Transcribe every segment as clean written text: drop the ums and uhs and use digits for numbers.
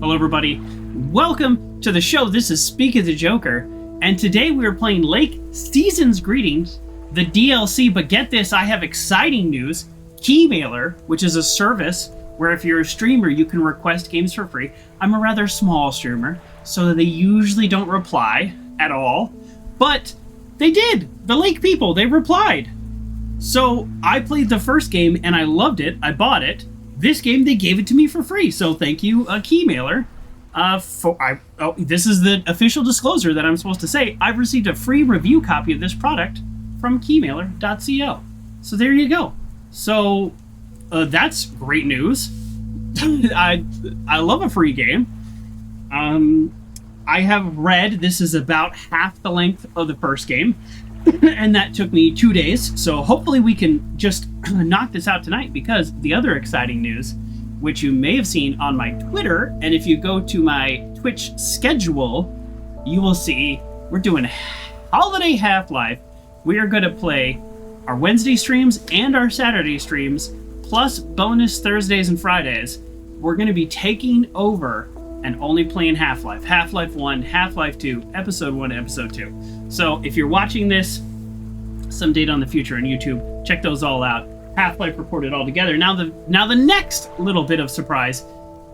Hello everybody, welcome to the show. This is Speak of the Joker, and today we are playing Lake Season's Greetings, the DLC, but get this, I have exciting news. Keymailer, which is a service where if you're a streamer, you can request games for free. I'm a rather small streamer, so they usually don't reply at all, but they did. The Lake people, they replied. So I played the first game and I loved it. I bought it. This game, they gave it to me for free. So thank you, Keymailer. This is the official disclosure that I'm supposed to say. I've received a free review copy of this product from keymailer.co. So there you go. So that's great news. I love a free game. I have read this is about half the length of the first game. And that took me 2 days, so hopefully we can just knock this out tonight, because the other exciting news, which you may have seen on my Twitter, and if you go to my Twitch schedule, you will see we're doing Holiday Half-Life. We are going to play our Wednesday streams and our Saturday streams, plus bonus Thursdays and Fridays. We're going to be taking over and only playing Half-Life. Half-Life 1, Half-Life 2, Episode 1, Episode 2. So if you're watching this some date on the future on YouTube, check those all out. Half-Life reported all together. Now the next little bit of surprise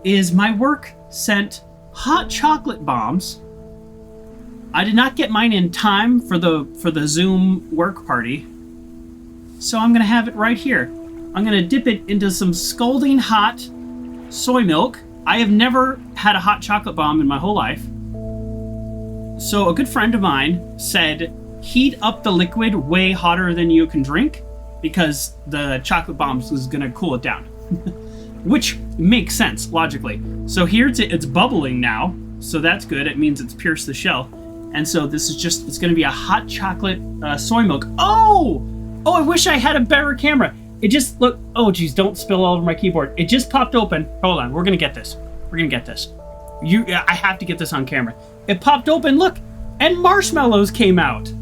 is my work sent hot chocolate bombs. I did not get mine in time for the Zoom work party, so I'm gonna have it right here. I'm gonna dip it into some scalding hot soy milk. I have never had a hot chocolate bomb in my whole life. So a good friend of mine said, heat up the liquid way hotter than you can drink, because the chocolate bombs is gonna cool it down. Which makes sense, logically. So here it's bubbling now, so that's good. It means it's pierced the shell. And so this is it's gonna be a hot chocolate soy milk. Oh, I wish I had a better camera. It just, look, oh geez, don't spill all over my keyboard. It just popped open. Hold on, we're gonna get this. I have to get this on camera. It popped open, look, and marshmallows came out.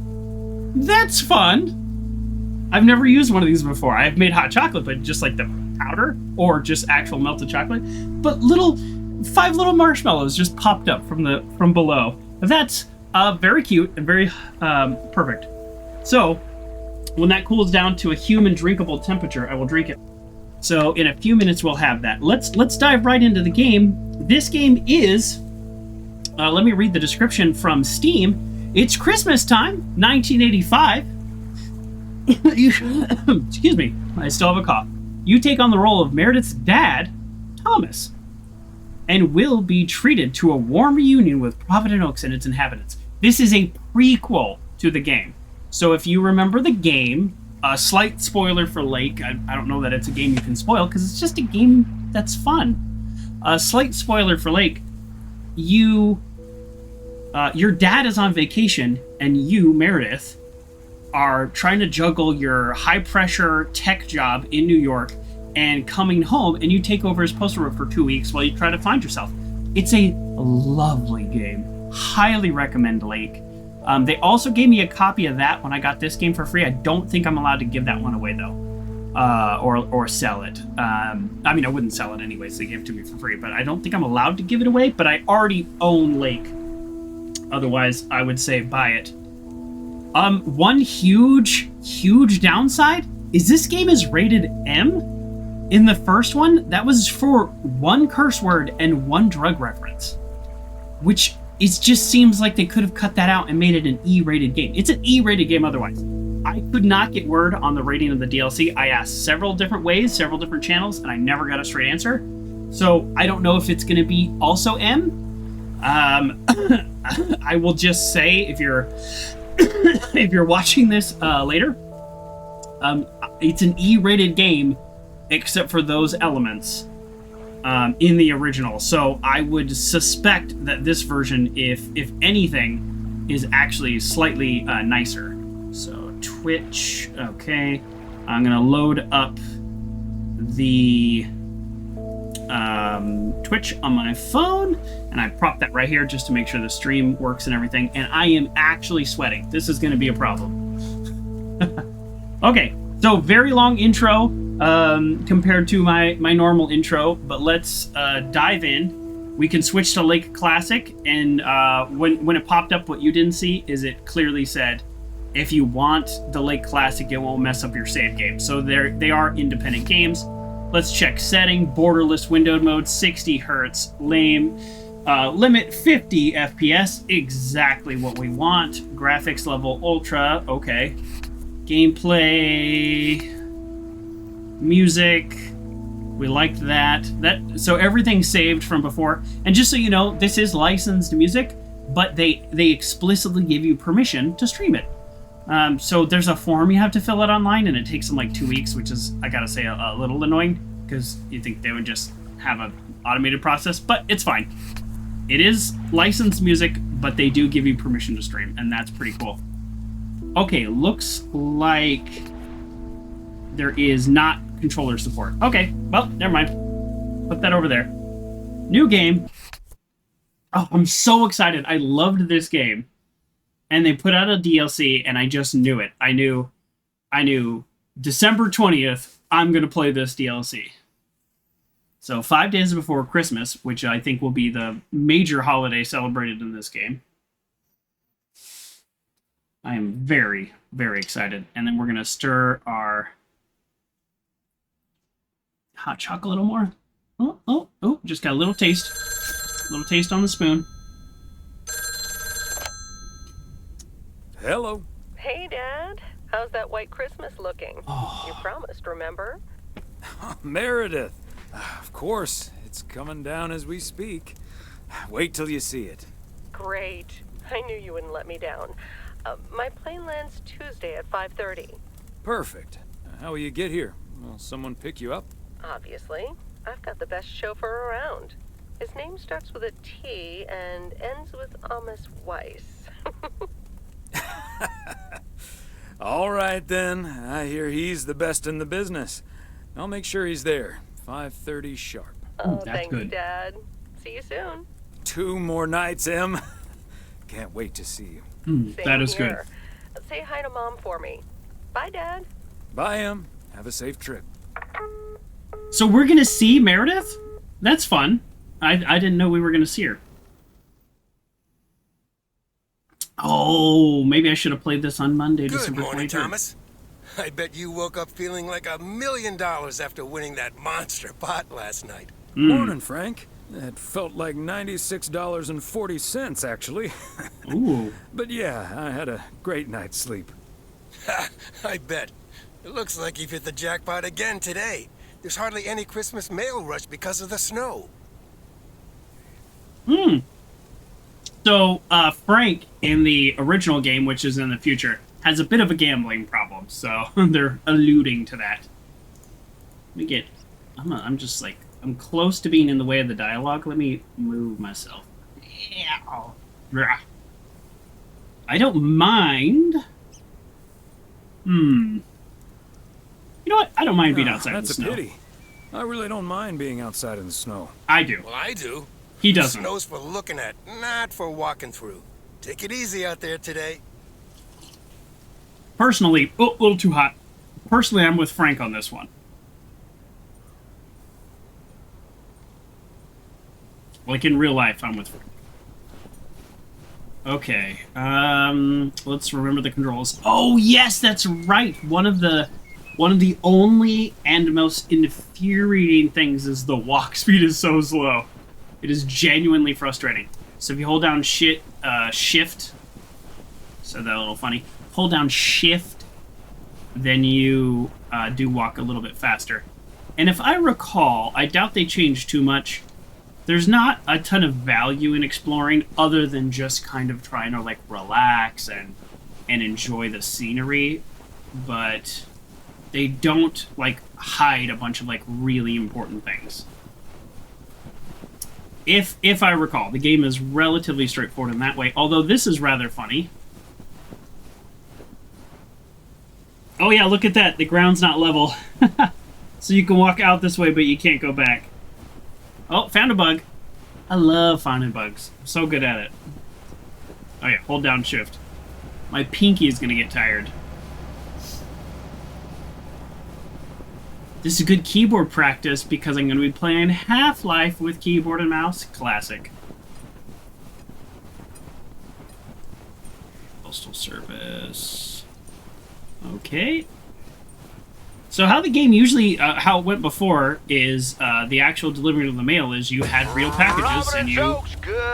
That's fun. I've never used one of these before. I've made hot chocolate, but just like the powder or just actual melted chocolate. But 5 little marshmallows just popped up from below. That's very cute and very perfect. So when that cools down to a human drinkable temperature, I will drink it. So in a few minutes we'll have that. Let's dive right into the game. This game is, let me read the description from Steam. It's Christmas time, 1985. Excuse me, I still have a cough. You take on the role of Meredith's dad, Thomas, and will be treated to a warm reunion with Providence Oaks and its inhabitants. This is a prequel to the game. So if you remember the game, a slight spoiler for Lake. I don't know that it's a game you can spoil, because it's just a game that's fun. A slight spoiler for Lake. Your dad is on vacation, and you, Meredith, are trying to juggle your high-pressure tech job in New York and coming home, and you take over his postal route for 2 weeks while you try to find yourself. It's a lovely game. Highly recommend Lake. They also gave me a copy of that when I got this game for free. I don't think I'm allowed to give that one away, though, or sell it. I mean, I wouldn't sell it anyways. They gave it to me for free, but I don't think I'm allowed to give it away. But I already own Lake. Otherwise, I would say buy it. One huge downside is this game is rated M. In the first one, that was for 1 curse word and 1 drug reference, which it just seems like they could have cut that out and made it an E-rated game. It's an E-rated game otherwise. I could not get word on the rating of the DLC. I asked several different ways, several different channels, and I never got a straight answer. So I don't know if it's going to be also M. I will just say, if you're watching this later, it's an E-rated game, except for those elements in the original. So I would suspect that this version, if anything, is actually slightly nicer. So Twitch, okay. I'm gonna load up the Twitch on my phone, and I prop that right here just to make sure the stream works and everything. And I am actually sweating. This is gonna be a problem. Okay, so very long intro compared to my normal intro, but let's dive in. We can switch to Lake Classic, and when it popped up, what you didn't see is it clearly said, if you want the Lake Classic, it won't mess up your save game. So they are independent games. Let's check setting, borderless windowed mode, 60 hertz, lame. Limit 50 FPS, exactly what we want. Graphics level ultra, okay. Gameplay, music, we liked that. So everything's saved from before. And just so you know, this is licensed music, but they explicitly give you permission to stream it. So there's a form you have to fill out online, and it takes them like 2 weeks, which is, I gotta say, a little annoying, because you think they would just have an automated process, but it's fine. It is licensed music, but they do give you permission to stream, and that's pretty cool. Okay, looks like there is not controller support. Okay, well, never mind. Put that over there. New game. Oh, I'm so excited. I loved this game. And they put out a DLC, and I just knew it. I knew December 20th, I'm going to play this DLC. So 5 days before Christmas, which I think will be the major holiday celebrated in this game. I am very, very excited. And then we're going to stir our hot chocolate a little more. Oh, just got a little taste. A little taste on the spoon. Hello. Hey, Dad. How's that white Christmas looking? Oh. You promised, remember? Meredith. Of course. It's coming down as we speak. Wait till you see it. Great. I knew you wouldn't let me down. My plane lands Tuesday at 5:30. Perfect. How will you get here? Will someone pick you up? Obviously. I've got the best chauffeur around. His name starts with a T and ends with Weiss. All right, then. I hear he's the best in the business. I'll make sure he's there. 5:30 sharp. Oh, that's thanks, good. Dad. See you soon. 2 more nights, Em. Can't wait to see you. That is here. Say hi to Mom for me. Bye, Dad. Bye, Em. Have a safe trip. good. So we're going to see Meredith? That's fun. I didn't know we were going to see her. Oh, maybe I should have played this on Monday, Good December 23rd. morning, Thomas. I bet you woke up feeling like $1 million after winning that monster pot last night. Morning, Frank. It felt like $96.40, actually. Ooh. But yeah, I had a great night's sleep. I bet. It looks like you've hit the jackpot again today. There's hardly any Christmas mail rush because of the snow. So, Frank, in the original game, which is in the future, has a bit of a gambling problem, so they're alluding to that. Let me get... I'm just like... I'm close to being in the way of the dialogue. Let me move myself. Yeah. I don't mind. You know what? I don't mind being outside in the snow. That's a pity. I really don't mind being outside in the snow. I do. Well, I do. He doesn't. Snow's for looking at, not for walking through. Take it easy out there today. Personally, a little too hot. Personally, I'm with Frank on this one. Like in real life, I'm with Frank. Okay, let's remember the controls. Oh yes, that's right. One of the only and most infuriating things is the walk speed is so slow. It is genuinely frustrating. So if you hold down shift, said that a little funny. Hold down shift, then you do walk a little bit faster. And if I recall, I doubt they changed too much. There's not a ton of value in exploring other than just kind of trying to like relax and enjoy the scenery, but they don't like hide a bunch of like really important things. If I recall, the game is relatively straightforward in that way, although this is rather funny. Oh yeah, look at that. The ground's not level. So you can walk out this way, but you can't go back. Oh, found a bug. I love finding bugs. I'm so good at it. Oh yeah, hold down shift. My pinky is gonna get tired. This is good keyboard practice because I'm going to be playing Half-Life with keyboard and mouse. Classic. Postal Service. Okay. So how the game usually, how it went before is the actual delivery of the mail is you had real packages and you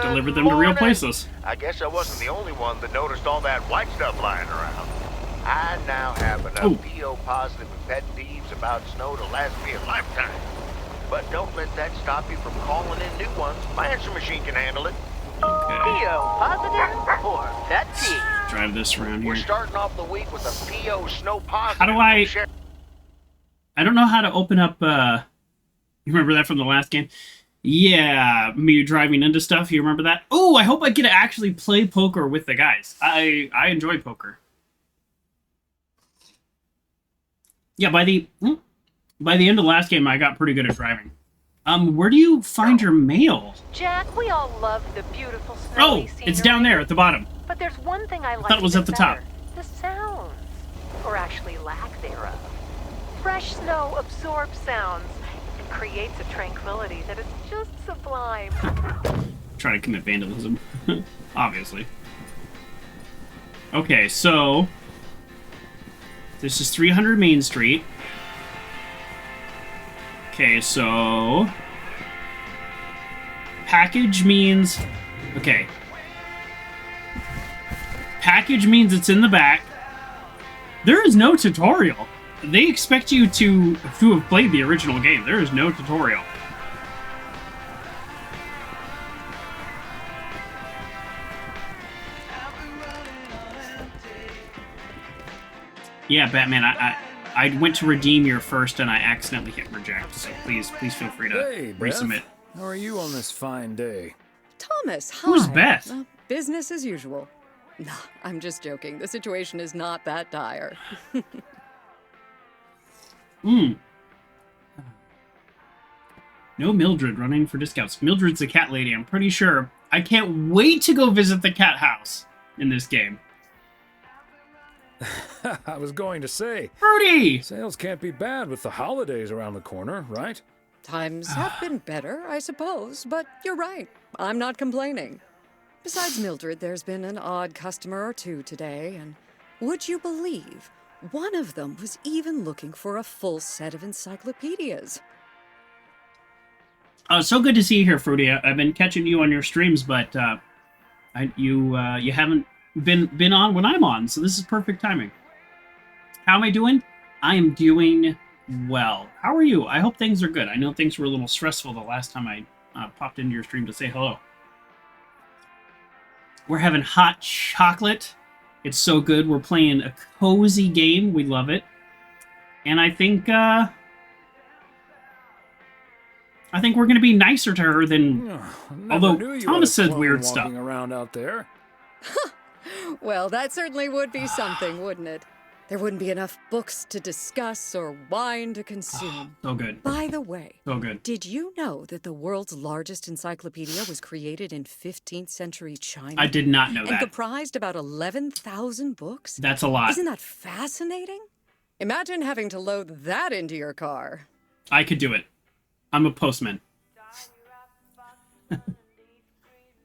delivered them to real places. I guess I wasn't the only one that noticed all that white stuff lying around. I now have enough PO positive and pet peeves about snow to last me a lifetime. But don't let that stop you from calling in new ones. My answer machine can handle it. Okay. PO positive or pet peeve? Drive this around here. We're starting off the week with a PO snow positive. How do I don't know how to open up, you remember that from the last game? Yeah, me driving into stuff, you remember that? Oh, I hope I get to actually play poker with the guys. I enjoy poker. Yeah, by the end of the last game, I got pretty good at driving. Where do you find your mail? Jack, we all love the beautiful snowy scenery. It's down there at the bottom. But there's one thing I like. I thought it was at the top. The sounds. Or actually lack thereof. Fresh snow absorbs sounds and creates a tranquility that is just sublime. Trying to commit vandalism. Obviously. Okay, so this is 300 Main Street. Okay, so package means okay. Package means it's in the back. There is no tutorial. They expect you to have played the original game. There is no tutorial. Yeah, Batman, I went to redeem your first and I accidentally hit reject, so please feel free to resubmit. How are you on this fine day? Thomas, hi. Who's Beth? Business as usual. No, I'm just joking. The situation is not that dire. No Mildred running for discounts. Mildred's the cat lady, I'm pretty sure. I can't wait to go visit the cat house in this game. I was going to say, Fruity! sales can't be bad with the holidays around the corner, right? Times have been better, I suppose, but you're right. I'm not complaining. Besides Mildred, there's been an odd customer or two today, and would you believe one of them was even looking for a full set of encyclopedias? So good to see you here, Fruity. I've been catching you on your streams, but you haven't been on when I'm on, so this is perfect timing. How am I doing? I am doing well. How are you? I hope things are good. I know things were a little stressful the last time I popped into your stream to say hello. We're having hot chocolate. It's so good. We're playing a cozy game. We love it. And I think we're going to be nicer to her than... although Thomas says weird stuff. Around out there. Well, that certainly would be something, wouldn't it? There wouldn't be enough books to discuss or wine to consume. So good. By the way, So good. did you know that the world's largest encyclopedia was created in 15th century China? I did not know And that. comprised about 11,000 books? That's a lot. Isn't that fascinating? Imagine having to load that into your car. I could do it. I'm a postman.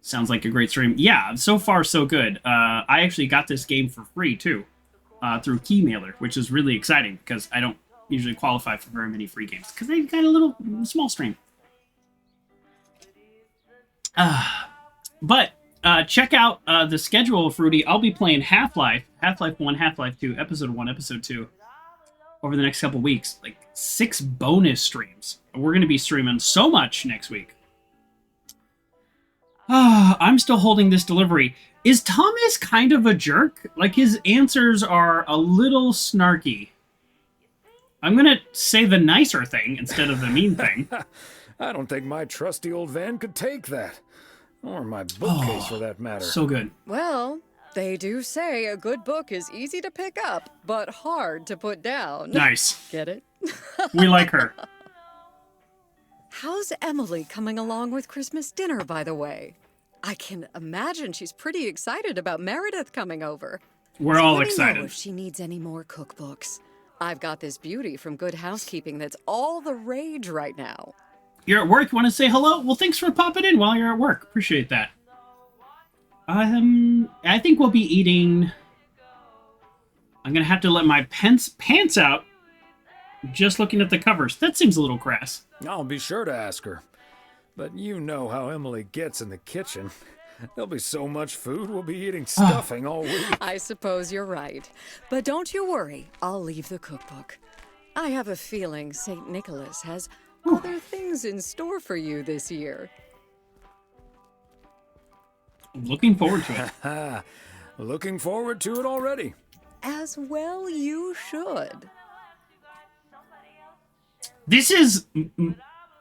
Sounds like a great stream. Yeah, so far so good. I actually got this game for free too, through Keymailer, which is really exciting because I don't usually qualify for very many free games because they've got a little small stream. But check out the schedule, Fruity. I'll be playing Half-Life 1, Half-Life 2, Episode 1, Episode 2 over the next couple weeks. Like 6 bonus streams. We're going to be streaming so much next week. I'm still holding this delivery. Is Thomas kind of a jerk? Like, his answers are a little snarky. I'm going to say the nicer thing instead of the mean thing. I don't think my trusty old van could take that. Or my bookcase, for that matter. So good. Well, they do say a good book is easy to pick up, but hard to put down. Nice. Get it? We like her. How's Emily coming along with Christmas dinner, by the way? I can imagine she's pretty excited about Meredith coming over. We're all Let me know excited. if she needs any more cookbooks. I've got this beauty from Good Housekeeping that's all the rage right now. You're at work? You want to say hello? Well, thanks for popping in while you're at work. Appreciate that. I think we'll be eating... I'm going to have to let my pants out just looking at the covers. That seems a little crass. I'll be sure to ask her. But you know how Emily gets in the kitchen. There'll be so much food, we'll be eating stuffing all week. I suppose you're right. But don't you worry, I'll leave the cookbook. I have a feeling St. Nicholas has other things in store for you this year. I'm looking forward to it. Looking forward to it already. As well you should. This is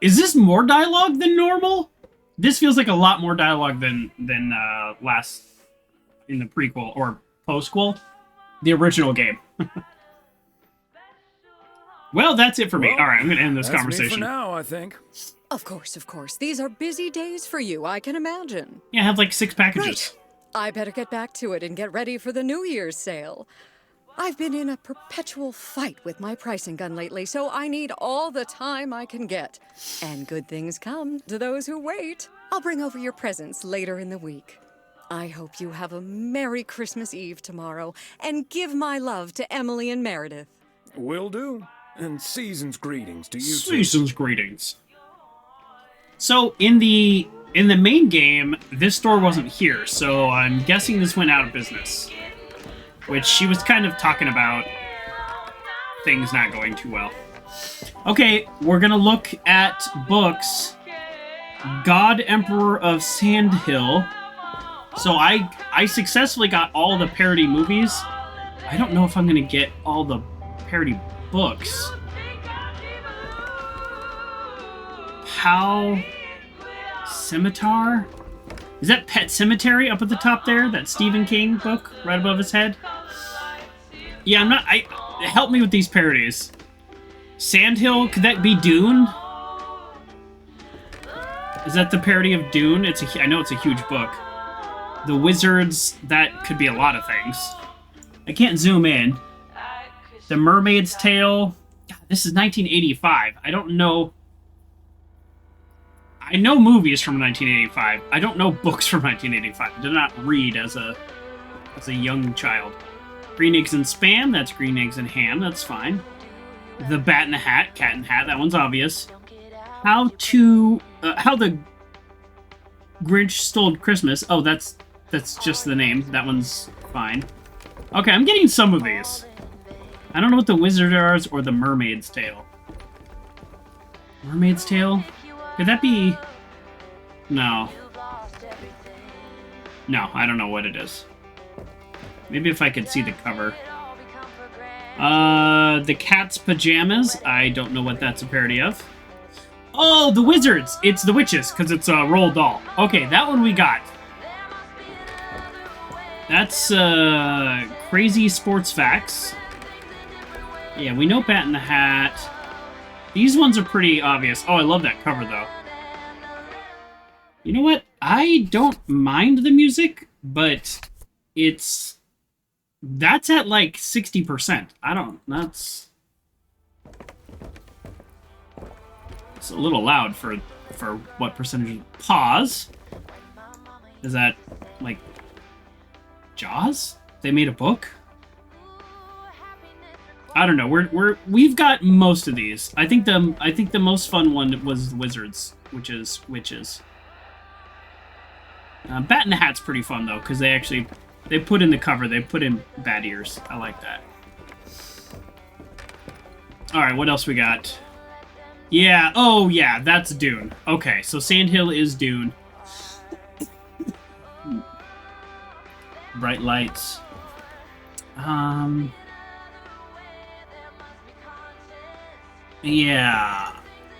this more dialogue than normal? This feels like a lot more dialogue than last in the prequel or postquel, the original game. Well, that's it for me. All right, I'm going to end this conversation. Me for now, I think. Of course. These are busy days for you, I can imagine. Yeah, I have like 6 packages. Right. I better get back to it and get ready for the New Year's sale. I've been in a perpetual fight with my pricing gun lately, so I need all the time I can get. And good things come to those who wait. I'll bring over your presents later in the week. I hope you have a Merry Christmas Eve tomorrow, and give my love to Emily and Meredith. Will do. And season's greetings to you too. Season's greetings. So, in the main game, this store wasn't here, so I'm guessing this went out of business. Which she was kind of talking about things not going too well. Okay, we're gonna look at books. God Emperor of Sandhill. So I successfully got all the parody movies. I don't know if I'm gonna get all the parody books. How Scimitar? Is that Pet Cemetery up at the top there? That Stephen King book right above his head? Yeah, help me with these parodies. Sandhill, could that be Dune? Is that the parody of Dune? I know it's a huge book. The Wizards, that could be a lot of things. I can't zoom in. The Mermaid's Tale. God, this is 1985. I don't know. I know movies from 1985. I don't know books from 1985. I did not read as a young child. Green Eggs and Spam. That's Green Eggs and Ham. That's fine. The Bat in the Hat. Cat in the Hat. That one's obvious. How the Grinch Stole Christmas. Oh, that's just the name. That one's fine. Okay, I'm getting some of these. I don't know what the Wizard is or the Mermaid's Tale. Mermaid's Tale? Could that be... No. No, I don't know what it is. Maybe if I could see the cover. The Cat's Pajamas. I don't know what that's a parody of. Oh, the Wizards! It's the Witches, because it's a Roald Dahl. Okay, that one we got. That's, Crazy Sports Facts. Yeah, we know Bat in the Hat. These ones are pretty obvious. Oh, I love that cover, though. You know what? I don't mind the music, but that's at like 60%. It's a little loud for what percentage. Pause. Is that like Jaws? They made a book? I don't know. We've got most of these. I think the most fun one was Wizards, which is Witches. Bat in the Hat's pretty fun though, because they put in the cover. They put in bat ears. I like that. All right, what else we got? Yeah. Oh yeah, that's Dune. Okay, so Sandhill is Dune. Bright lights. Yeah.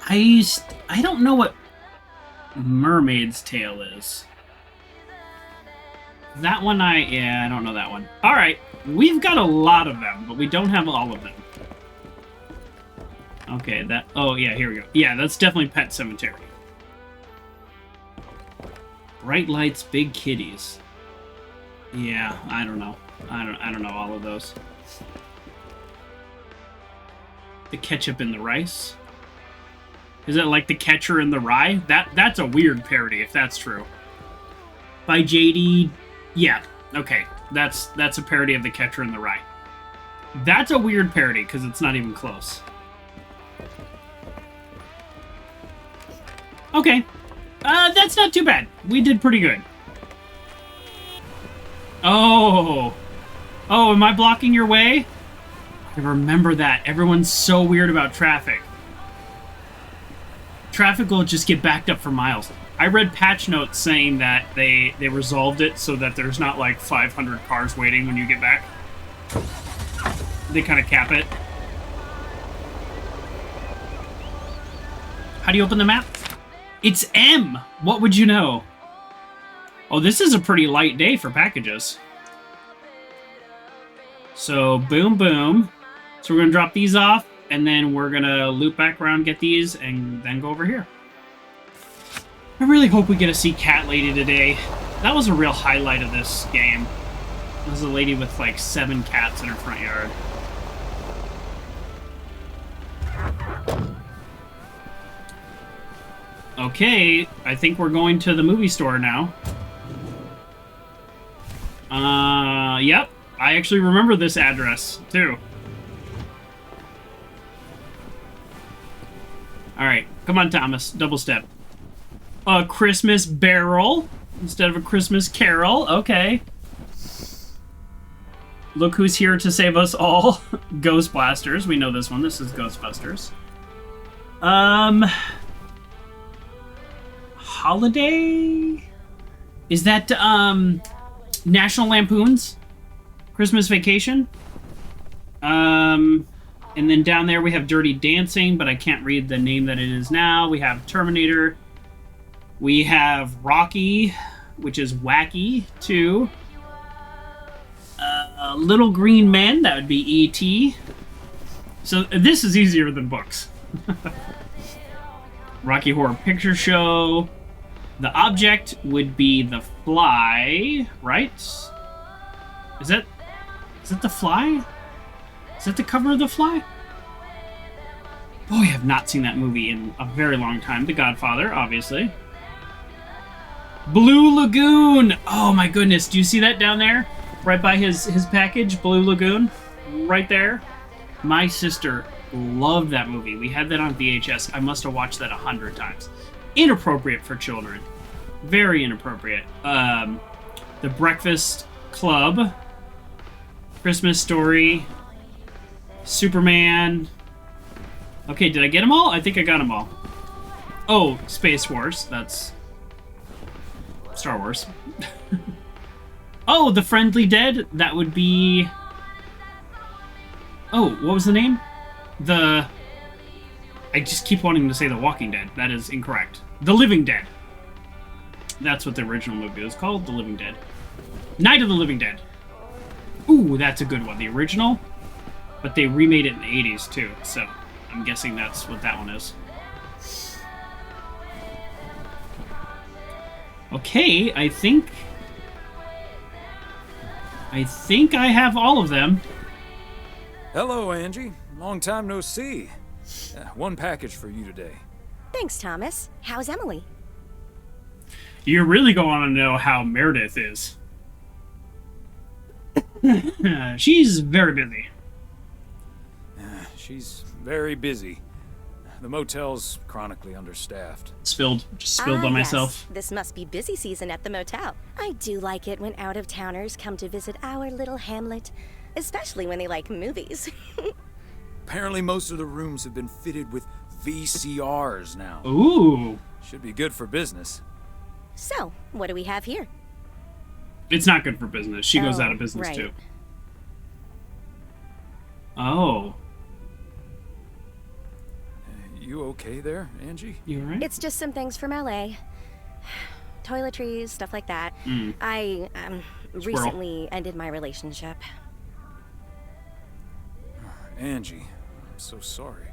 I don't know what Mermaid's Tale is. That one I don't know that one. Alright, we've got a lot of them, but we don't have all of them. Okay, oh yeah, here we go. Yeah, that's definitely Pet Cemetery. Bright lights, big kitties. Yeah, I don't know. I don't know all of those. The ketchup in the rice. Is it like the catcher in the rye? That's a weird parody if that's true. By JD. Yeah. Okay. That's a parody of the catcher in the rye. That's a weird parody because it's not even close. Okay. That's not too bad. We did pretty good. Oh. Oh, am I blocking your way? I remember that. Everyone's so weird about traffic. Traffic will just get backed up for miles. I read patch notes saying that they resolved it so that there's not like 500 cars waiting when you get back. They kind of cap it. How do you open the map? It's M! What would you know? Oh, this is a pretty light day for packages. So, boom, boom. So we're going to drop these off, and then we're going to loop back around, get these, and then go over here. I really hope we get to see Cat Lady today. That was a real highlight of this game. There's a lady with like 7 cats in her front yard. Okay, I think we're going to the movie store now. Yep. I actually remember this address, too. Alright, come on, Thomas. Double step. A Christmas barrel instead of a Christmas carol. Okay. Look who's here to save us all. Ghost Blasters. We know this one. This is Ghostbusters. Holiday? Is that, National Lampoon's Christmas Vacation? And then down there we have Dirty Dancing, but I can't read the name that it is now. We have Terminator. We have Rocky, which is Wacky, too. Little Green Men, that would be E.T. So this is easier than books. Rocky Horror Picture Show. The object would be The Fly, right? Is that The Fly? Is that the cover of The Fly? Boy, I have not seen that movie in a very long time. The Godfather, obviously. Blue Lagoon! Oh my goodness, do you see that down there? Right by his package, Blue Lagoon. Right there. My sister loved that movie. We had that on VHS. I must have watched that 100 times. Inappropriate for children. Very inappropriate. The Breakfast Club. Christmas Story. Superman. Okay, did I get them all? I think I got them all. Oh, Space Wars. That's Star Wars. Oh, The Friendly Dead. That would be... Oh, what was the name? I just keep wanting to say The Walking Dead. That is incorrect. The Living Dead. That's what the original movie was called. The Living Dead. Night of the Living Dead. Ooh, that's a good one. The original. But they remade it in the 80s, too. So, I'm guessing that's what that one is. Okay, I think I have all of them. Hello, Angie. Long time no see. One package for you today. Thanks, Thomas. How's Emily? You really go on to know how Meredith is. She's very busy. She's very busy. The motel's chronically understaffed. Just spilled on myself. Yes. This must be busy season at the motel. I do like it when out-of-towners come to visit our little hamlet, especially when they like movies. Apparently most of the rooms have been fitted with VCRs now. Ooh. Should be good for business. So, what do we have here? It's not good for business. She goes out of business, right. too. Oh. You okay there, Angie? You alright? It's just some things from LA. Toiletries, stuff like that. I recently ended my relationship. Angie, I'm so sorry.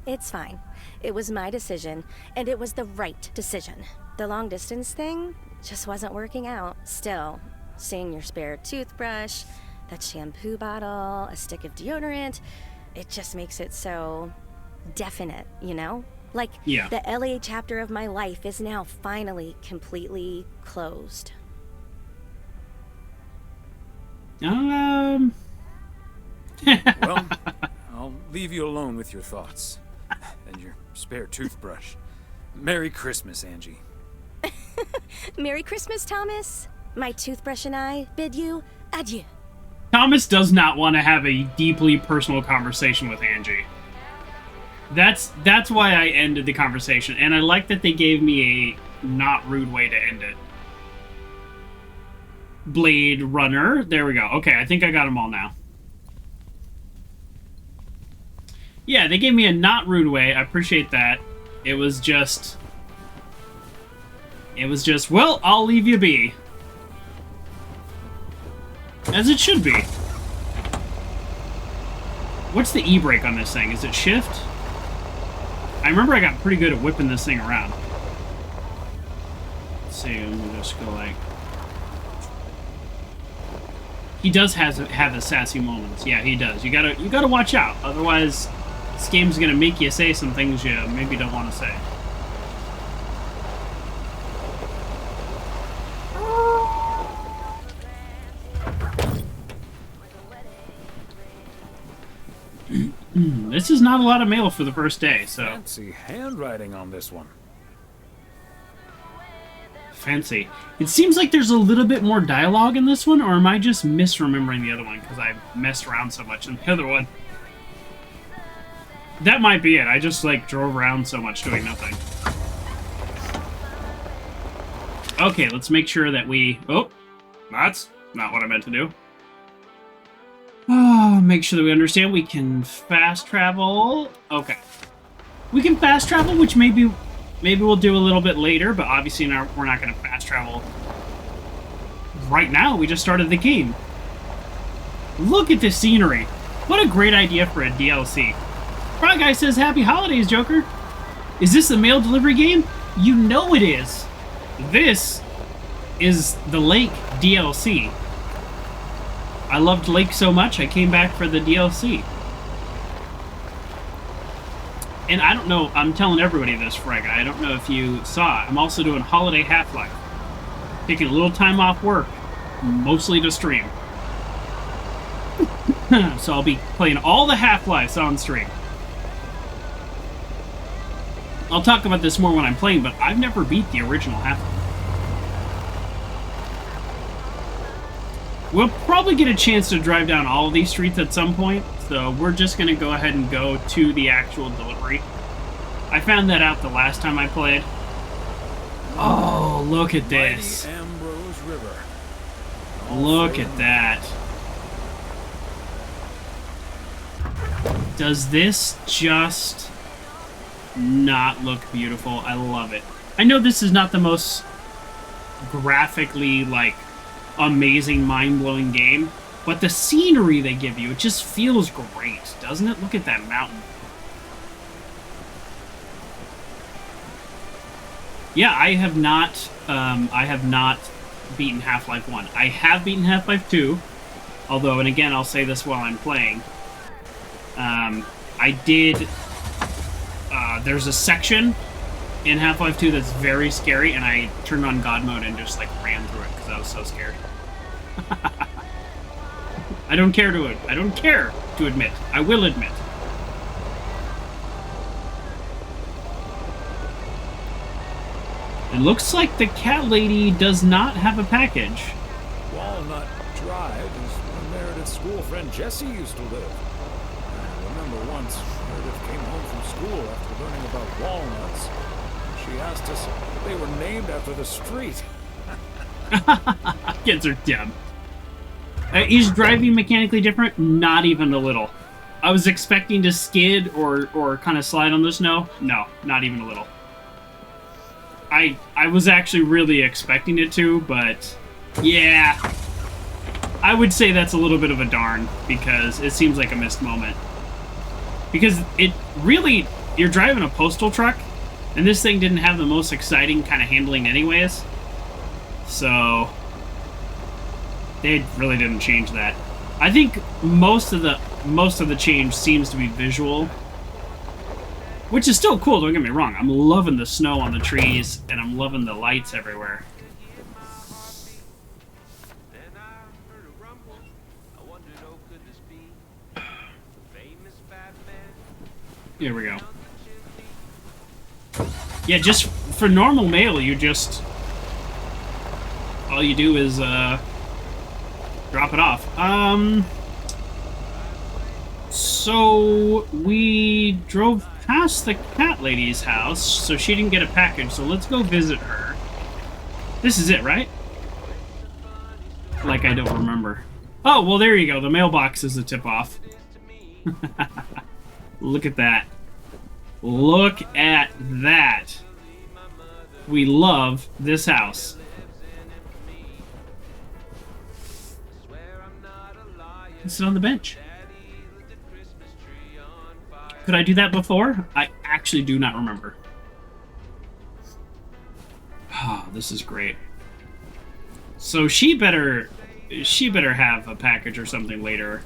It's fine. It was my decision, and it was the right decision. The long distance thing just wasn't working out. Still, seeing your spare toothbrush, that shampoo bottle, a stick of deodorant, it just makes it so definite, you know? Like, Yeah. the LA chapter of my life is now finally completely closed. Well, I'll leave you alone with your thoughts. And your spare toothbrush. Merry Christmas, Angie. Merry Christmas, Thomas. My toothbrush and I bid you adieu. Thomas does not want to have a deeply personal conversation with Angie. That's why I ended the conversation, and I like that they gave me a not rude way to end it. Blade Runner. There we go. Okay, I think I got them all now. Yeah, they gave me a not rude way. I appreciate that. It was just, well, I'll leave you be. As it should be. What's the e-brake on this thing? Is it shift? I remember I got pretty good at whipping this thing around. Let's see, I'm gonna just go like... He does have the sassy moments. Yeah, he does. You gotta watch out. Otherwise, this game's gonna make you say some things you maybe don't want to say. This is not a lot of mail for the first day, so... Fancy handwriting on this one. Fancy. It seems like there's a little bit more dialogue in this one, or am I just misremembering the other one because I messed around so much in the other one? That might be it. I just, like, drove around so much doing nothing. Okay, let's make sure that we... Oh, that's not what I meant to do. Oh, make sure that we understand we can fast travel. Okay. We can fast travel, which maybe we'll do a little bit later, but obviously we're not going to fast travel right now. We just started the game. Look at this scenery. What a great idea for a DLC. Frog Guy says, Happy Holidays, Joker. Is this a mail delivery game? You know it is. This is the Lake DLC. I loved Lake so much, I came back for the DLC. And I don't know, I'm telling everybody this, Frag. I don't know if you saw it. I'm also doing Holiday Half-Life. Taking a little time off work, mostly to stream. So I'll be playing all the Half-Lives on stream. I'll talk about this more when I'm playing, but I've never beat the original Half-Life. We'll probably get a chance to drive down all of these streets at some point, so we're just going to go ahead and go to the actual delivery. I found that out the last time I played. Oh, look at this. Mighty Ambrose River. Look at that. Does this just not look beautiful? I love it. I know this is not the most graphically, like, amazing, mind-blowing game, but the scenery they give you, it just feels great, doesn't it? Look at that mountain. Yeah, I have not beaten Half-Life 1. I have beaten Half-Life 2, although, and again, I'll say this while I'm playing, I did, there's a section in Half-Life 2 that's very scary, and I turned on God mode and just, like, ran through it because I was so scared. I don't care to admit. I will admit. It looks like the cat lady does not have a package. Walnut Drive is where Meredith's school friend Jesse used to live. I remember once Meredith came home from school after learning about walnuts. She asked us if they were named after the street. Kids are dumb. Is driving mechanically different? Not even a little. I was expecting to skid or kind of slide on the snow. No, not even a little. I was actually really expecting it to, but yeah. I would say that's a little bit of a darn, because it seems like a missed moment. Because it really, you're driving a postal truck, and this thing didn't have the most exciting kind of handling anyways. So they really didn't change that. I think most of the most of the change seems to be visual. Which is still cool, don't get me wrong. I'm loving the snow on the trees, and I'm loving the lights everywhere. Here we go. Yeah, just for normal mail, you just... all you do is, drop it off. So we drove past the cat lady's house, so she didn't get a package, so let's go visit her. This is it, right? Like, I don't remember. Oh, well, there you go. The mailbox is a tip-off. Look at that. Look at that. We love this house. Let's sit on the bench. Could I do that before? I actually do not remember. Oh, this is great. So she better have a package or something later.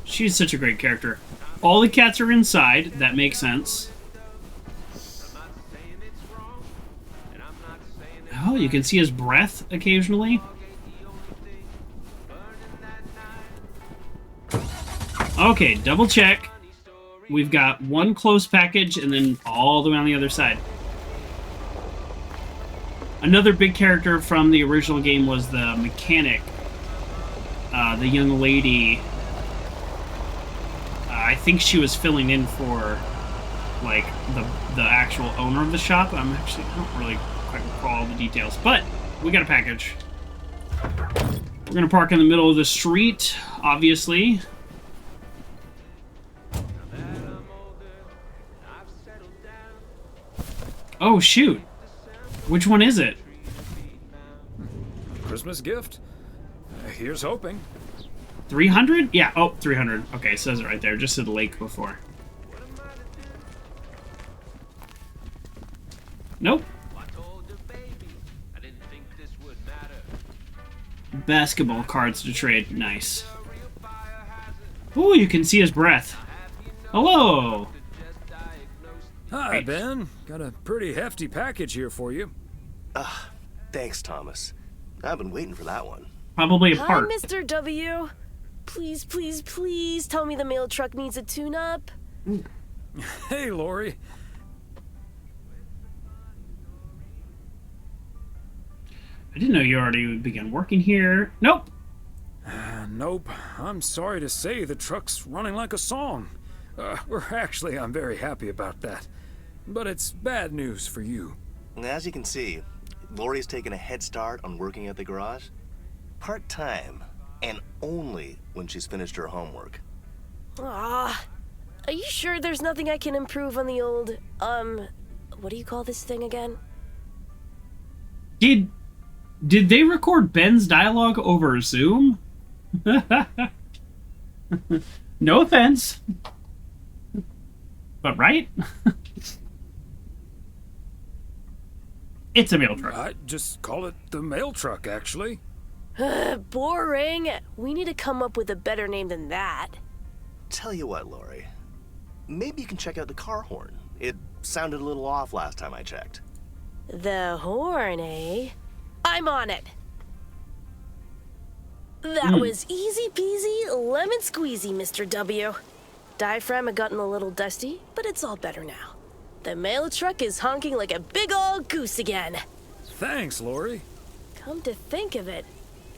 She's such a great character. All the cats are inside. That makes sense. Oh, you can see his breath occasionally. Okay, double check. We've got one close package and then all the way on the other side. Another big character from the original game was the mechanic. The young lady. I think she was filling in for, like, the actual owner of the shop. I don't really quite recall all the details, but we got a package. We're gonna park in the middle of the street, obviously. Oh, shoot. Which one is it? Christmas gift? Here's hoping. 300? Yeah, oh, 300. Okay, it says it right there. Just said lake before. Nope. Basketball cards to trade. Nice. Ooh, you can see his breath. Hello. Hi, Ben. Got a pretty hefty package here for you. Thanks, Thomas. I've been waiting for that one. Probably a Hi, part. Mr. W. Please, please, please tell me the mail truck needs a tune-up. Hey, Lori. I didn't know you already began working here. Nope. Nope. I'm sorry to say the truck's running like a song. I'm very happy about that. But it's bad news for you. As you can see, Lori's taken a head start on working at the garage. Part-time, and only when she's finished her homework. Are you sure there's nothing I can improve on the old, what do you call this thing again? Did they record Ben's dialogue over Zoom? No offense. But right? It's a mail truck. I'd just call it the mail truck, actually. Boring. We need to come up with a better name than that. Tell you what, Lori. Maybe you can check out the car horn. It sounded a little off last time I checked. The horn, eh? I'm on it. That was easy peasy, lemon squeezy, Mr. W. Diaphragm had gotten a little dusty, but it's all better now. The mail truck is honking like a big old goose again. Thanks, Lori. Come to think of it,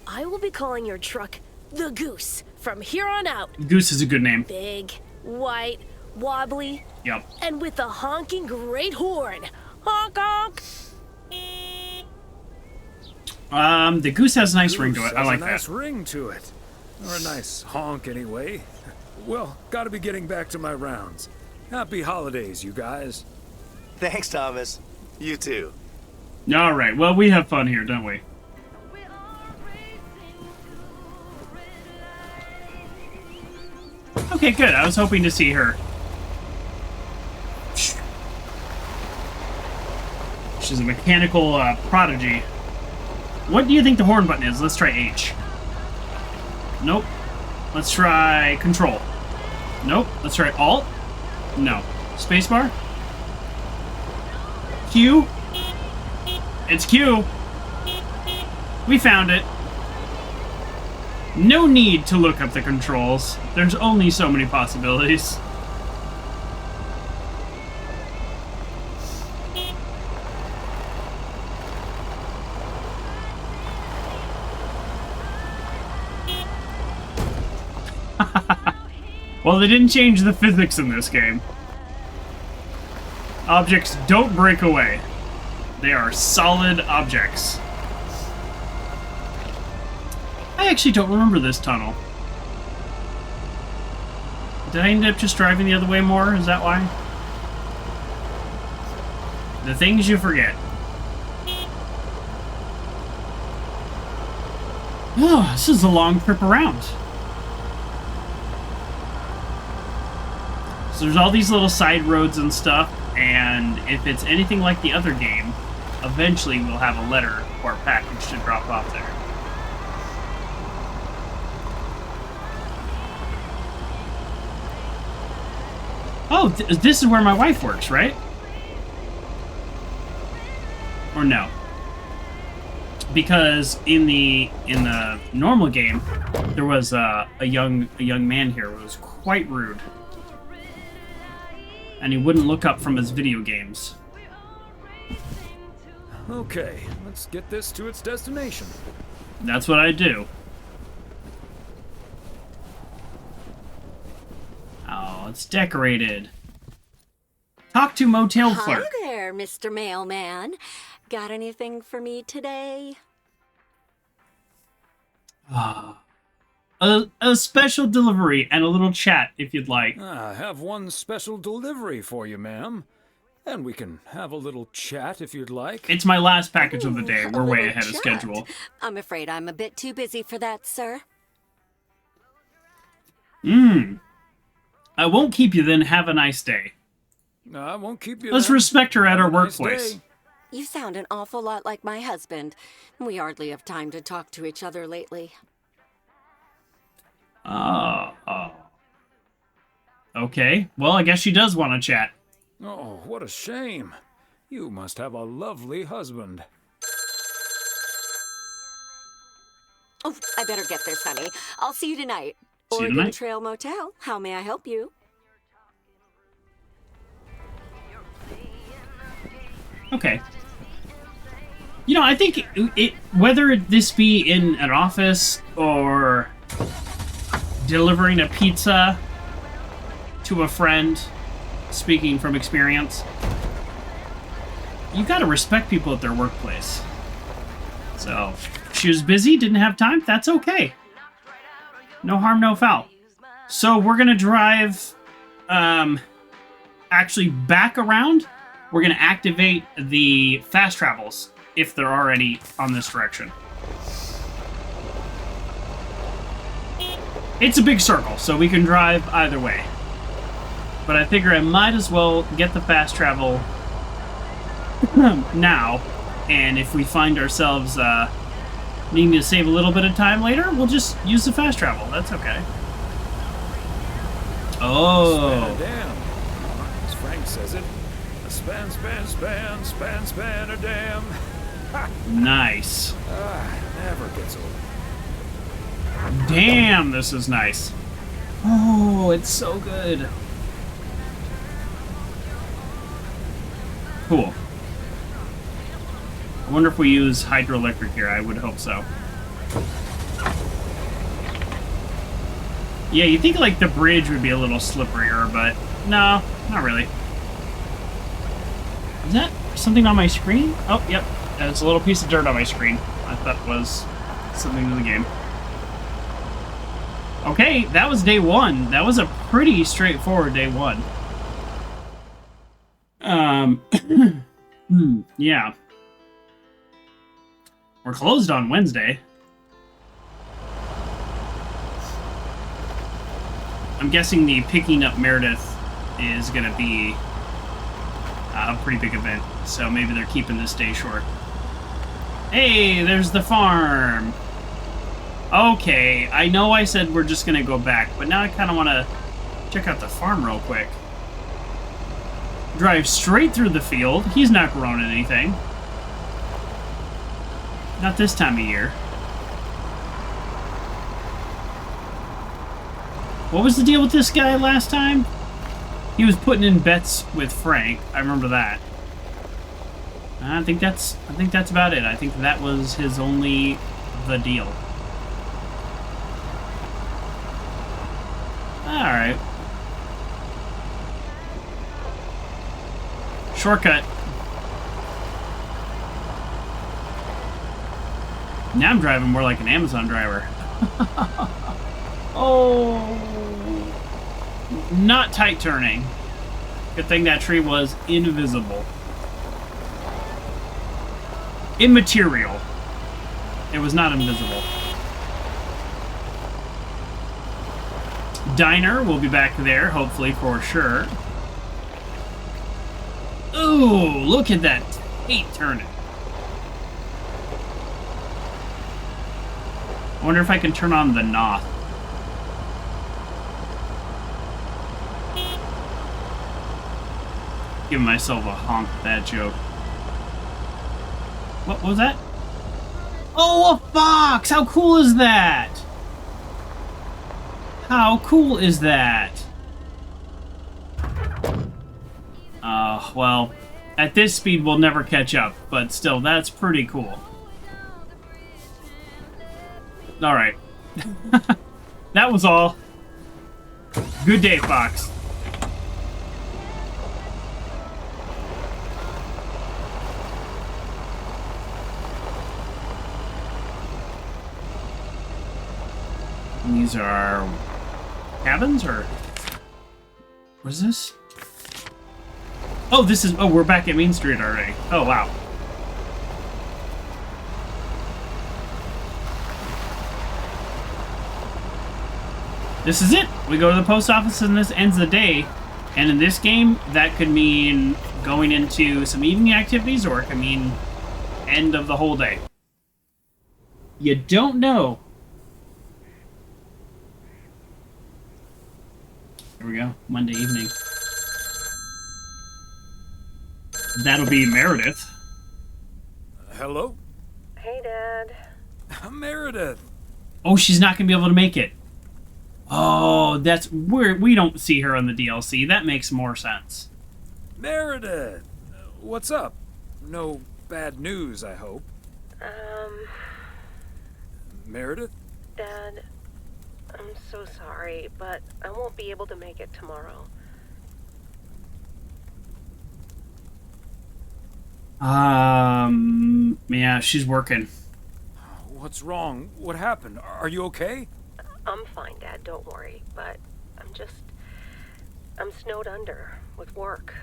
I will be calling your truck the Goose from here on out. Goose is a good name. Big, white, wobbly, Yep. and with a honking great horn. Honk honk! The goose has a nice ring to Goose it. I has like a nice that. ring to it. Or a nice honk, anyway. Well, gotta be getting back to my rounds. Happy holidays, you guys. Thanks, Thomas. You too. All right. Well, we have fun here, don't we? Okay, good. I was hoping to see her. She's a mechanical prodigy. What do you think the horn button is? Let's try H. Nope. Let's try Control. Nope. Let's try Alt. No. Spacebar. Q. It's Q. We found it. No need to look up the controls. There's only so many possibilities. Well, they didn't change the physics in this game. Objects don't break away. They are solid objects. I actually don't remember this tunnel. Did I end up just driving the other way more? Is that why? The things you forget. Oh, this is a long trip around. So there's all these little side roads and stuff, and if it's anything like the other game, eventually we'll have a letter or a package to drop off there. Oh, this is where my wife works, right? Or no? Because in the normal game, there was a young man here who was quite rude. And he wouldn't look up from his video games. Okay, let's get this to its destination. That's what I do. Oh, it's decorated. Talk to motel clerk. Hi there, Mr. Mailman. Got anything for me today? A special delivery and a little chat if you'd like. I have one special delivery for you, ma'am. And we can have a little chat if you'd like. It's my last package of the day. We're way little ahead of chat. schedule. I'm afraid I'm a bit too busy for that, sir. I won't keep you then. Have a nice day. I won't keep you. Let's then. respect her at Have her a nice workplace. day. You sound an awful lot like my husband. We hardly have time to talk to each other lately. Okay. Well, I guess she does want to chat. Oh, what a shame. You must have a lovely husband. Oh, I better get this, honey. I'll see you tonight. See you Oregon tonight? Trail Motel. How may I help you? Okay. You know, I think whether this be in an office or delivering a pizza to a friend, speaking from experience, you gotta respect people at their workplace. So, she was busy, didn't have time, that's okay. No harm, no foul. So we're gonna drive, actually back around. We're gonna activate the fast travels, if there are any on this direction. It's a big circle, so we can drive either way. But I figure I might as well get the fast travel now, and if we find ourselves needing to save a little bit of time later, we'll just use the fast travel. That's okay. Oh. Span-a-dam. As Frank says it. A span, span, span, span, span a dam. Nice. Never gets old. Damn, this is nice. Oh, it's so good. Cool. I wonder if we use hydroelectric here. I would hope so. Yeah, you'd think like the bridge would be a little slipperier, but no, not really. Is that something on my screen? Oh, yep. There's a little piece of dirt on my screen. I thought it was something in the game. Okay, that was day one. That was a pretty straightforward day one. Yeah. We're closed on Wednesday. I'm guessing the picking up Meredith is going to be a pretty big event, so maybe they're keeping this day short. Hey, there's the farm. Okay, I know I said we're just going to go back, but now I kind of want to check out the farm real quick. Drive straight through the field. He's not growing anything. Not this time of year. What was the deal with this guy last time? He was putting in bets with Frank. I remember that. I think that's about it. I think that was his only the deal. Alright. Shortcut. Now I'm driving more like an Amazon driver. Oh. Not tight turning. Good thing that tree was invisible. Immaterial. It was not invisible. Diner, we'll be back there, hopefully, for sure. Ooh, look at that tight turning. I wonder if I can turn on the knob. Giving myself a honk with that joke. What was that? Oh, a fox! How cool is that? How cool is that? Well, at this speed we'll never catch up, but still, that's pretty cool. Alright. That was all. Good day, Fox. These are cabins, or what is this? Oh, this is. Oh, we're back at Main Street already. Oh, wow. This is it. We go to the post office, and this ends the day. And in this game, that could mean going into some evening activities, or it could mean end of the whole day. You don't know. Here we go. Monday evening. That'll be Meredith. Hello? Hey, Dad. Meredith. Oh, she's not gonna be able to make it. Oh, that's weird. We don't see her on the DLC. That makes more sense. Meredith. What's up? No bad news, I hope. Meredith? Dad, I'm so sorry, but I won't be able to make it tomorrow. Yeah, she's working. What's wrong? What happened? Are you okay? I'm fine, Dad, don't worry, but I'm snowed under with work.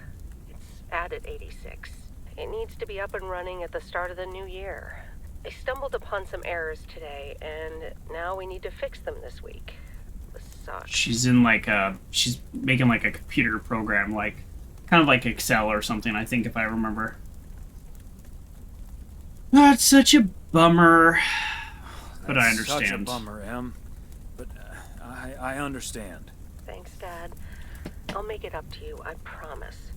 It's at 86. It needs to be up and running at the start of the new year. I stumbled upon some errors today, and now we need to fix them this week. This sucks. She's in like she's making like a computer program, like kind of like Excel or something, I think, if I remember. That's such a bummer. But I understand. Such a bummer, Em. But I understand. Thanks, Dad. I'll make it up to you, I promise.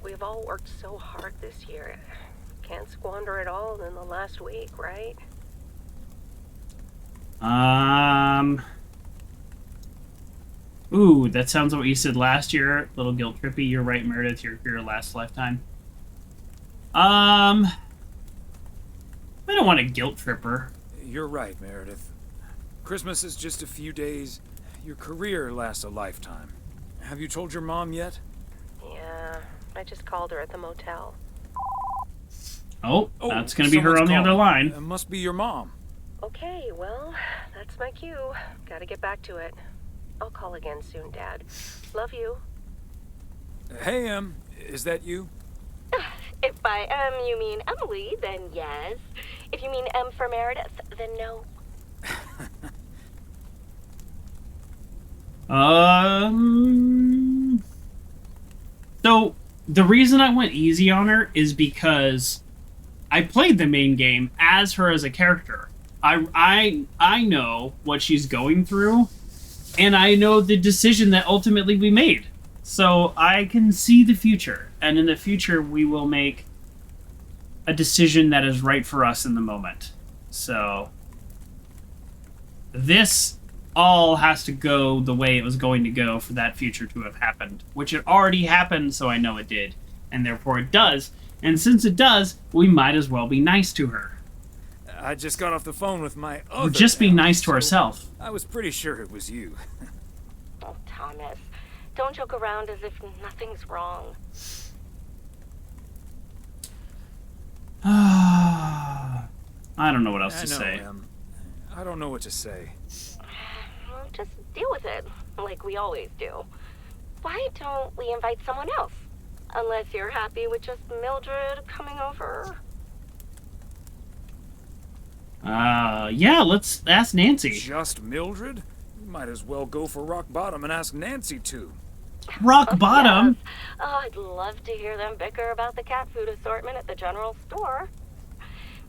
We've all worked so hard this year. Can't squander it all in the last week, right? Ooh, that sounds like what you said last year. Little guilt trippy. You're right, Meredith. Your last lifetime. I don't want to guilt trip her. You're right, Meredith. Christmas is just a few days. Your career lasts a lifetime. Have you told your mom yet? Yeah, I just called her at the motel. Oh, that's going to be her on the other line. It must be your mom. Okay, well, that's my cue. Gotta get back to it. I'll call again soon, Dad. Love you. Hey, Em. Is that you? If by M you mean Emily, then yes. If you mean M for Meredith, then no. So, the reason I went easy on her is because I played the main game as her as a character. I know what she's going through, And I know the decision that ultimately we made. So I can see the future. And in the future, we will make a decision that is right for us in the moment. So this all has to go the way it was going to go for that future to have happened. Which it already happened, so I know it did. And therefore it does. And since it does, we might as well be nice to her. I just got off the phone with my other Or just be pal, nice to so ourselves. I was pretty sure it was you. Oh, Thomas, don't joke around as if nothing's wrong. I don't know what else to say. I don't know what to say. Well, just deal with it, like we always do. Why don't we invite someone else? Unless you're happy with just Mildred coming over. Yeah, let's ask Nancy. Just Mildred? You might as well go for rock bottom and ask Nancy too. Rock bottom? Yes. Oh, I'd love to hear them bicker about the cat food assortment at the general store.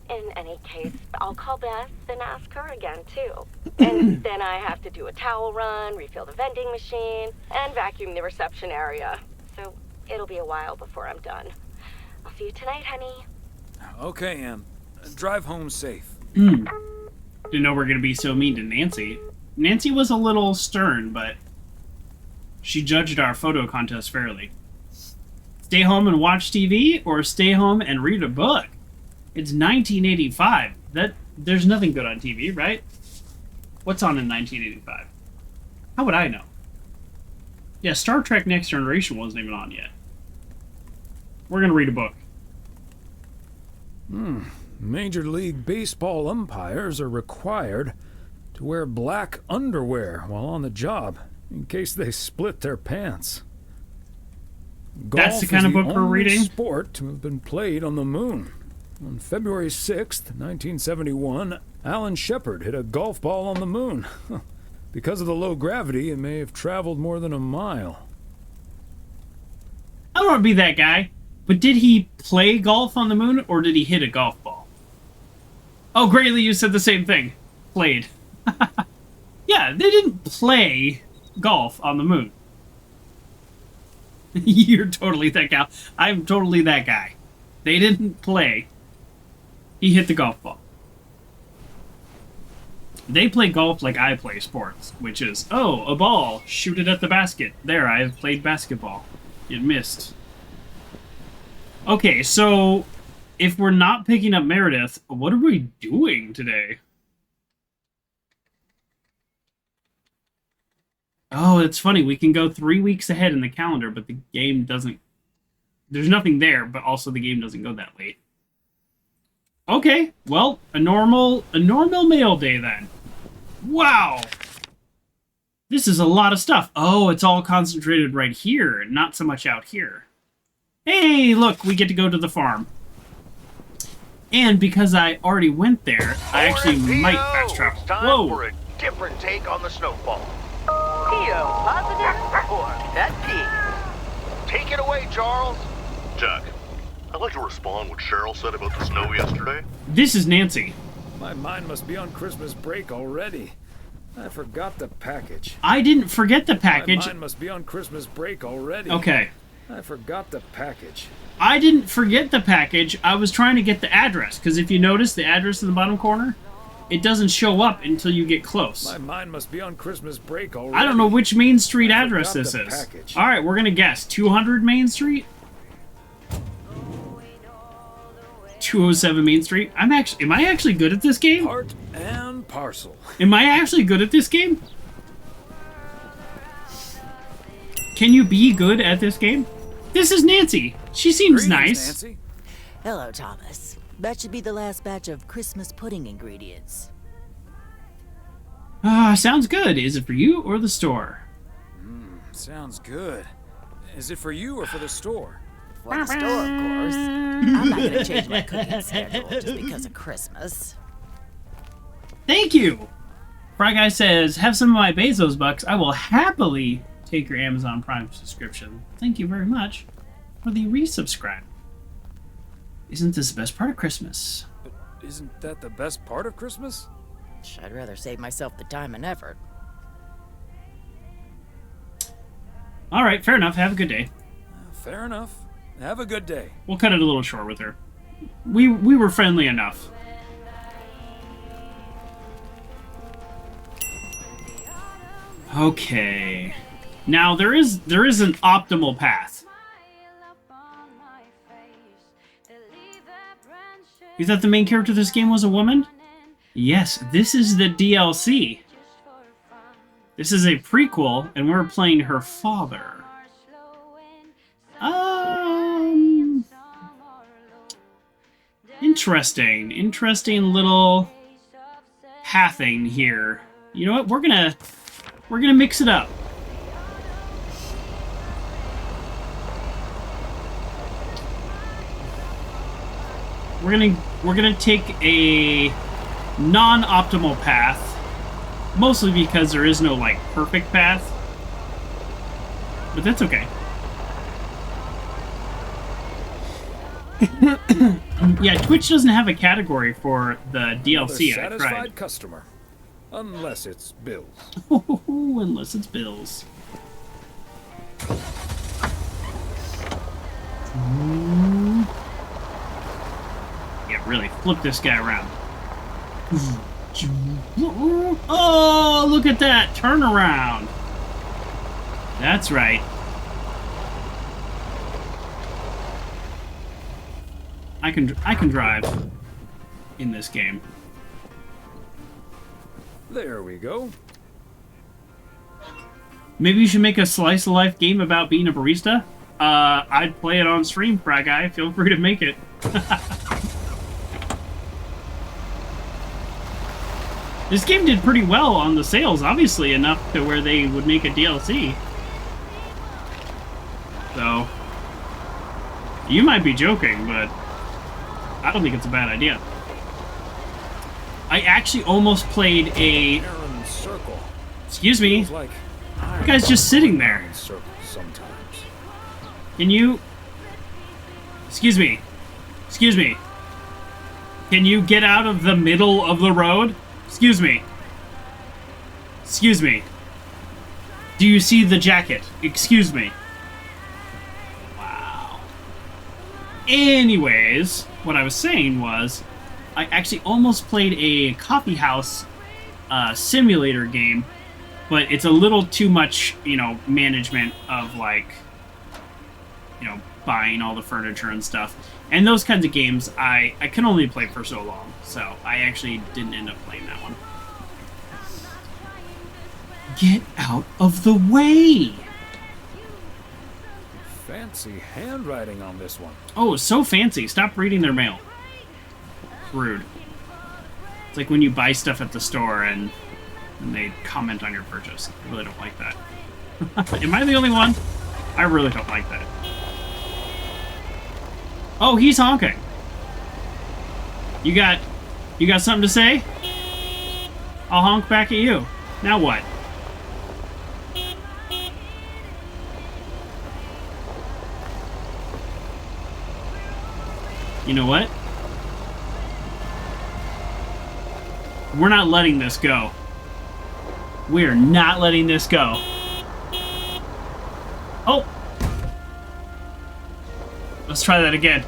In any case, I'll call Beth and ask her again, too. And then I have to do a towel run, refill the vending machine, and vacuum the reception area. So it'll be a while before I'm done. I'll see you tonight, honey. Okay, Em. Drive home safe. Didn't know we're gonna be so mean to Nancy. Nancy was a little stern, but she judged our photo contest fairly. Stay home and watch TV, or stay home and read a book? It's 1985. There's nothing good on TV, right? What's on in 1985? How would I know? Yeah, Star Trek Next Generation wasn't even on yet. We're gonna read a book. Major League Baseball umpires are required to wear black underwear while on the job, in case they split their pants. That's the kind of book we're reading? Sport to have been played on the moon. On February 6th, 1971, Alan Shepard hit a golf ball on the moon. Because of the low gravity, it may have traveled more than a mile. I don't want to be that guy, but did he play golf on the moon, or did he hit a golf ball? Oh, Greatly, you said the same thing. Played. Yeah, they didn't play golf on the moon. You're totally that guy. I'm totally that guy. They didn't play. He hit the golf ball. They play golf like I play sports, which is, oh, a ball, shoot it at the basket. There, I have played basketball. It missed. Okay, so if we're not picking up Meredith, what are we doing today? Oh, it's funny. We can go 3 weeks ahead in the calendar, but the game doesn't... There's nothing there, but also the game doesn't go that late. Okay, well, a normal mail day then. Wow! This is a lot of stuff. Oh, it's all concentrated right here, not so much out here. Hey, look, we get to go to the farm. And because I already went there, I actually might fast travel. It's time for a different take on the snowfall. Theo, positive or pet peeve? Take it away, Charles. Jack, I'd like to respond what Cheryl said about the snow yesterday. This is Nancy. My mind must be on Christmas break already. I forgot the package. I didn't forget the package. My mind must be on Christmas break already. Okay. I forgot the package. I didn't forget the package. I was trying to get the address, because if you notice the address in the bottom corner, it doesn't show up until you get close. My mind must be on Christmas break already. I don't know which Main Street address this is. All right, we're going to guess. 200 Main Street? 207 Main Street? Am I actually good at this game? Part and parcel. Am I actually good at this game? Can you be good at this game? This is Nancy. She seems Greetings, nice. Nancy. Hello, Thomas. That should be the last batch of Christmas pudding ingredients. Sounds good. Is it for you or the store? Sounds good. Is it for you or for the store? For the store, of course. I'm not gonna change my cooking schedule just because of Christmas. Thank you. Fry Guy says, have some of my Bezos bucks. I will happily take your Amazon Prime subscription. Thank you very much for the resubscribe. Isn't this the best part of Christmas? But isn't that the best part of Christmas? I'd rather save myself the time and effort. All right, fair enough. Have a good day. Fair enough. Have a good day. We'll cut it a little short with her. We were friendly enough. Okay. Now there is an optimal path. You thought the main character of this game was a woman? Yes, this is the DLC. This is a prequel, and we're playing her father. Interesting little pathing here. You know what? We're gonna mix it up. We're gonna take a non-optimal path, mostly because there is no like perfect path, but that's okay. Yeah, Twitch doesn't have a category for the DLC. Another I tried. satisfied customer, unless it's bills. Unless it's bills. Yeah, really, flip this guy around. Oh, look at that turnaround. That's right. I can drive in this game. There we go. Maybe you should make a slice of life game about being a barista. I'd play it on stream, Fry Guy. Feel free to make it. This game did pretty well on the sales, obviously enough to where they would make a DLC. So, you might be joking, but I don't think it's a bad idea. I actually almost played a... Circle. Excuse me. Like the guy's just sitting there. Sometimes. Can you... Excuse me. Excuse me. Can you get out of the middle of the road? Excuse me. Excuse me. Do you see the jacket? Excuse me. Wow. Anyways, what I was saying was, I actually almost played a coffee house simulator game, but it's a little too much, management of, like, buying all the furniture and stuff. And those kinds of games, I can only play for so long, so I actually didn't end up playing that one. Get out of the way! Fancy handwriting on this one. Oh, so fancy. Stop reading their mail. Rude. It's like when you buy stuff at the store and they comment on your purchase. I really don't like that. Am I the only one? I really don't like that. Oh, he's honking. You got something to say? I'll honk back at you. Now what? You know what? We're not letting this go. We're not letting this go. Oh! Let's try that again.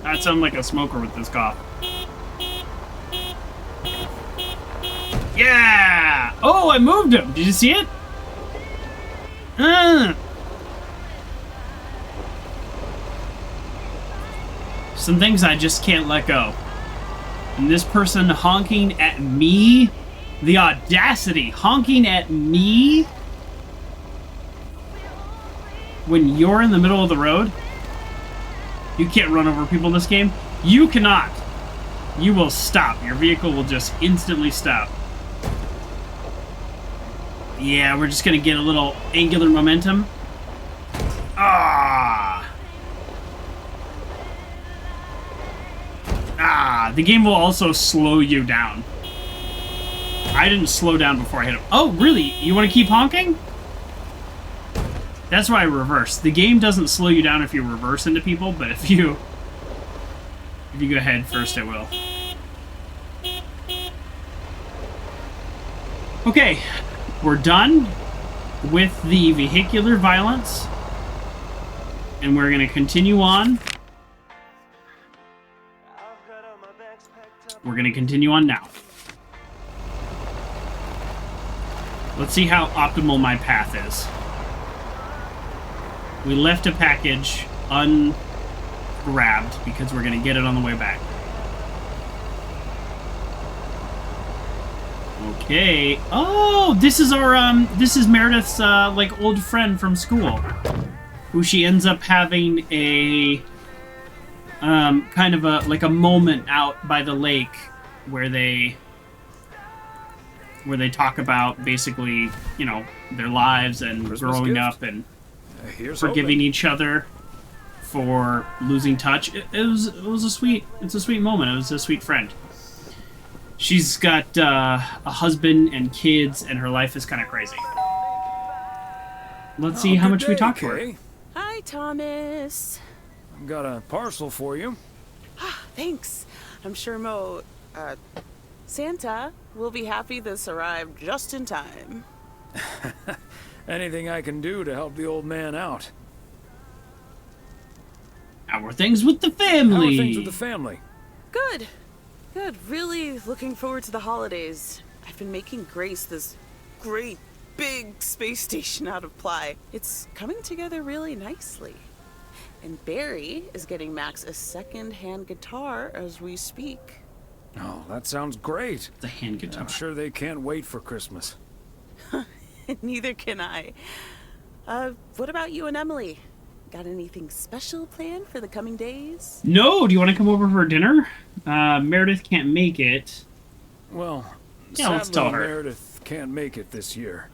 I sound like a smoker with this cough. Yeah! Oh, I moved him! Did you see it? Some things I just can't let go. And this person honking at me? The audacity! Honking at me? When you're in the middle of the road? You can't run over people in this game. You cannot. You will stop. Your vehicle will just instantly stop. Yeah, we're just gonna get a little angular momentum. The game will also slow you down. I didn't slow down before I hit him. Oh, really? You want to keep honking? That's why I reverse. The game doesn't slow you down if you reverse into people, but if you go head first, it will. Okay. we're done with the vehicular violence, and we're going to continue on. We're going to continue on now. Let's see how optimal my path is. We left a package ungrabbed because we're going to get it on the way back. Okay. Oh, this is our this is Meredith's like old friend from school, who she ends up having a kind of a like a moment out by the lake where they talk about basically, you know, their lives and Christmas growing gift. up and Here's forgiving hoping. each other for losing touch. It's a sweet moment. It was a sweet friend. She's got a husband and kids, and her life is kind of crazy. Let's see how good much we day, talk to her. Kay. Hi, Thomas. I've got a parcel for you. Thanks. I'm sure Santa will be happy this arrived just in time. Anything I can do to help the old man out. How are things with the family? How are things with the family? Good. Good. Really looking forward to the holidays. I've been making Grace this great big space station out of ply. It's coming together really nicely. And Barry is getting Max a second-hand guitar as we speak. Oh, that sounds great. The hand guitar. I'm sure they can't wait for Christmas. Neither can I. What about you and Emily? Got anything special planned for the coming days? No, do you want to come over for dinner? Meredith can't make it. Well, Yeah, let's sadly, tell her. Meredith can't make it this year.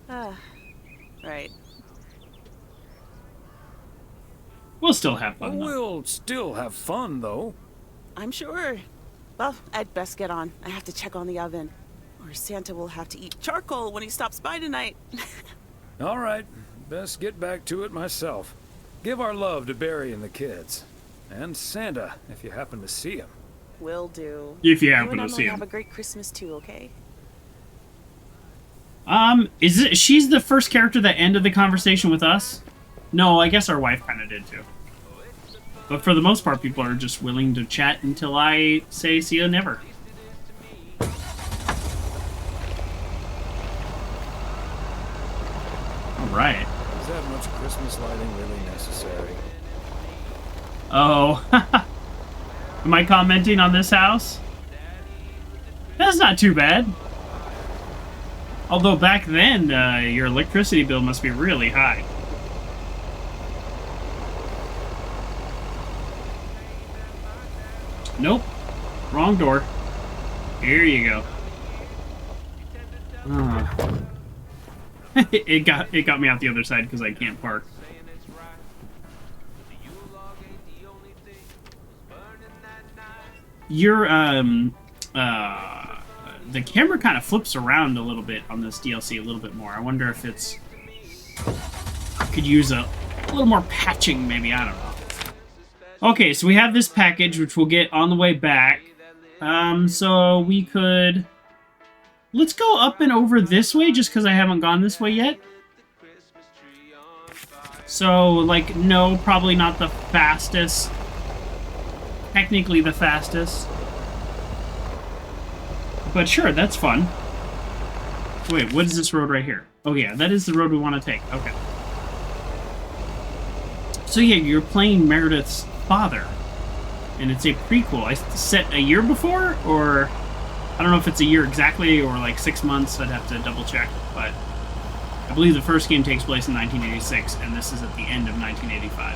Right. We'll still have fun, though. We'll still have fun, though. I'm sure. Well, I'd best get on. I have to check on the oven. Or Santa will have to eat charcoal when he stops by tonight. All right, best get back to it myself. Give our love to Barry and the kids. And Santa, if you happen to see him. Will do. If you happen and to Emily see him. have a great Christmas too, okay? She's the first character that ended the conversation with us? No, I guess our wife kind of did too. But for the most part, people are just willing to chat until I say see you never. Alright. Is that much Christmas lighting really necessary? Oh. Am I commenting on this house? That's not too bad. Although back then, your electricity bill must be really high. Nope. Wrong door. Here you go. It got me out the other side because I can't park. Your the camera kind of flips around a little bit on this DLC a little bit more. I wonder if it's could use a little more patching, maybe. I don't know. Okay, so we have this package, which we'll get on the way back. So we could... Let's go up and over this way, just because I haven't gone this way yet. So, like, no, probably not the fastest. Technically the fastest. But sure, that's fun. Wait, what is this road right here? Oh yeah, that is the road we want to take. Okay. So yeah, you're playing Meredith's father. And it's a prequel. I set a year before, or... I don't know if it's a year exactly, or like 6 months. I'd have to double check. But I believe the first game takes place in 1986, and this is at the end of 1985.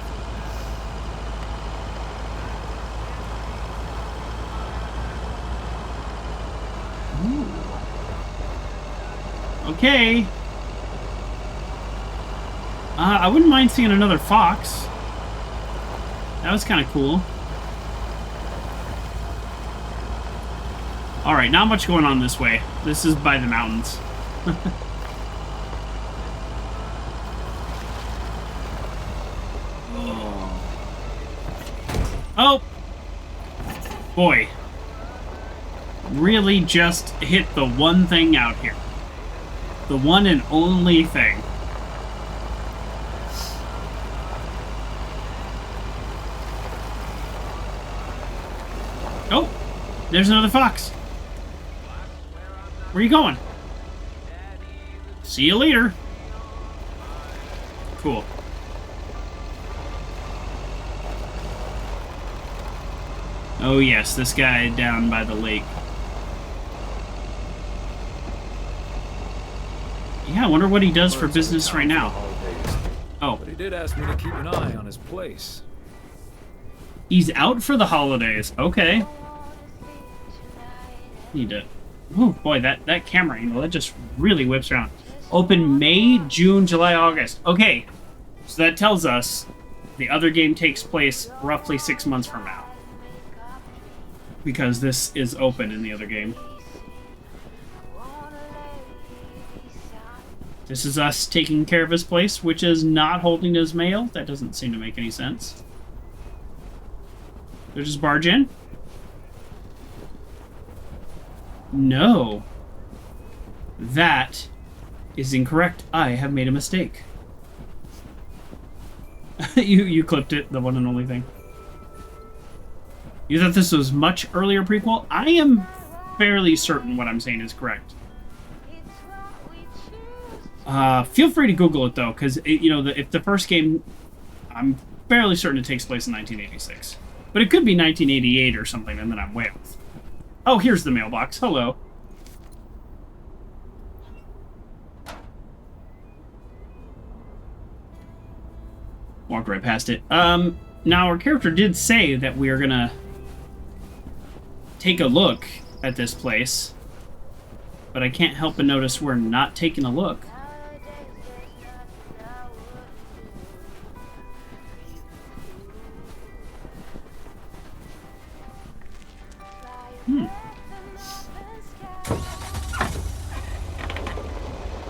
Ooh. Okay. I wouldn't mind seeing another fox. That was kind of cool. Alright, not much going on this way. This is by the mountains. Oh! Boy. Really just hit the one thing out here. The one and only thing. Oh, there's another fox. Where are you going? See you later. Cool. Oh yes, this guy down by the lake. Yeah, I wonder what he does for business right now. Oh. But he did ask me to keep an eye on his place. He's out for the holidays. Okay. Need to... Oh boy, that camera angle, that just really whips around. Open May, June, July, August. Okay. So that tells us the other game takes place roughly 6 months from now. Because this is open in the other game. This is us taking care of his place, which is not holding his mail. That doesn't seem to make any sense. They'll just barge in? No. That is incorrect. I have made a mistake. you clipped it, the one and only thing. You thought this was much earlier prequel? I am fairly certain what I'm saying is correct. Feel free to Google it though, because if the first game, I'm fairly certain it takes place in 1986, but it could be 1988 or something, and then I'm way off. Oh, here's the mailbox. Hello. Walked right past it. Now our character did say that we are gonna take a look at this place, but I can't help but notice we're not taking a look.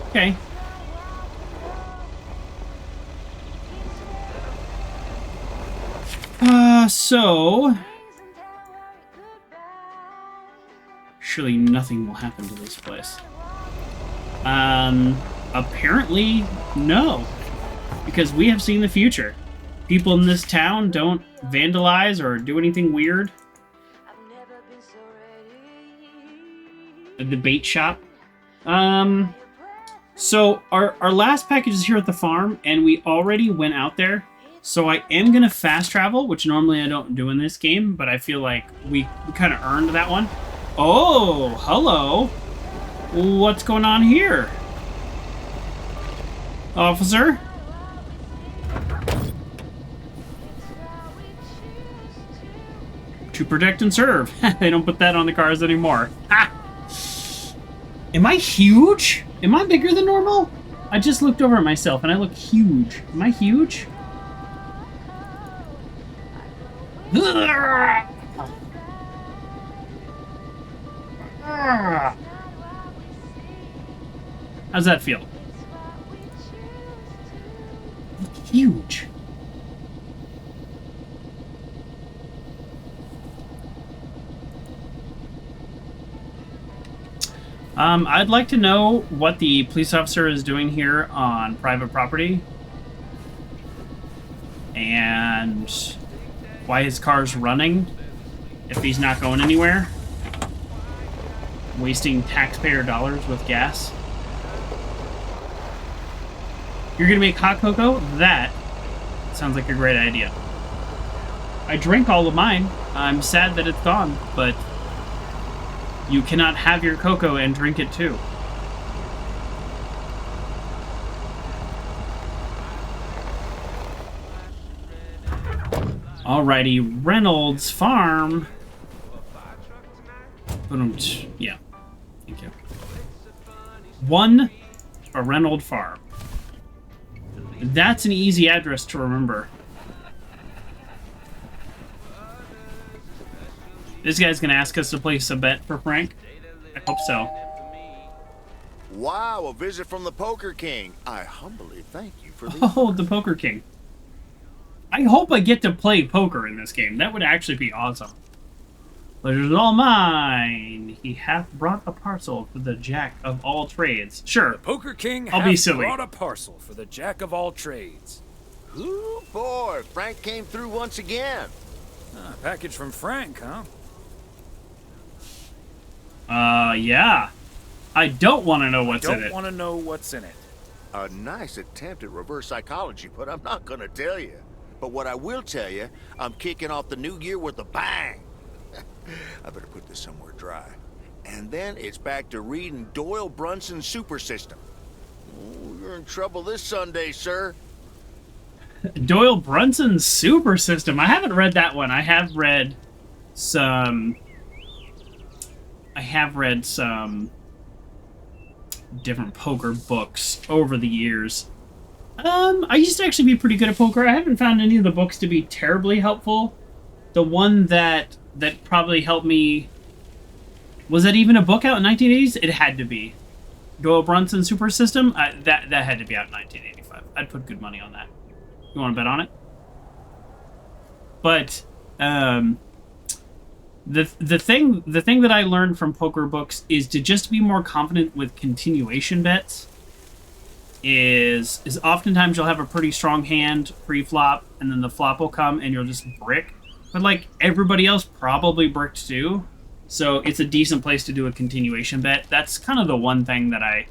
Okay. So... surely nothing will happen to this place. Apparently, no. Because we have seen the future. People in this town don't vandalize or do anything weird. The bait shop. So our last package is here at the farm, and we already went out there. So I am gonna fast travel, which normally I don't do in this game, but I feel like we kind of earned that one. Oh, hello. What's going on here? Officer? To protect and serve. They don't put that on the cars anymore. Ah! Am I huge? Am I bigger than normal? I just looked over at myself and I look huge. Am I huge? How's that feel? Huge. I'd like to know what the police officer is doing here on private property. And why his car's running if he's not going anywhere. Wasting taxpayer dollars with gas. You're gonna make hot cocoa? That sounds like a great idea. I drank all of mine. I'm sad that it's gone, but you cannot have your cocoa and drink it too. Alrighty, Reynolds Farm. Yeah, thank you. One, a Reynolds Farm. That's an easy address to remember. This guy's gonna ask us to place a bet for Frank. I hope so. Wow, a visit from the Poker King. I humbly thank you for the... Oh, the Poker King. I hope I get to play poker in this game. That would actually be awesome. Pleasure's all mine. He hath brought a parcel for the jack of all trades. Sure. The Poker King I'll be hath silly. brought a parcel for the jack of all trades. Ooh, boy, Frank came through once again. A package from Frank, huh? Yeah. I don't want to know what's in Don't it. want to know what's in it. A nice attempt at reverse psychology, but I'm not gonna tell you. But what I will tell you, I'm kicking off the new year with a bang. I better put this somewhere dry. And then it's back to reading Doyle Brunson's Super System. Oh, you're in trouble this Sunday, sir. Doyle Brunson's Super System. I haven't read that one. I have read some different poker books over the years. I used to actually be pretty good at poker. I haven't found any of the books to be terribly helpful. The one that probably helped me... Was that even a book out in 1980s? It had to be. Doyle Brunson Super System? That had to be out in 1985. I'd put good money on that. You want to bet on it? But the thing that I learned from poker books is to just be more confident with continuation bets. Is oftentimes you'll have a pretty strong hand pre-flop, and then the flop will come and you'll just brick. But like everybody else probably bricked too. So it's a decent place to do a continuation bet. That's kind of the one thing that I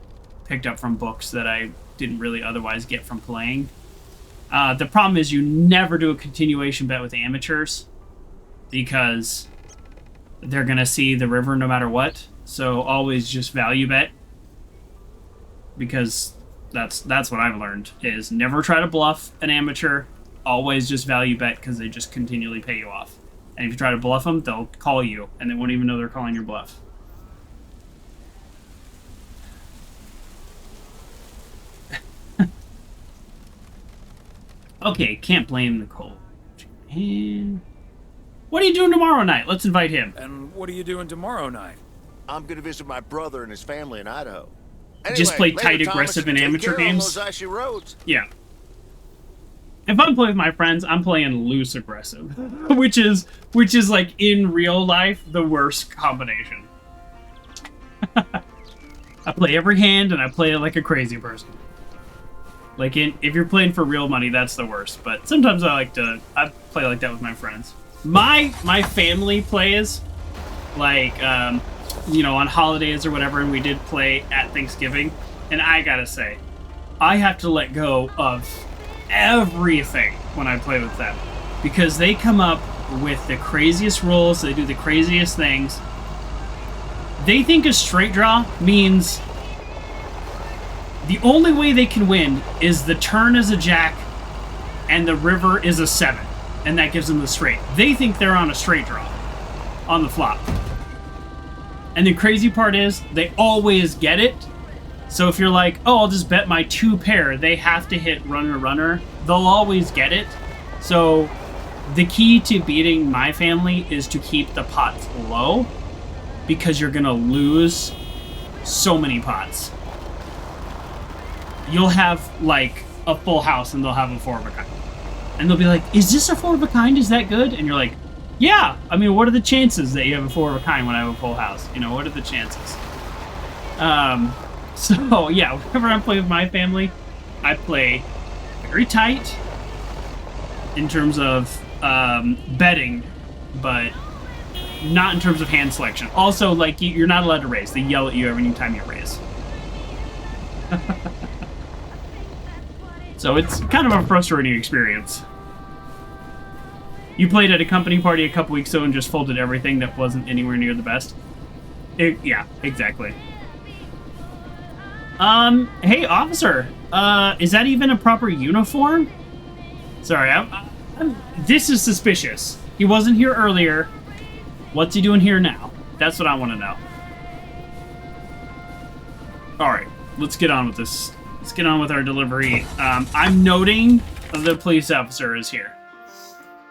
picked up from books that I didn't really otherwise get from playing. The problem is you never do a continuation bet with amateurs because they're going to see the river no matter what. So always just value bet, because that's what I've learned is never try to bluff an amateur. Always just value bet because they just continually pay you off. And if you try to bluff them, they'll call you, and they won't even know they're calling your bluff. Okay, can't blame Nicole. And what are you doing tomorrow night? Let's invite him. And what are you doing tomorrow night? I'm gonna visit my brother and his family in Idaho. Anyway, Just play tight, later, aggressive, Thomas, and take amateur care on games? those icy roads. Yeah. If I'm playing with my friends, I'm playing loose aggressive, which is like in real life the worst combination. I play every hand and I play it like a crazy person. Like if you're playing for real money, that's the worst. But sometimes I play like that with my friends. My family plays like on holidays or whatever, and we did play at Thanksgiving. And I gotta say, I have to let go of everything when I play with them, because they come up with the craziest rules. They do the craziest things. They think a straight draw means the only way they can win is the turn is a jack and the river is a 7, and that gives them the straight. They think they're on a straight draw on the flop. And the crazy part is they always get it. So if you're like, oh, I'll just bet my 2 pair, they have to hit runner. They'll always get it. So the key to beating my family is to keep the pots low, because you're going to lose so many pots. You'll have like a full house and they'll have a 4 of a kind. And they'll be like, is this a 4 of a kind? Is that good? And you're like, yeah. I mean, what are the chances that you have a 4 of a kind when I have a full house? What are the chances? So, yeah, whenever I play with my family, I play very tight in terms of betting, but not in terms of hand selection. Also, like, you're not allowed to raise. They yell at you every time you raise. So it's kind of a frustrating experience. You played at a company party a couple weeks ago and just folded everything that wasn't anywhere near the best. Yeah, exactly. Hey, officer. Is that even a proper uniform? Sorry, this is suspicious. He wasn't here earlier. What's he doing here now? That's what I want to know. Alright, let's get on with this. Let's get on with our delivery. I'm noting the police officer is here.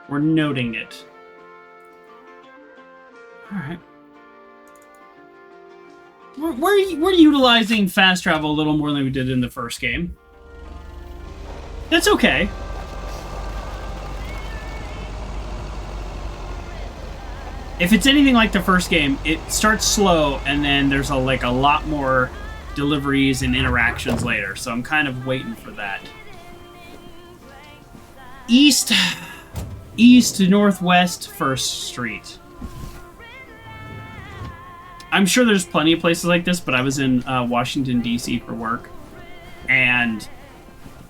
We're noting it. Alright. We're utilizing fast travel a little more than we did in the first game. That's okay. if it's anything like the first game, it starts slow, and then there's a lot more deliveries and interactions later. So I'm kind of waiting for that. East to northwest 1st Street. I'm sure there's plenty of places like this, but I was in Washington, D.C. for work, and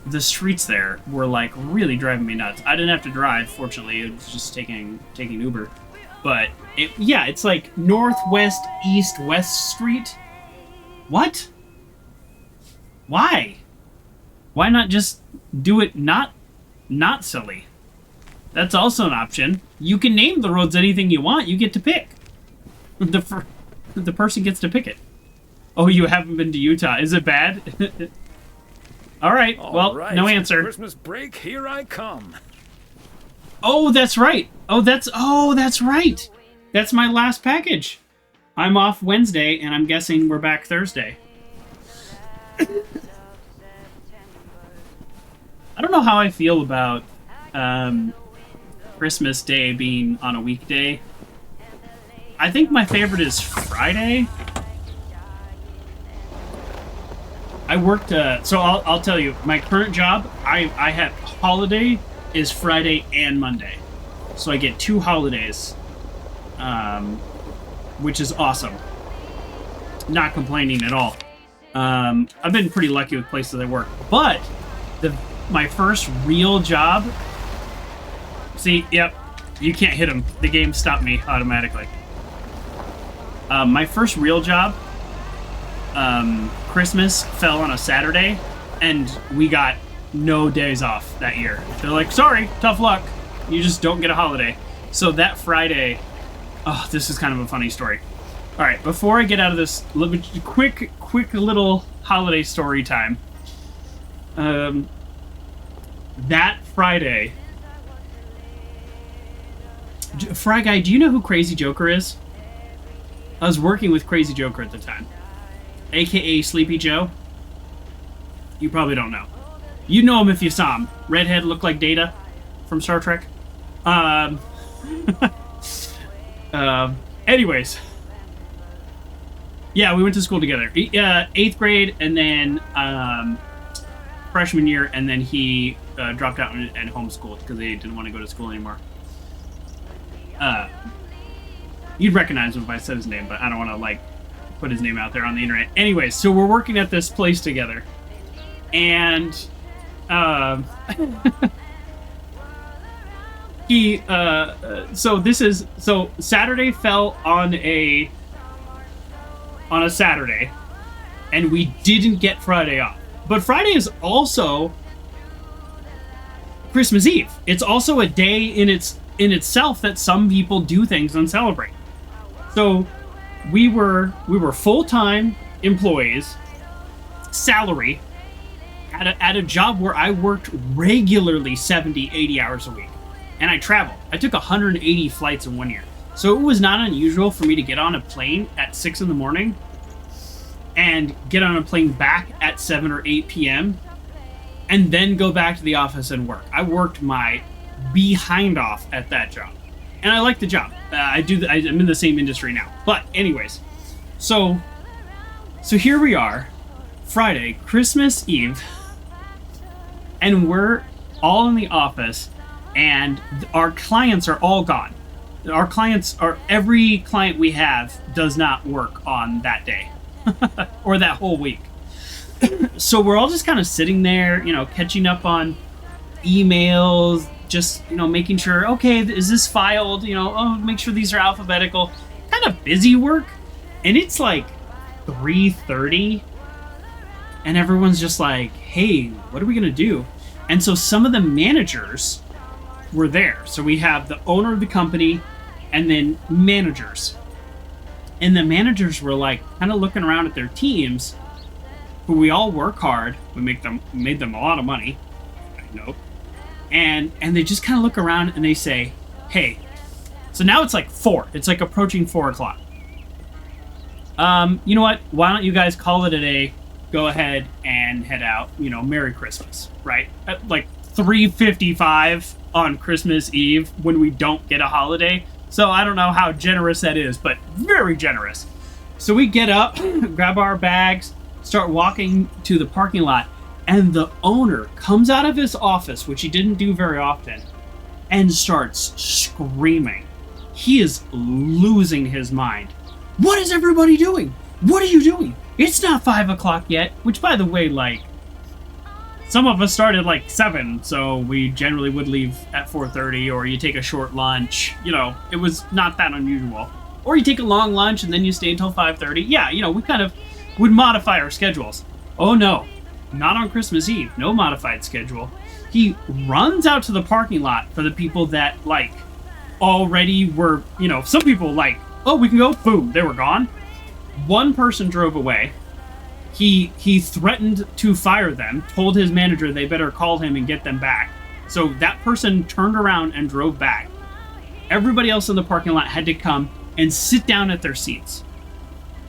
the streets there were like really driving me nuts. I didn't have to drive, fortunately. It was just taking Uber. But it's like northwest, east, west street. What? Why? Why not just do it not silly? That's also an option. You can name the roads anything you want. You get to pick. The person gets to pick it. Oh, you haven't been to Utah. Is it bad? All right. Well, no answer. Christmas break, here I come. Oh, that's right. Oh, that's right. That's my last package. I'm off Wednesday, and I'm guessing we're back Thursday. I don't know how I feel about Christmas Day being on a weekday. I think my favorite is Friday. I worked, so I'll tell you, my current job, I have holiday is Friday and Monday. So I get 2 holidays, which is awesome. Not complaining at all. I've been pretty lucky with places I work. But my first real job, see, yep, you can't hit them. The game stopped me automatically. My first real job, Christmas fell on a Saturday, and we got no days off that year. They're like, sorry, tough luck. You just don't get a holiday. So that Friday, oh, this is kind of a funny story. All right, before I get out of this, quick little holiday story time. That Friday, Fry Guy, do you know who Crazy Joker is? I was working with Crazy Joker at the time, aka Sleepy Joe. You probably don't know. You know him if you saw him. Redhead, looked like Data from Star Trek. Anyways. Yeah, we went to school together. 8th grade, and then freshman year, and then he dropped out and homeschooled because he didn't want to go to school anymore. You'd recognize him if I said his name, but I don't want to, put his name out there on the internet. Anyways, so we're working at this place together. And, so Saturday fell on a Saturday, and we didn't get Friday off. But Friday is also Christmas Eve. It's also a day in itself that some people do things and celebrate. So we were full-time employees, salary, at a job where I worked regularly 70, 80 hours a week. And I traveled. I took 180 flights in 1 year. So it was not unusual for me to get on a plane at 6 in the morning and get on a plane back at 7 or 8 p.m. and then go back to the office and work. I worked my behind off at that job. And I like the job. I'm in the same industry now. But anyways, so here we are, Friday, Christmas Eve, and we're all in the office, and our clients are all gone. Every client we have does not work on that day or that whole week. So we're all just kind of sitting there, catching up on emails, just, making sure, okay, is this filed? Make sure these are alphabetical. Kind of busy work. And it's like 3:30. And everyone's just like, hey, what are we going to do? And so some of the managers were there. So we have the owner of the company and then managers. And the managers were kind of looking around at their teams, who we all work hard. We made them a lot of money. I know. And they just kind of look around and they say, hey, so now it's 4. It's approaching 4 o'clock. You know what? Why don't you guys call it a day? Go ahead and head out. Merry Christmas, right? At 3:55 on Christmas Eve when we don't get a holiday. So I don't know how generous that is, but very generous. So we get up, grab our bags, start walking to the parking lot, and the owner comes out of his office, which he didn't do very often, and starts screaming. He is losing his mind. What is everybody doing? What are you doing? It's not 5 o'clock yet, which, by the way, like, some of us started like 7, so we generally would leave at 4:30, or you take a short lunch. You know, it was not that unusual. Or you take a long lunch and then you stay until 5:30. Yeah, you know, we kind of would modify our schedules. Oh no, not on Christmas Eve. No modified schedule. He runs out to the parking lot for the people that, like, already were, you know, some people like, oh, we can go, boom, they were gone. One person drove away. He threatened to fire them, told his manager they better call him and get them back. So that person turned around and drove back. Everybody else in the parking lot had to come and sit down at their seats.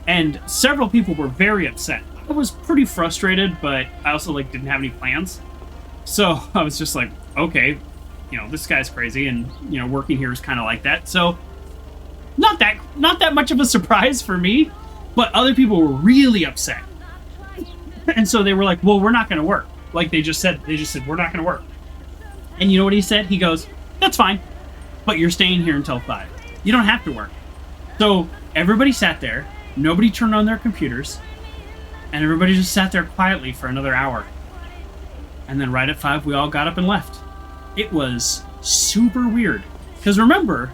And several people were very upset. I was pretty frustrated, but I also, like, didn't have any plans. So I was just like, okay, you know, this guy's crazy, and, you know, working here is kind of like that. So not that much of a surprise for me, but other people were really upset. And so they were like, well, we're not going to work. Like they just said, we're not going to work. And you know what he said? He goes, that's fine, but you're staying here until 5. You don't have to work. So everybody sat there. Nobody turned on their computers. And everybody just sat there quietly for another hour. And then right at 5, we all got up and left. It was super weird. Because remember,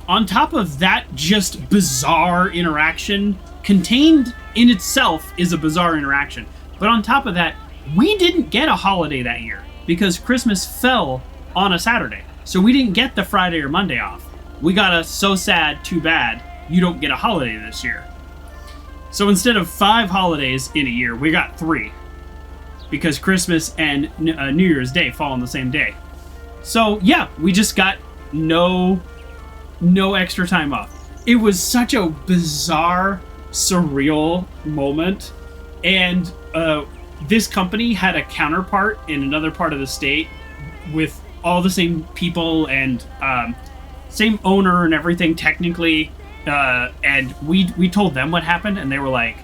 on top of that just bizarre interaction, contained in itself is a bizarre interaction. But on top of that, we didn't get a holiday that year because Christmas fell on a Saturday. So we didn't get the Friday or Monday off. We got a so sad, too bad, you don't get a holiday this year. So instead of 5 holidays in a year, we got 3. Because Christmas and New Year's Day fall on the same day. So yeah, we just got no extra time off. It was such a bizarre, surreal moment. And this company had a counterpart in another part of the state with all the same people and same owner and everything technically. And we told them what happened, and they were like,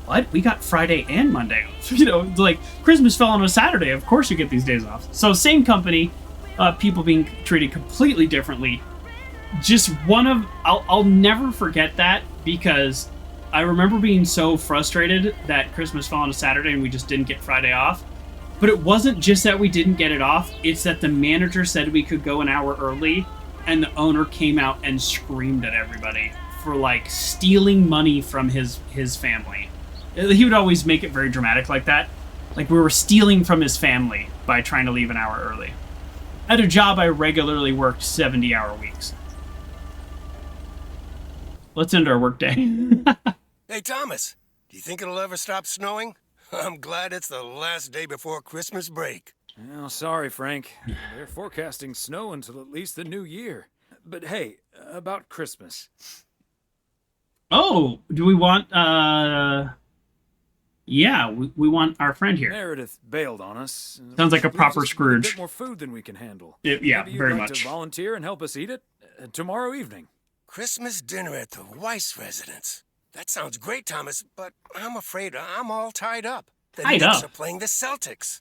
what? We got Friday and Monday off. You know, like, Christmas fell on a Saturday. Of course you get these days off. So same company, people being treated completely differently. Just one of... I'll never forget that, because I remember being so frustrated that Christmas fell on a Saturday and we just didn't get Friday off. But it wasn't just that we didn't get it off. It's that the manager said we could go an hour early, and the owner came out and screamed at everybody for, like, stealing money from his family. He would always make it very dramatic like that. Like we were stealing from his family by trying to leave an hour early. At a job, I regularly worked 70-hour weeks. Let's end our work day. Hey, Thomas, do you think it'll ever stop snowing? I'm glad it's the last day before Christmas break. Well, sorry, Frank. They're forecasting snow until at least the new year. But hey, about Christmas. Oh, do we want, yeah, we want our friend here. Meredith bailed on us. Sounds like a proper Scrooge. A bit more food than we can handle. Yeah, Maybe very you'd like much. to volunteer and help us eat it tomorrow evening. Christmas dinner at the Weiss residence. That sounds great, Thomas, but I'm afraid I'm all tied up. The Knicks are playing the Celtics.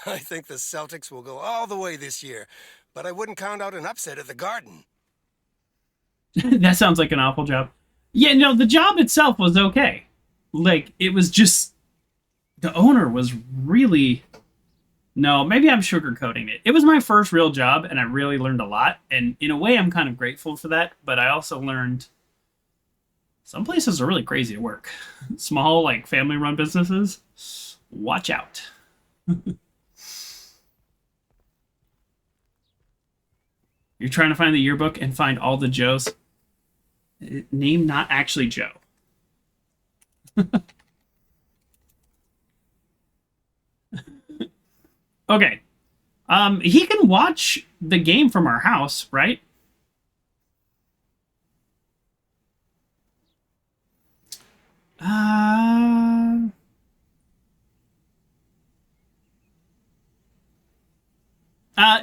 I think the Celtics will go all the way this year, but I wouldn't count out an upset at the Garden. That sounds like an awful job. Yeah, no, the job itself was okay. Like, it was just... The owner was really... No, maybe I'm sugarcoating it. It was my first real job, and I really learned a lot. And in a way, I'm kind of grateful for that. But I also learned... Some places are really crazy to work. Small, like, family-run businesses. Watch out. You're trying to find the yearbook and find all the Joes. Name not actually Joe. Okay. He can watch the game from our house, right?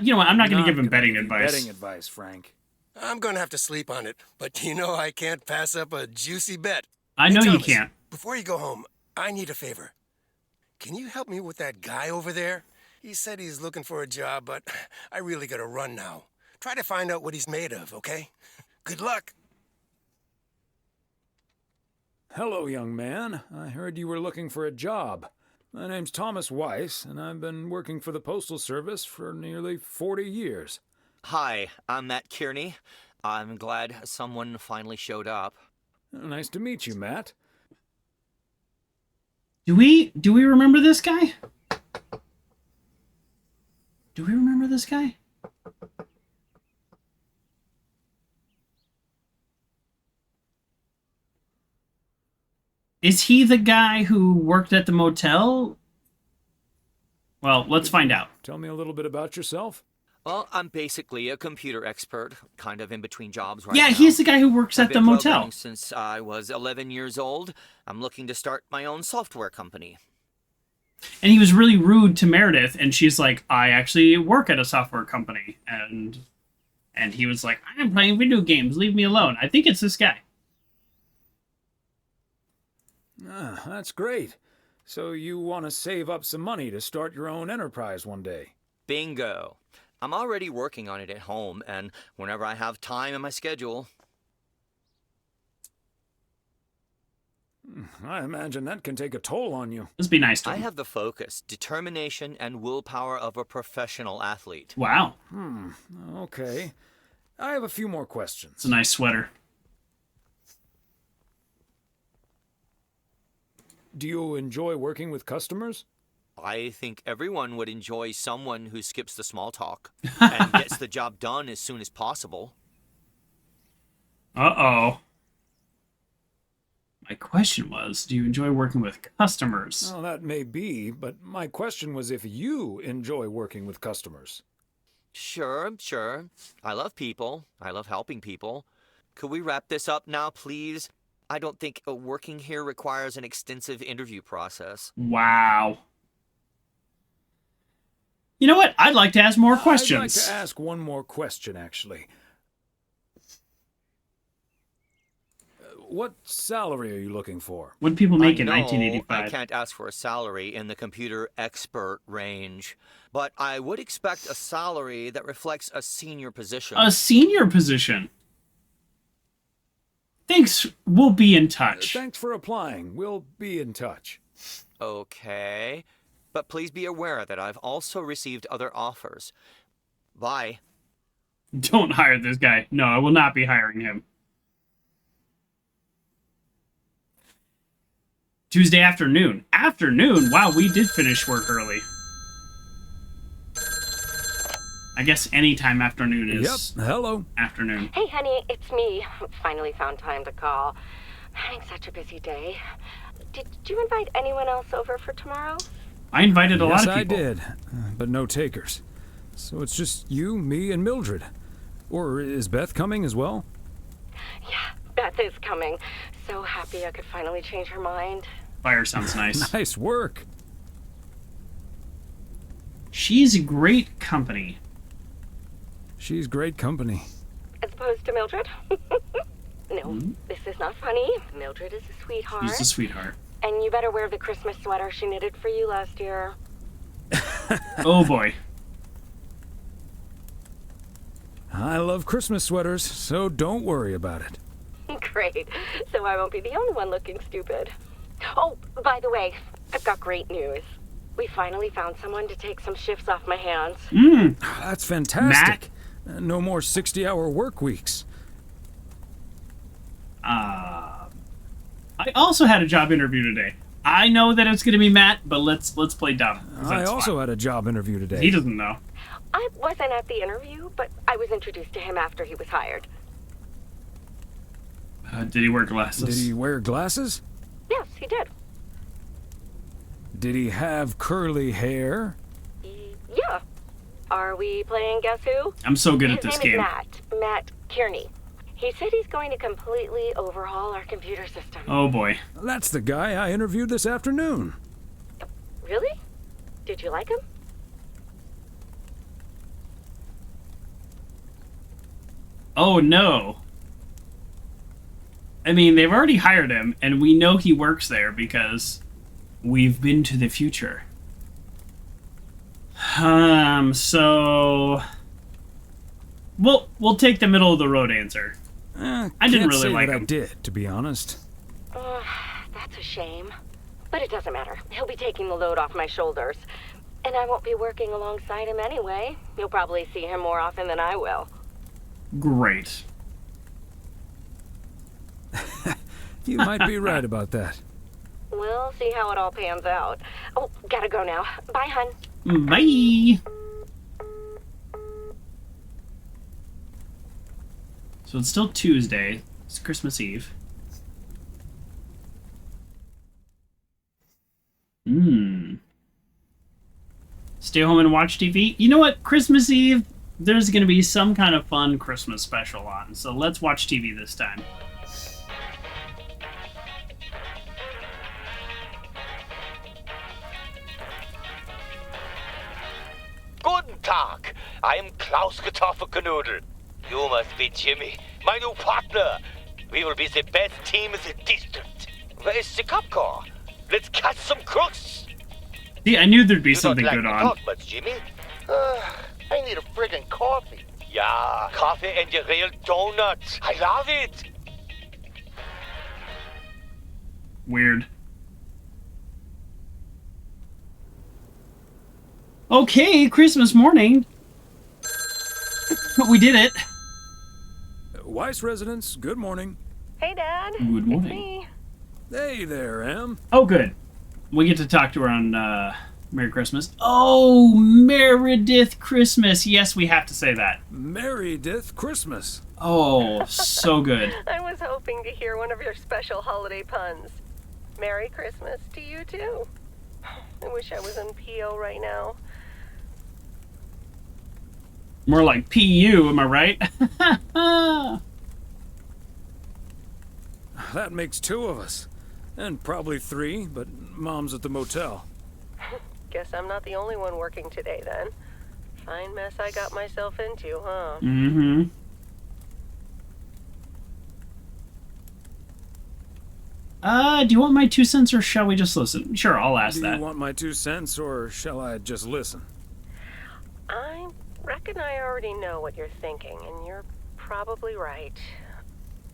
You know what? I'm not going to give him betting advice. Betting advice, Frank. I'm gonna have to sleep on it, but you know I can't pass up a juicy bet. I know Hey, you Thomas, can't. Before you go home, I need a favor. Can you help me with that guy over there? He said he's looking for a job, but I really gotta run now. Try to find out what he's made of, okay? Good luck. Hello, young man. I heard you were looking for a job. My name's Thomas Weiss, and I've been working for the Postal Service for nearly 40 years. Hi, I'm Matt Kearney. I'm glad someone finally showed up. Nice to meet you, Matt. Do we remember this guy? Do we remember this guy? Is he the guy who worked at the motel? Well, let's find out. Tell me a little bit about yourself. Well, I'm basically a computer expert, kind of in between jobs right now. Yeah, he's the guy who works at the motel. I've been programming since I was 11 years old. I'm looking to start my own software company. And he was really rude to Meredith, and she's like, I actually work at a software company. And he was like, I'm playing video games, leave me alone. I think it's this guy. Ah, that's great. So you want to save up some money to start your own enterprise one day? Bingo. I'm already working on it at home, and whenever I have time in my schedule. I imagine that can take a toll on you. Let's be nice to him. I have the focus, determination, and willpower of a professional athlete. Wow. Okay. I have a few more questions. It's a nice sweater. Do you enjoy working with customers? I think everyone would enjoy someone who skips the small talk and gets the job done as soon as possible. Uh-oh. My question was, do you enjoy working with customers? Well, that may be, but my question was if you enjoy working with customers. Sure. I love people. I love helping people. Could we wrap this up now, please? I don't think working here requires an extensive interview process. Wow. You know what? I'd like to ask more questions. I'd like to ask one more question, actually. What salary are you looking for? What do people make in know 1985? I can't ask for a salary in the computer expert range, but I would expect a salary that reflects a senior position. A senior position? Thanks, we'll be in touch. Thanks for applying. We'll be in touch. Okay, but please be aware that I've also received other offers. Bye. Don't hire this guy. No, I will not be hiring him. Tuesday afternoon. Afternoon? Wow, we did finish work early. I guess anytime afternoon is hello. Afternoon. Hey, honey, it's me. Finally found time to call. I'm having such a busy day. Did you invite anyone else over for tomorrow? I invited a lot of people. Yes, I did, but no takers. So it's just you, me, and Mildred. Or is Beth coming as well? Yeah, Beth is coming. So happy I could finally change her mind. Fire sounds nice. Nice work. She's great company. She's great company. As opposed to Mildred? No, this is not funny. Mildred is a sweetheart. She's a sweetheart. And you better wear the Christmas sweater she knitted for you last year. Oh boy. I love Christmas sweaters, so don't worry about it. Great. So I won't be the only one looking stupid. Oh, by the way, I've got great news. We finally found someone to take some shifts off my hands. That's fantastic. No more 60-hour work weeks. I also had a job interview today. I know that it's going to be Matt, but let's play dumb. I also had a job interview today. He doesn't know. I wasn't at the interview, but I was introduced to him after he was hired. Did he wear glasses? Did he wear glasses? Yes, he did. Did he have curly hair? Yeah. Are we playing Guess Who? I'm so good at this His name game. is Matt Kearney. He said he's going to completely overhaul our computer system. Oh boy. That's the guy I interviewed this afternoon. Really? Did you like him? Oh no. I mean, they've already hired him, and we know he works there because we've been to the future. So we'll take the middle of the road answer. I didn't really like him. I did, to be honest. That's a shame. But it doesn't matter. He'll be taking the load off my shoulders. And I won't be working alongside him anyway. You'll probably see him more often than I will. Great. You might be right about that. We'll see how it all pans out. Oh, gotta go now. Bye, hun. Bye. So it's still Tuesday. It's Christmas Eve. Stay home and watch TV. You know what? Christmas Eve, there's going to be some kind of fun Christmas special on. So let's watch TV this time. Guten Tag. I am Klaus Kartoffelkanoodle. You must be Jimmy, my new partner. We will be the best team in the district. Where is the cop car? Let's catch some crooks. See, I knew there'd be something good on. Talk much, Jimmy? I need a friggin' coffee. Yeah, coffee and your real donuts. I love it. Weird. Okay, Christmas morning. But we did it. Weiss residents, good morning. Hey, Dad. Good morning. It's me. Hey there, Em. Oh, good. We get to talk to her on Merry Christmas. Oh, Meredith Christmas. Yes, we have to say that. Meredith Christmas. Oh, so good. I was hoping to hear one of your special holiday puns. Merry Christmas to you, too. I wish I was in PO right now. More like PU, am I right? That makes 2 of us. And probably 3, but Mom's at the motel. Guess I'm not the only one working today, then. Fine mess I got myself into, huh? Mm-hmm. Do you want my 2 cents or shall we just listen? Sure, I'll ask that. Do you want my 2 cents or shall I just listen? I reckon I already know what you're thinking, and you're probably right.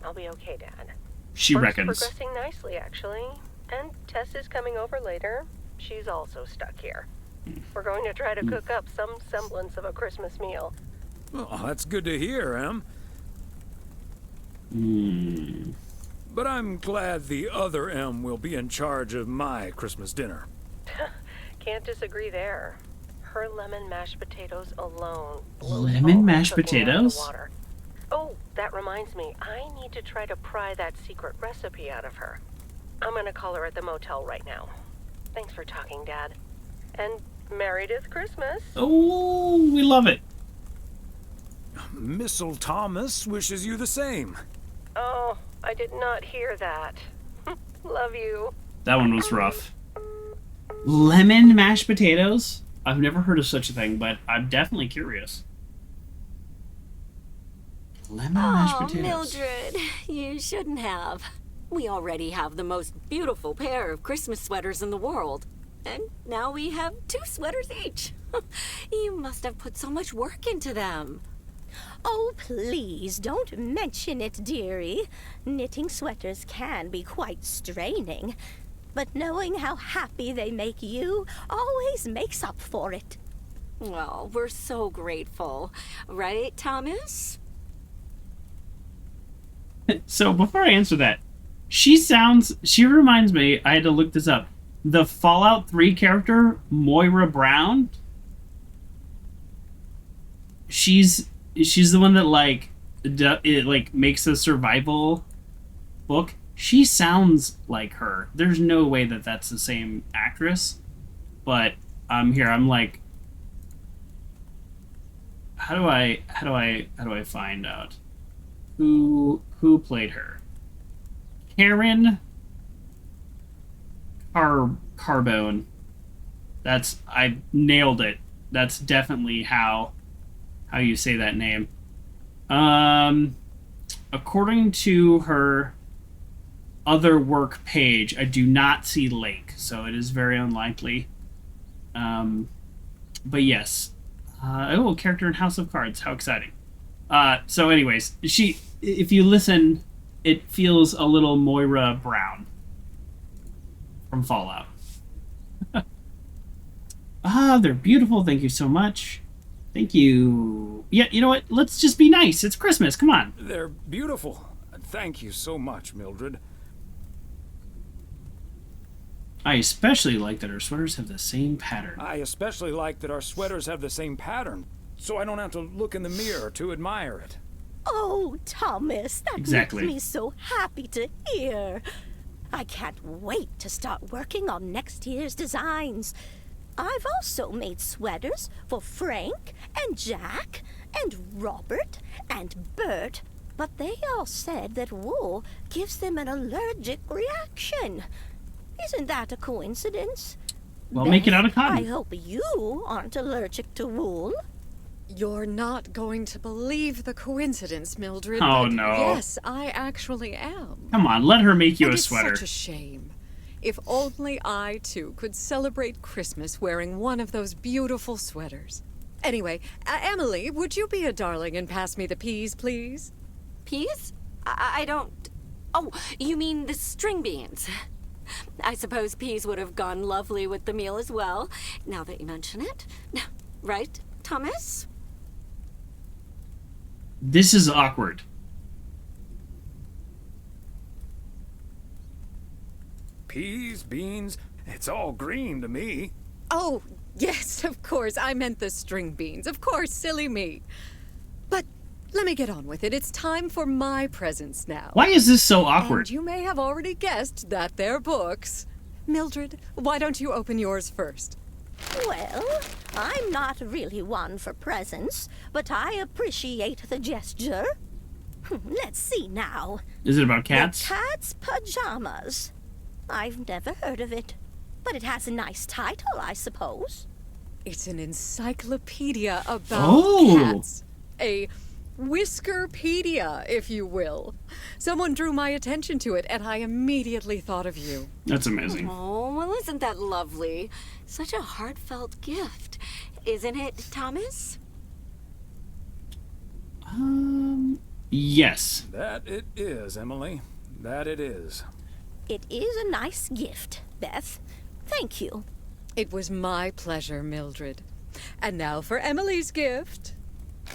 I'll be okay, Dad. She reckons. Progressing nicely, actually. And Tess is coming over later. She's also stuck here. We're going to try to cook up some semblance of a Christmas meal. Well, that's good to hear, Em. But I'm glad the other M will be in charge of my Christmas dinner. Can't disagree there. Her lemon mashed potatoes alone. Lemon mashed potatoes? Oh, that reminds me. I need to try to pry that secret recipe out of her. I'm gonna call her at the motel right now. Thanks for talking, Dad. And Meredith Christmas. Oh, we love it. Missile Thomas wishes you the same. Oh, I did not hear that. Love you. That one was rough. Lemon mashed potatoes? I've never heard of such a thing, but I'm definitely curious. Lemon mashed potatoes. Mildred, you shouldn't have. We already have the most beautiful pair of Christmas sweaters in the world. And now we have 2 sweaters each. You must have put so much work into them. Oh, please, don't mention it, dearie. Knitting sweaters can be quite straining. But knowing how happy they make you always makes up for it. Well, we're so grateful. Right, Thomas? So before I answer that, she reminds me, I had to look this up, the Fallout 3 character, Moira Brown. She's the one that makes a survival book. She sounds like her. There's no way that that's the same actress. But I'm like, how do I find out who played her? Karen Carbone. I nailed it. That's definitely how you say that name. According to her other work page, I do not see lake, so it is very unlikely. But yes. Oh, character in House of Cards. How exciting. So anyways, if you listen, it feels a little Moira Brown from Fallout. They're beautiful. Thank you so much. Thank you. Yeah, you know what? Let's just be nice. It's Christmas. Come on. They're beautiful. Thank you so much, Mildred. I especially like that our sweaters have the same pattern. I especially like that our sweaters have the same pattern, so I don't have to look in the mirror to admire it. Oh, Thomas, that makes me so happy to hear. I can't wait to start working on next year's designs. I've also made sweaters for Frank and Jack and Robert and Bert, but they all said that wool gives them an allergic reaction. Isn't that a coincidence? Well, make it out of cotton. I hope you aren't allergic to wool. You're not going to believe the coincidence, Mildred. Oh, but no. Yes, I actually am. Come on, let her make you a sweater. It's such a shame. If only I, too, could celebrate Christmas wearing one of those beautiful sweaters. Anyway, Emily, would you be a darling and pass me the peas, please? Peas? I don't... Oh, you mean the string beans. I suppose peas would have gone lovely with the meal as well, now that you mention it. Right, Thomas? This is awkward. Peas, beans, it's all green to me. Oh, yes, of course. I meant the string beans. Of course, silly me. But let me get on with it. It's time for my presents now. Why is this so awkward? And you may have already guessed that they're books. Mildred, why don't you open yours first? Well, I'm not really one for presents, but I appreciate the gesture. Let's see now. Is it about cats? The Cat's Pajamas. I've never heard of it, but it has a nice title, I suppose. It's an encyclopedia about cats. A Whiskerpedia, if you will. Someone drew my attention to it, and I immediately thought of you. That's amazing. Oh, well, isn't that lovely? Such a heartfelt gift. Isn't it, Thomas? Yes. That it is, Emily. That it is. It is a nice gift, Beth. Thank you. It was my pleasure, Mildred. And now for Emily's gift.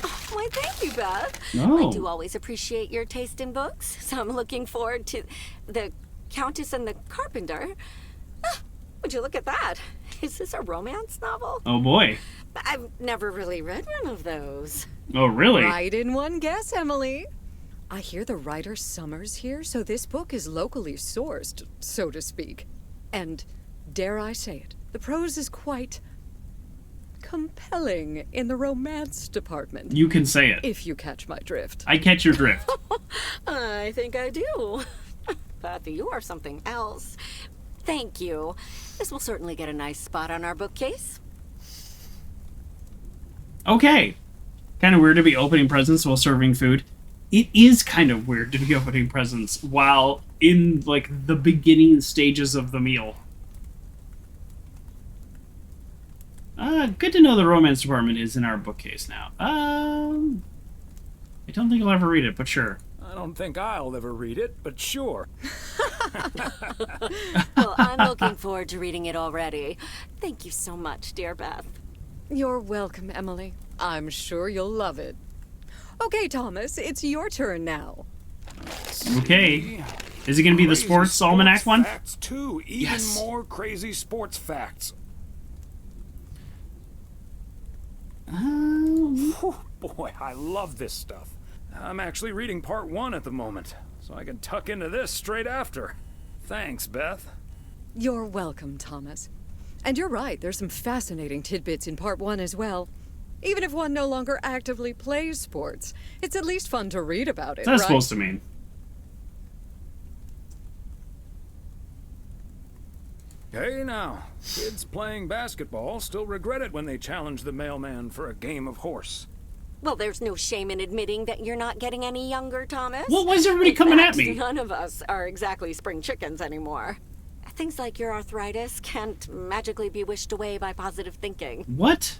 Oh, why, thank you, Beth. Oh. I do always appreciate your taste in books, so I'm looking forward to The Countess and the Carpenter. Would you look at that? Is this a romance novel? Oh, boy. I've never really read one of those. Oh, really? Right in one guess, Emily. I hear the writer Summers here, so this book is locally sourced, so to speak. And, dare I say it, the prose is quite compelling in the romance department. You can say it. If you catch my drift. I catch your drift. I think I do. Beth, you are something else. Thank you. This will certainly get a nice spot on our bookcase. Okay. Kind of weird to be opening presents while serving food. It is kind of weird to be opening presents while in, like, the beginning stages of the meal. Good to know the romance department is in our bookcase now. I don't think I'll ever read it, but sure. I don't think I'll ever read it, but sure. Well, I'm looking forward to reading it already. Thank you so much, dear Beth. You're welcome, Emily. I'm sure you'll love it. Okay, Thomas, it's your turn now. Okay. Is it going to be the sports almanac one? Facts too. Even more crazy sports facts. Whew, boy, I love this stuff. I'm actually reading part 1 at the moment, so I can tuck into this straight after. Thanks, Beth. You're welcome, Thomas. And you're right, there's some fascinating tidbits in part 1 as well. Even if one no longer actively plays sports, it's at least fun to read about it, That's right? supposed to mean. Hey now, kids playing basketball still regret it when they challenge the mailman for a game of horse. Well, there's no shame in admitting that you're not getting any younger, Thomas. Well, why is everybody coming at me? None of us are exactly spring chickens anymore. Things like your arthritis can't magically be wished away by positive thinking. What?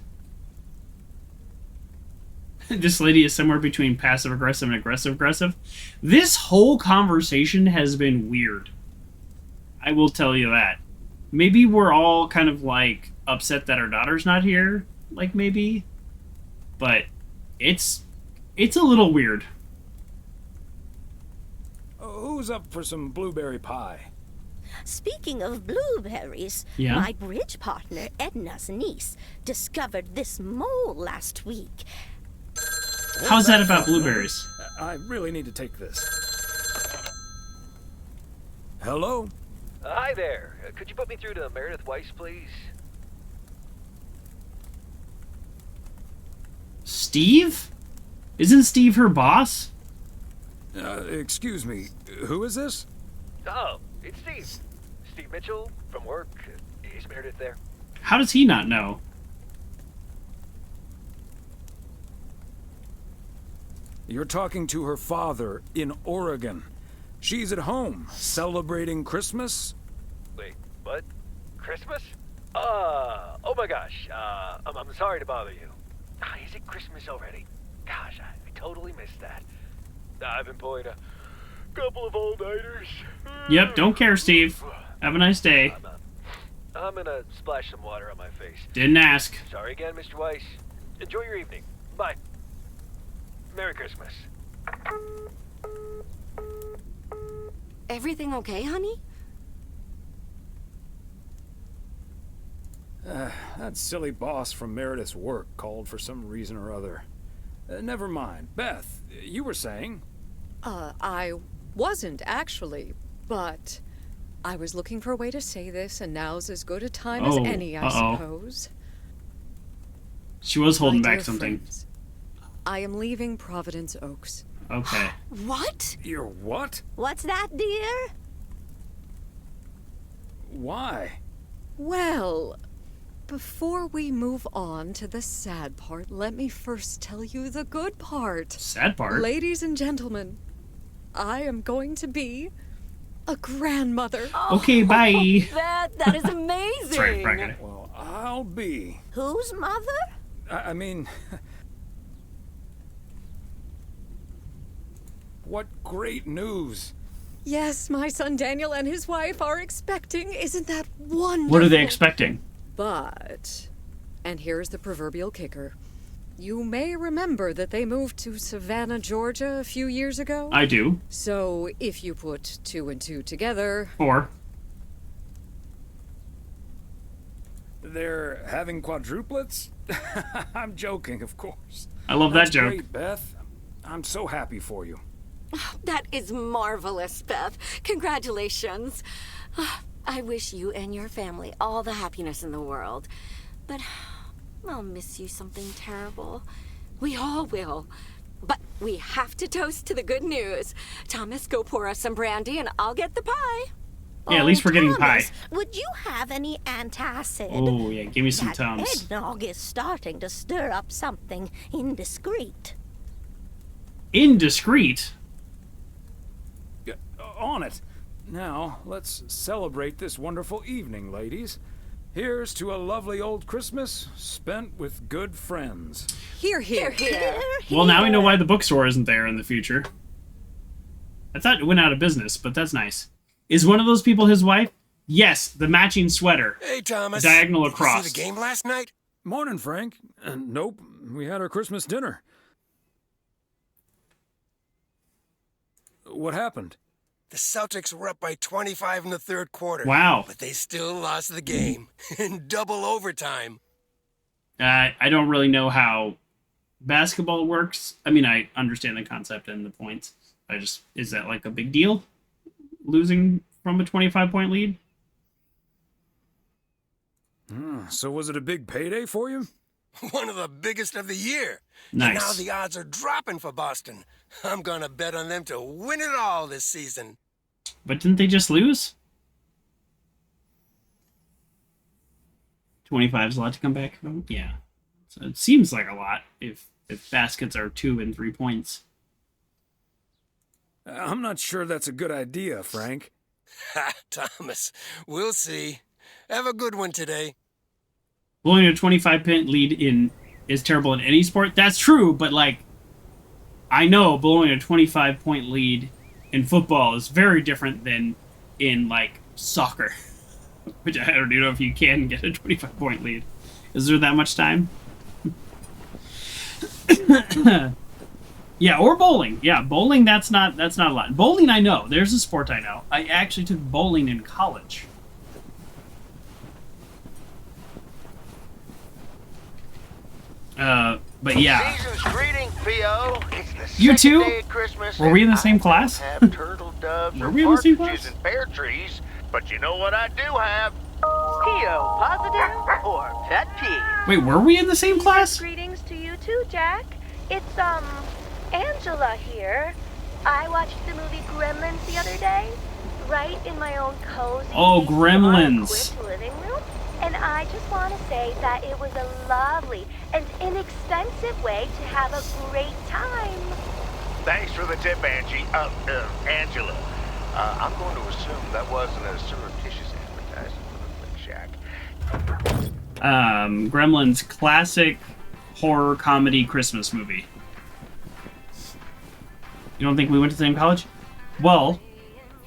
This lady is somewhere between passive-aggressive and aggressive-aggressive. This whole conversation has been weird. I will tell you that. Maybe we're all kind of, like, upset that our daughter's not here. Like, maybe. But it's a little weird. Who's up for some blueberry pie? Speaking of blueberries, yeah? My bridge partner, Edna's niece, discovered this mole last week. How's that about blueberries? I really need to take this. Hello? Hi there. Could you put me through to Meredith Weiss, please? Steve? Isn't Steve her boss? Excuse me. Who is this? Oh, it's Steve. Steve Mitchell from work. Is Meredith there? How does he not know? You're talking to her father in Oregon. She's at home, celebrating Christmas. Wait, what? Christmas? Oh my gosh. I'm sorry to bother you. Is it Christmas already? Gosh, I totally missed that. I've been pulling a couple of all-nighters. Yep, don't care, Steve. Have a nice day. I'm gonna splash some water on my face. Didn't ask. Sorry again, Mr. Weiss. Enjoy your evening. Bye. Merry Christmas. Everything okay, honey? That silly boss from Meredith's work called for some reason or other. Never mind. Beth, you were saying? I wasn't actually, but I was looking for a way to say this, and now's as good a time as any, I suppose. She was holding back something. Friends, I am leaving Providence Oaks. Okay. What? You're what? What's that, dear? Why? Well, before we move on to the sad part, let me first tell you the good part. Sad part? Ladies and gentlemen, I am going to be a grandmother. Okay, bye. That is amazing. That's right, bragging. Well, I'll be. Whose mother? I mean... What great news. Yes, my son Daniel and his wife are expecting. Isn't that wonderful? What are they expecting? But, and here's the proverbial kicker. You may remember that they moved to Savannah, Georgia a few years ago. I do. So if you put 2 and 2 together... 4. They're having quadruplets? I'm joking, of course. I love that joke. Great, Beth. I'm so happy for you. That is marvelous, Beth. Congratulations. I wish you and your family all the happiness in the world. But I'll miss you something terrible. We all will. But we have to toast to the good news. Thomas, go pour us some brandy and I'll get the pie. Yeah, at least we're getting Thomas, pie. Would you have any antacid? Oh, yeah, give me some that Tums. eggnog is starting to stir up something indiscreet. Indiscreet? On it. Now, let's celebrate this wonderful evening, ladies. Here's to a lovely old Christmas spent with good friends. Hear, hear, hear. Well, now we know why the bookstore isn't there in the future. I thought it went out of business, but that's nice. Is one of those people his wife? Yes, the matching sweater. Hey, Thomas. Diagonal Did across. you see the game last night? Morning, Frank. Nope, we had our Christmas dinner. What happened? The Celtics were up by 25 in the third quarter. Wow. But they still lost the game in double overtime. I don't really know how basketball works. I mean, I understand the concept and the points. Is that like a big deal? Losing from a 25-point lead? So was it a big payday for you? One of the biggest of the year. Nice. And now the odds are dropping for Boston. I'm gonna bet on them to win it all this season. But didn't they just lose? 25 is a lot to come back from? Yeah. So it seems like a lot if if baskets are 2 and 3 points. I'm not sure that's a good idea, Frank. Ha, Thomas. We'll see. Have a good one today. Blowing a 25-point lead is terrible in any sport. That's true, but like, I know blowing a 25-point lead in football is very different than in like soccer, which I don't even know if you can get a 25-point lead. Is there that much time? Yeah, or bowling. Yeah, bowling. That's not a lot. Bowling, I know. There's a sport I know. I actually took bowling in college. But yeah. Season's greeting, Theo. It's the You second too? day of Christmas. Were we in the same class? Have turtle doves Were or we in the same partridges class? and pear trees, but you know what I do have? PO positive or pet peeve? Wait, were we in the same class? Greetings to you too, Jack. It's, Angela here. I watched the movie Gremlins the other day, right in my own cozy, Oh, Gremlins. equipped living room. And I just want to say that it was a lovely and inexpensive way to have a great time. Thanks for the tip, Angie. Angela. I'm going to assume that wasn't a surreptitious advertisement for the Flick Shack. Gremlins classic horror comedy Christmas movie. You don't think we went to the same college? Well,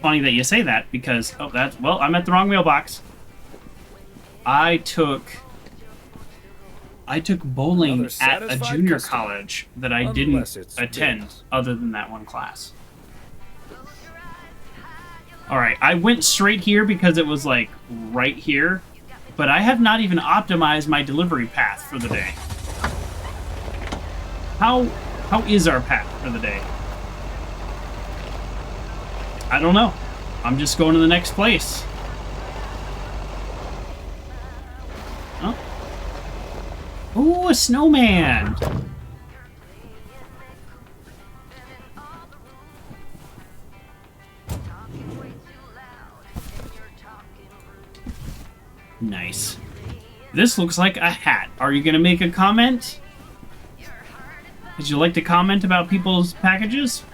funny that you say that because I'm at the wrong mailbox. I took bowling at a junior college that I didn't attend other than that one class. Alright, I went straight here because it was like right here, but I have not even optimized my delivery path for the day. How is our path for the day? I don't know. I'm just going to the next place. Oh. Ooh, a snowman! Nice. This looks like a hat. Are you gonna make a comment? Would you like to comment about people's packages?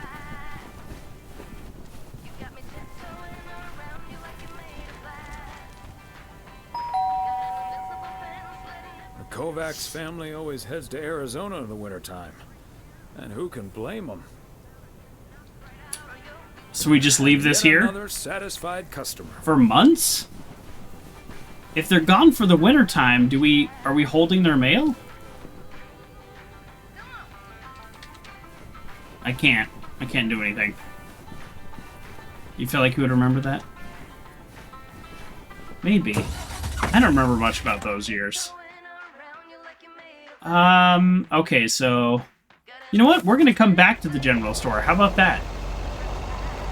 The Kovacs family always heads to Arizona in the wintertime. And who can blame them? So we just leave this here? Another satisfied customer. For months? If they're gone for the wintertime, are we holding their mail? I can't do anything. You feel like you would remember that? Maybe. I don't remember much about those years. Okay, so... You know what? We're gonna come back to the general store. How about that?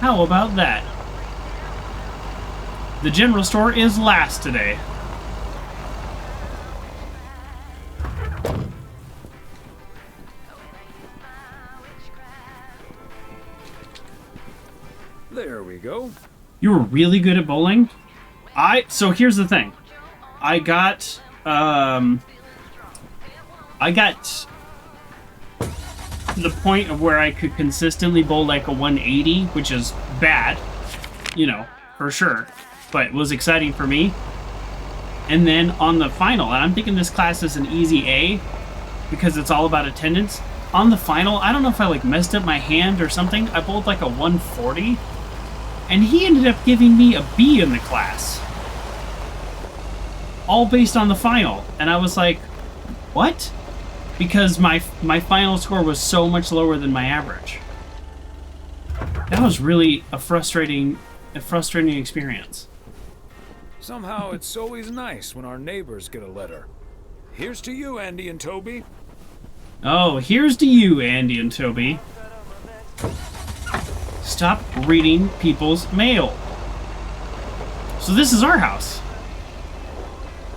How about that? The general store is last today. There we go. You were really good at bowling? So here's the thing. I got to the point of where I could consistently bowl like a 180, which is bad, you know, for sure, but it was exciting for me. And then on the final, and I'm thinking this class is an easy A because it's all about attendance. On the final, I don't know if I like messed up my hand or something. I bowled like a 140, and he ended up giving me a B in the class. All based on the final. And I was like, what? Because my final score was so much lower than my average. That was really a frustrating experience. Somehow it's always nice when our neighbors get a letter. Here's to you, Andy and Toby. Oh, here's to you, Andy and Toby. Stop reading people's mail. So this is our house.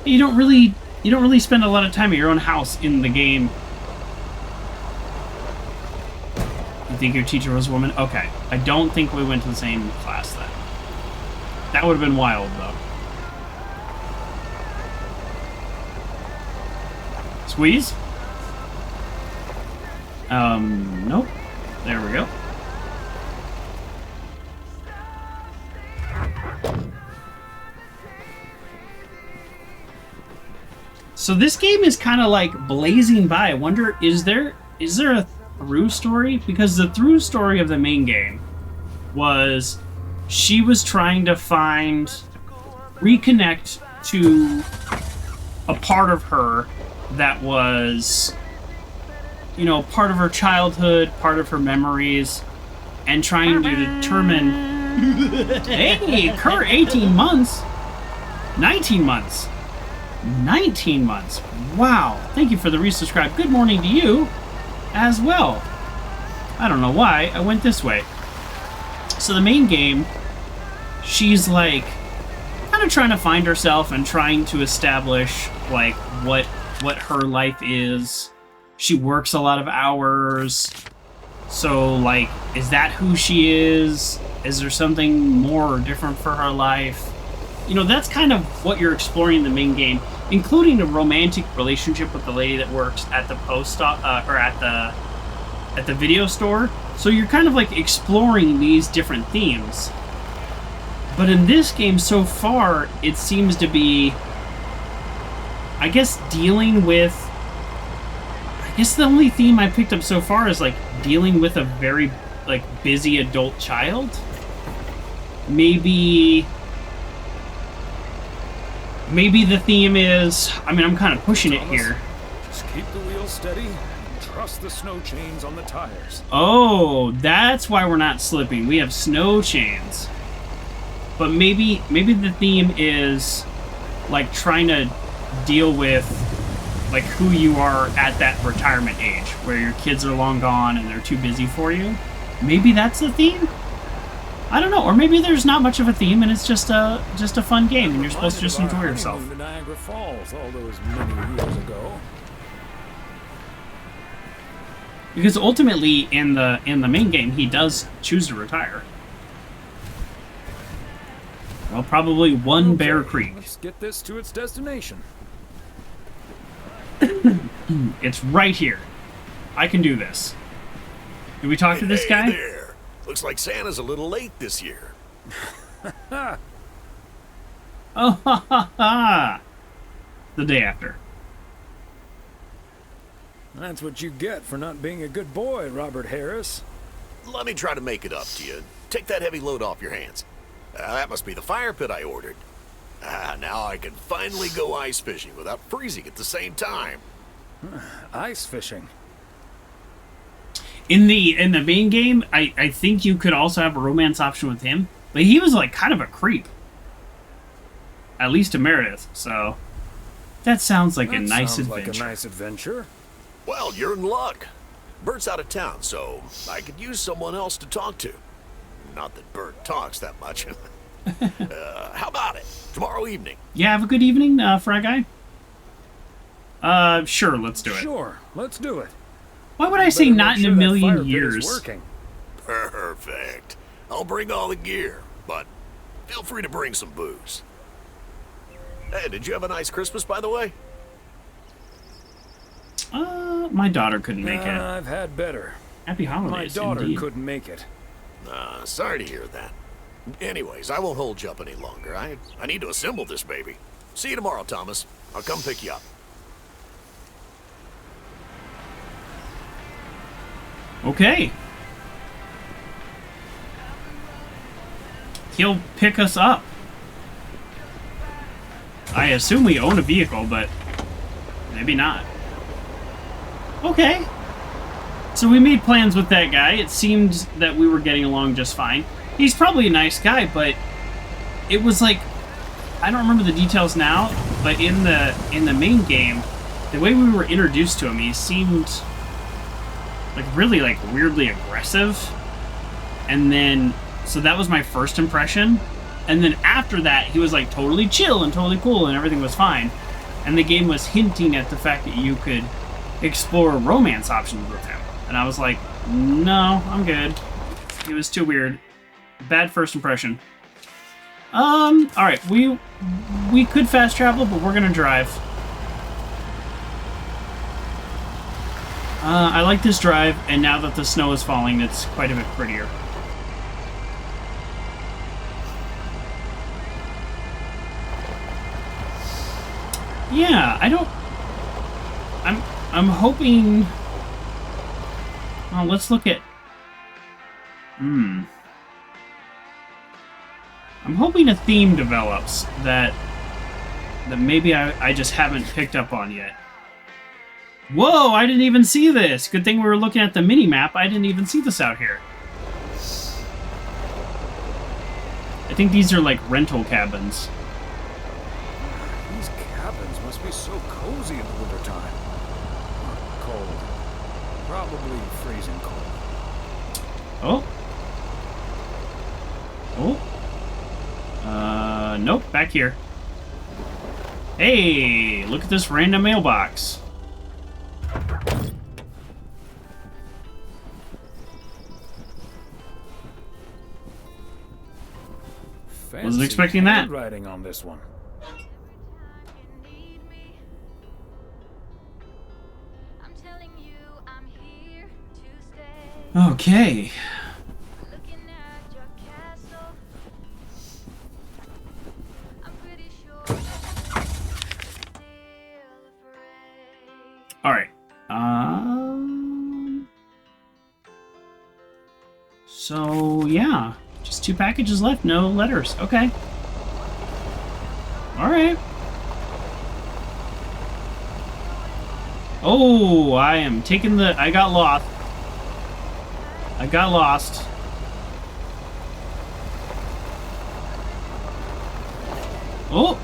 You don't really spend a lot of time at your own house in the game. You think your teacher was a woman? Okay. I don't think we went to the same class then. That would have been wild, though. Squeeze? Nope. There we go. So this game is kind of like blazing by. I wonder, is there a through story? Because the through story of the main game was she was trying to reconnect to a part of her that was, you know, part of her childhood, part of her memories, and trying to determine, hey, her 18 months, 19 months. 19 months. Wow. Thank you for the resubscribe. Good morning to you as well. I don't know why I went this way. So the main game, she's like kind of trying to find herself and trying to establish like what her life is. She works a lot of hours. So like, is that who she is? Is there something more or different for her life? You know, that's kind of what you're exploring in the main game, including a romantic relationship with the lady that works at the or at the video store. So you're kind of like exploring these different themes. But in this game so far, it seems to be, I guess, dealing with, I guess the only theme I picked up so far is like dealing with a very like busy adult child. Maybe the theme is, I mean, I'm kind of pushing it here. Just keep the wheel steady and trust the snow chains on the tires. Oh, that's why we're not slipping. We have snow chains. But maybe the theme is like trying to deal with like who you are at that retirement age, where your kids are long gone and they're too busy for you. Maybe that's the theme? I don't know, or maybe there's not much of a theme and it's just a fun game and you're supposed to just enjoy yourself. In Niagara Falls all those many years ago. Because ultimately in the main game he does choose to retire. Well, probably one Bear Creek. Let's get this to its destination. It's right here. I can do this. Did we talk to this guy? Hey there. Looks like Santa's a little late this year. Oh, ha, ha, ha. The day after. That's what you get for not being a good boy, Robert Harris. Let me try to make it up to you. Take that heavy load off your hands. That must be the fire pit I ordered. Now I can finally go ice fishing without freezing at the same time. Ice fishing? In the main game, I think you could also have a romance option with him, but he was like kind of a creep. At least to Meredith, so that sounds like a nice adventure. Like a nice adventure. Well, you're in luck. Bert's out of town, so I could use someone else to talk to. Not that Bert talks that much. How about it? Tomorrow evening. Yeah, have a good evening, Fry Guy. Sure, let's do it. Sure, let's do it. Why would I say not in a million years? Working. Perfect. I'll bring all the gear, but feel free to bring some booze. Hey, did you have a nice Christmas, by the way? My daughter couldn't make it. I've had better. Happy holidays, My daughter indeed. couldn't make it. Sorry to hear that. Anyways, I won't hold you up any longer. I need to assemble this baby. See you tomorrow, Thomas. I'll come pick you up. Okay. He'll pick us up. I assume we own a vehicle, but maybe not. Okay. So we made plans with that guy. It seemed that we were getting along just fine. He's probably a nice guy, but it was like, I don't remember the details now, but in the main game, the way we were introduced to him, he seemed like really like weirdly aggressive. And then, so that was my first impression. And then after that, he was like totally chill and totally cool and everything was fine. And the game was hinting at the fact that you could explore romance options with him. And I was like, no, I'm good. It was too weird. Bad first impression. Alright, we could fast travel, but we're gonna drive. I like this drive, and now that the snow is falling, it's quite a bit prettier. Yeah, I'm hoping... Well, let's look at... I'm hoping a theme develops that maybe I just haven't picked up on yet. Whoa, I didn't even see this! Good thing we were looking at the mini-map. I didn't even see this out here. I think these are like rental cabins. These cabins must be so cozy in the wintertime. Cold. Probably freezing cold. Oh. Nope, back here. Hey, look at this random mailbox. Wasn't expecting that. Writing on this one. Okay. All right. So yeah, just 2 packages left, no letters. Okay. All right. Oh, I am taking the... I got lost. Oh!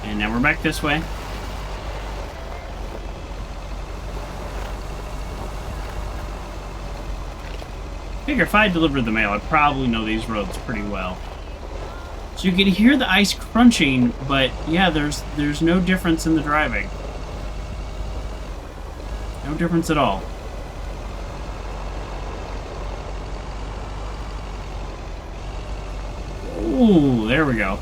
And now we're back this way. Figure if I delivered the mail, I'd probably know these roads pretty well. So you can hear the ice crunching, but yeah, there's no difference in the driving. No difference at all. Ooh, there we go.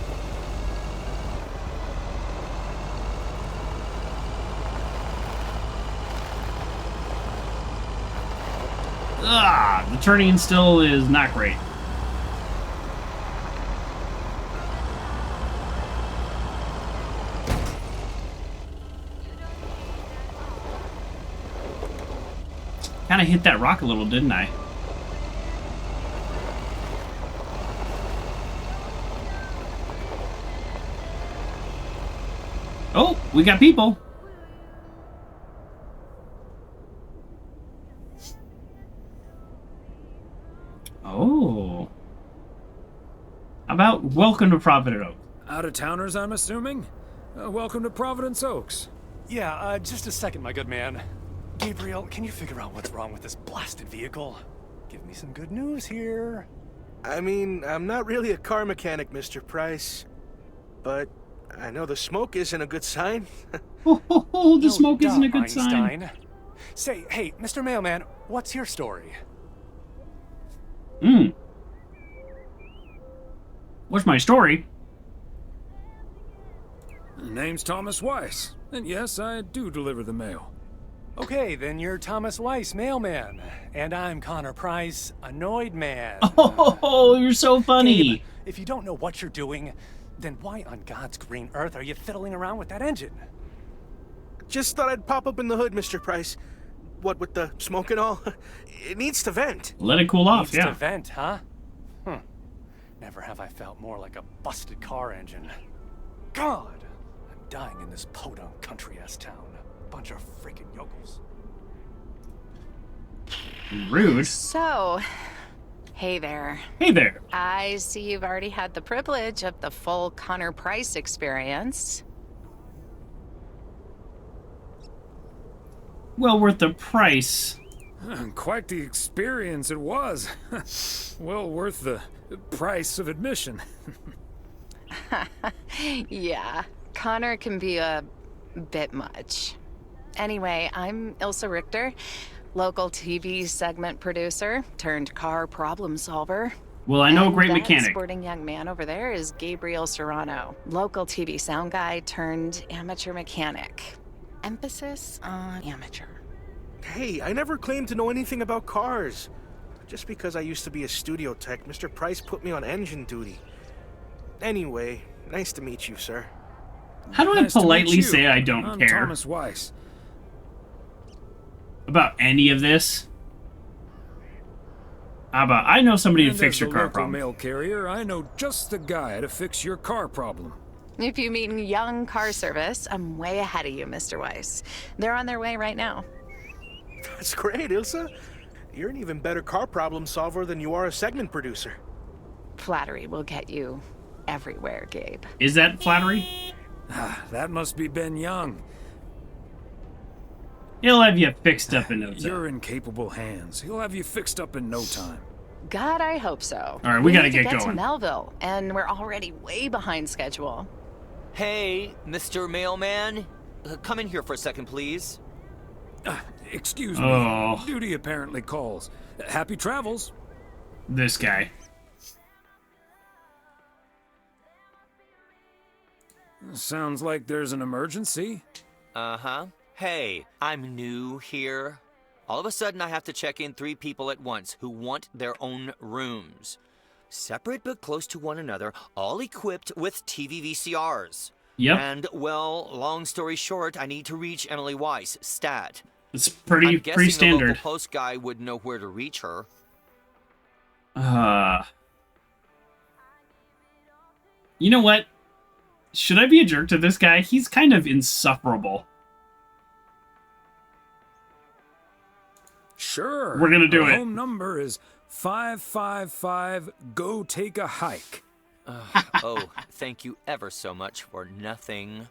Ah, the turning still is not great. Kind of hit that rock a little, didn't I? Oh, we got people. Oh. How about welcome to Providence Oaks? Out-of-towners, I'm assuming? Welcome to Providence Oaks. Yeah, just a second, my good man. Gabriel, can you figure out what's wrong with this blasted vehicle? Give me some good news here. I mean, I'm not really a car mechanic, Mr. Price. But I know the smoke isn't a good sign. The smoke isn't a good sign. Say, hey, Mr. Mailman, what's your story? What's my story? Name's Thomas Weiss, and yes, I do deliver the mail. Okay, then you're Thomas Weiss, mailman, and I'm Connor Price, annoyed man. Oh, you're so funny. Gabe, if you don't know what you're doing, then why on God's green earth are you fiddling around with that engine? Just thought I'd pop open the hood, Mr. Price. What with the smoke and all? It needs to vent. Let it cool off, Needs to vent, huh? Never have I felt more like a busted car engine. God! I'm dying in this podunk country-ass town. Bunch of freaking yokels. Rude. So, hey there. Hey there. I see you've already had the privilege of the full Connor Price experience. Well worth the price. Quite the experience it was. Well worth the price of admission. Yeah, Connor can be a bit much. Anyway, I'm Ilsa Richter, local TV segment producer turned car problem solver. Well, I know a And great that mechanic. sporting young man over there is Gabriel Serrano, local TV sound guy turned amateur mechanic. emphasis on amateur. Hey, I never claimed to know anything about cars. Just because I used to be a studio tech, Mr. Price put me on engine duty. Anyway, nice to meet you, sir. How do I politely say I don't I'm care Thomas Weiss. about any of this? How about I know somebody to And fix as your the car local problem? mail carrier, I know just the guy to fix your car problem. If you mean young car service, I'm way ahead of you, Mr. Weiss. They're on their way right now. That's great, Ilsa. You're an even better car problem solver than you are a segment producer. Flattery will get you everywhere, Gabe. Is that flattery? That must be Ben Young. He'll have you fixed up in no time. You're in capable hands. He'll have you fixed up in no time. God, I hope so. All right, we gotta need to get get going. to Melville, and we're already way behind schedule. Hey, Mr. Mailman. Come in here for a second, please. Excuse me. Oh. Duty apparently calls. Happy travels. This guy. Sounds like there's an emergency. Uh-huh. Hey, I'm new here. All of a sudden, I have to check in 3 people at once who want their own rooms. Separate but close to one another, all equipped with TV VCRs. Yep. And, well, long story short, I need to reach Emily Weiss, stat. It's pretty I'm guessing standard. the local post guy would know where to reach her. You know what? Should I be a jerk to this guy? He's kind of insufferable. Sure. We're gonna do Our it. home number is 555 Go Take a Hike. Oh, thank you ever so much for nothing.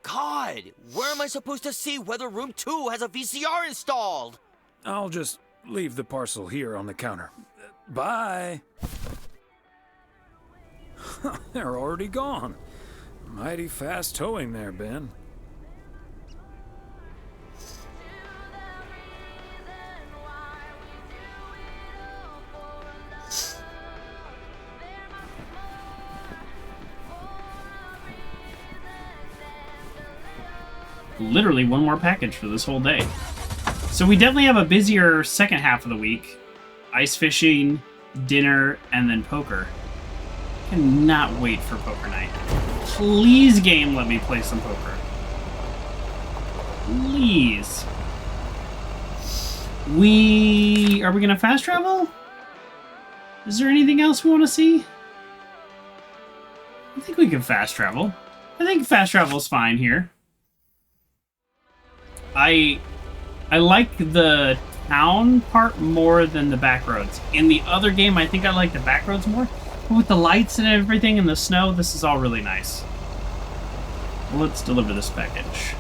God, where am I supposed to see whether room 2 has a VCR installed? I'll just leave the parcel here on the counter. Bye. They're already gone. Mighty fast towing there, Ben. Literally one more package for this whole day. So we definitely have a busier second half of the week. Ice fishing, dinner, and then poker. Cannot wait for poker night. Please, game, let me play some poker. Please. Are we gonna fast travel? Is there anything else we want to see? I think we can fast travel. I think fast travel's fine here. I like the town part more than the back roads. In the other game, I think I like the back roads more. But with the lights and everything and the snow, this is all really nice. Let's deliver this package.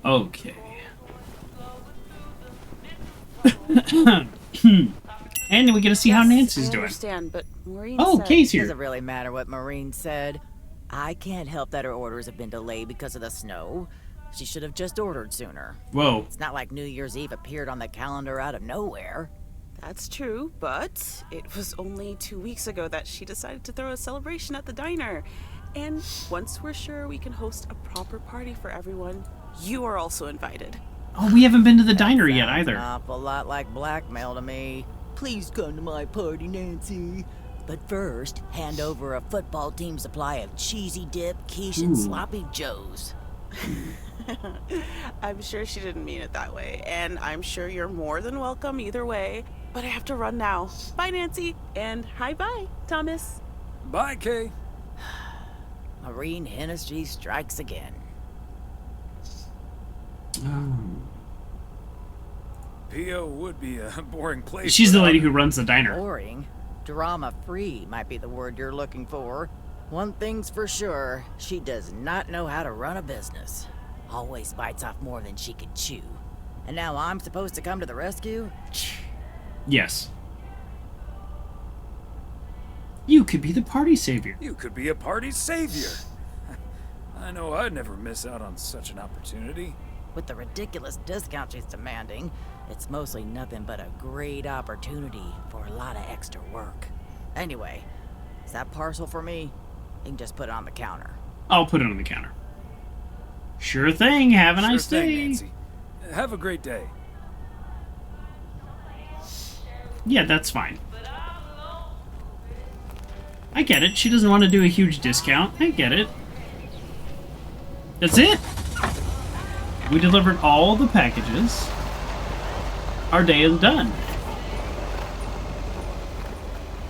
Okay. And then we get to see how Nancy's I doing. understand, but Maureen Oh, said... Kay's here. Doesn't really matter what Maureen said. I can't help that her orders have been delayed because of the snow. She should have just ordered sooner. Whoa. It's not like New Year's Eve appeared on the calendar out of nowhere. That's true, but it was only 2 weeks ago that she decided to throw a celebration at the diner. And once we're sure we can host a proper party for everyone, you are also invited. Oh, we haven't been to the diner yet either. An awful lot like blackmail to me. Please come to my party, Nancy. But first, hand over a football team supply of cheesy dip, quiche, and Ooh. sloppy joes. I'm sure she didn't mean it that way, and I'm sure you're more than welcome either way. But I have to run now. Bye, Nancy, and hi-bye, Thomas. Bye, Kay. Maureen Hennessy strikes again. P.O. would be a boring place. She's the without lady it. who runs the diner. Boring? Drama-free might be the word you're looking for. One thing's for sure, she does not know how to run a business. Always bites off more than she can chew. And now I'm supposed to come to the rescue? Yes. You could be the party savior. You could be a party savior. I know I'd never miss out on such an opportunity. With the ridiculous discount she's demanding, it's mostly nothing but a great opportunity for a lot of extra work. Anyway, is that parcel for me? You can just put it on the counter. I'll put it on the counter. Sure thing. Have a nice day. Nancy. Have a great day. Yeah, that's fine. I get it. She doesn't want to do a huge discount. I get it. That's it. We delivered all the packages. Our day is done.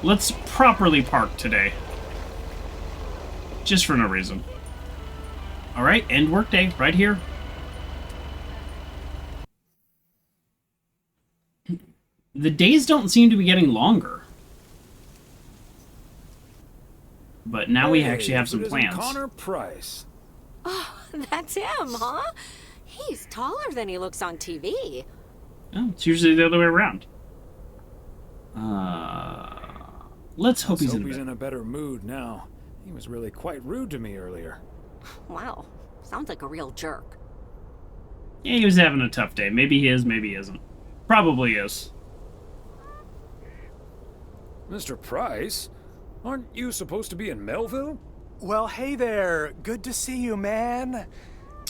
Let's properly park today. Just for no reason. Alright, end workday right here. The days don't seem to be getting longer. But now we actually have some plans. Connor Price. Oh, that's him, huh? He's taller than he looks on TV. Oh, it's usually the other way around. Let's hope he's in a better mood now. He was really quite rude to me earlier. Wow, sounds like a real jerk. Yeah, he was having a tough day. Maybe he is, maybe he isn't. Probably is. Mr. Price, aren't you supposed to be in Melville? Well, hey there. Good to see you, man.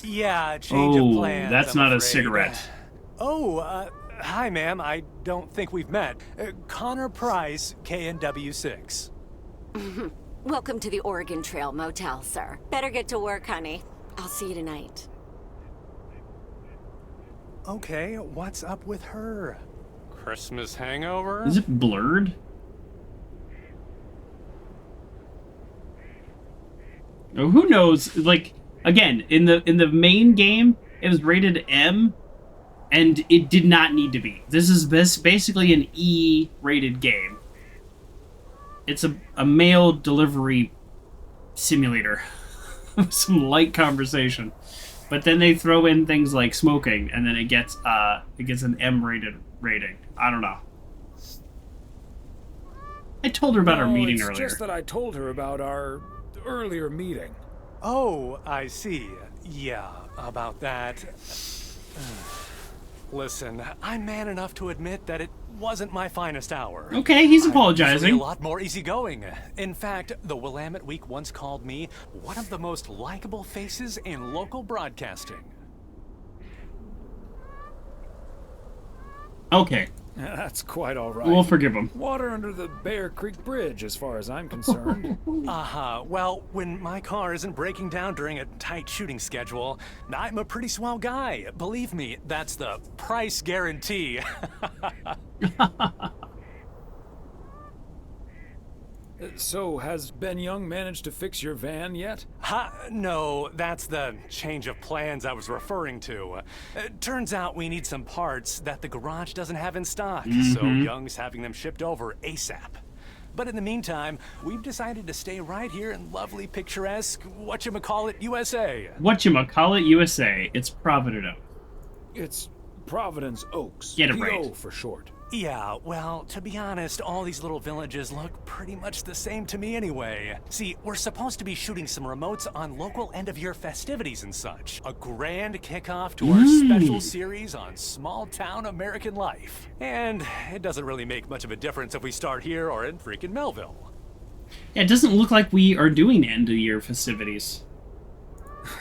Yeah, change of plans. That's not a cigarette. Hi, ma'am. I don't think we've met. Connor Price, KNW6. Welcome to the Oregon Trail Motel, sir. Better get to work, honey. I'll see you tonight. Okay, what's up with her? Christmas hangover? Is it blurred? Oh, who knows? Like, again, in the main game, it was rated M, and it did not need to be. This is basically an E-rated game. It's a mail delivery simulator. Some light conversation. But then they throw in things like smoking, and then it gets an M-rated rating. I don't know. I told her about our meeting earlier. It's just that I told her about our earlier meeting. Oh, I see. Yeah, about that. Listen, I'm man enough to admit that it wasn't my finest hour. Okay, he's apologizing. I'm usually a lot more easygoing. In fact, the Willamette Week once called me one of the most likable faces in local broadcasting. Okay. That's quite all right. We'll forgive him. Water under the Bear Creek Bridge, as far as I'm concerned. Well, when my car isn't breaking down during a tight shooting schedule, I'm a pretty swell guy. Believe me, that's the price guarantee. So, has Ben Young managed to fix your van yet? No, that's the change of plans I was referring to. Turns out we need some parts that the garage doesn't have in stock, so Young's having them shipped over ASAP. But in the meantime, we've decided to stay right here in lovely, picturesque, whatchamacallit, USA. Whatchamacallit, USA. It's Providence Oaks. It's Providence Oaks. Get it PO right. for short. Yeah, well, to be honest, all these little villages look pretty much the same to me anyway. See, we're supposed to be shooting some remotes on local end-of-year festivities and such. A grand kickoff to our special series on small-town American life. And it doesn't really make much of a difference if we start here or in freaking Melville. Yeah, it doesn't look like we are doing end-of-year festivities.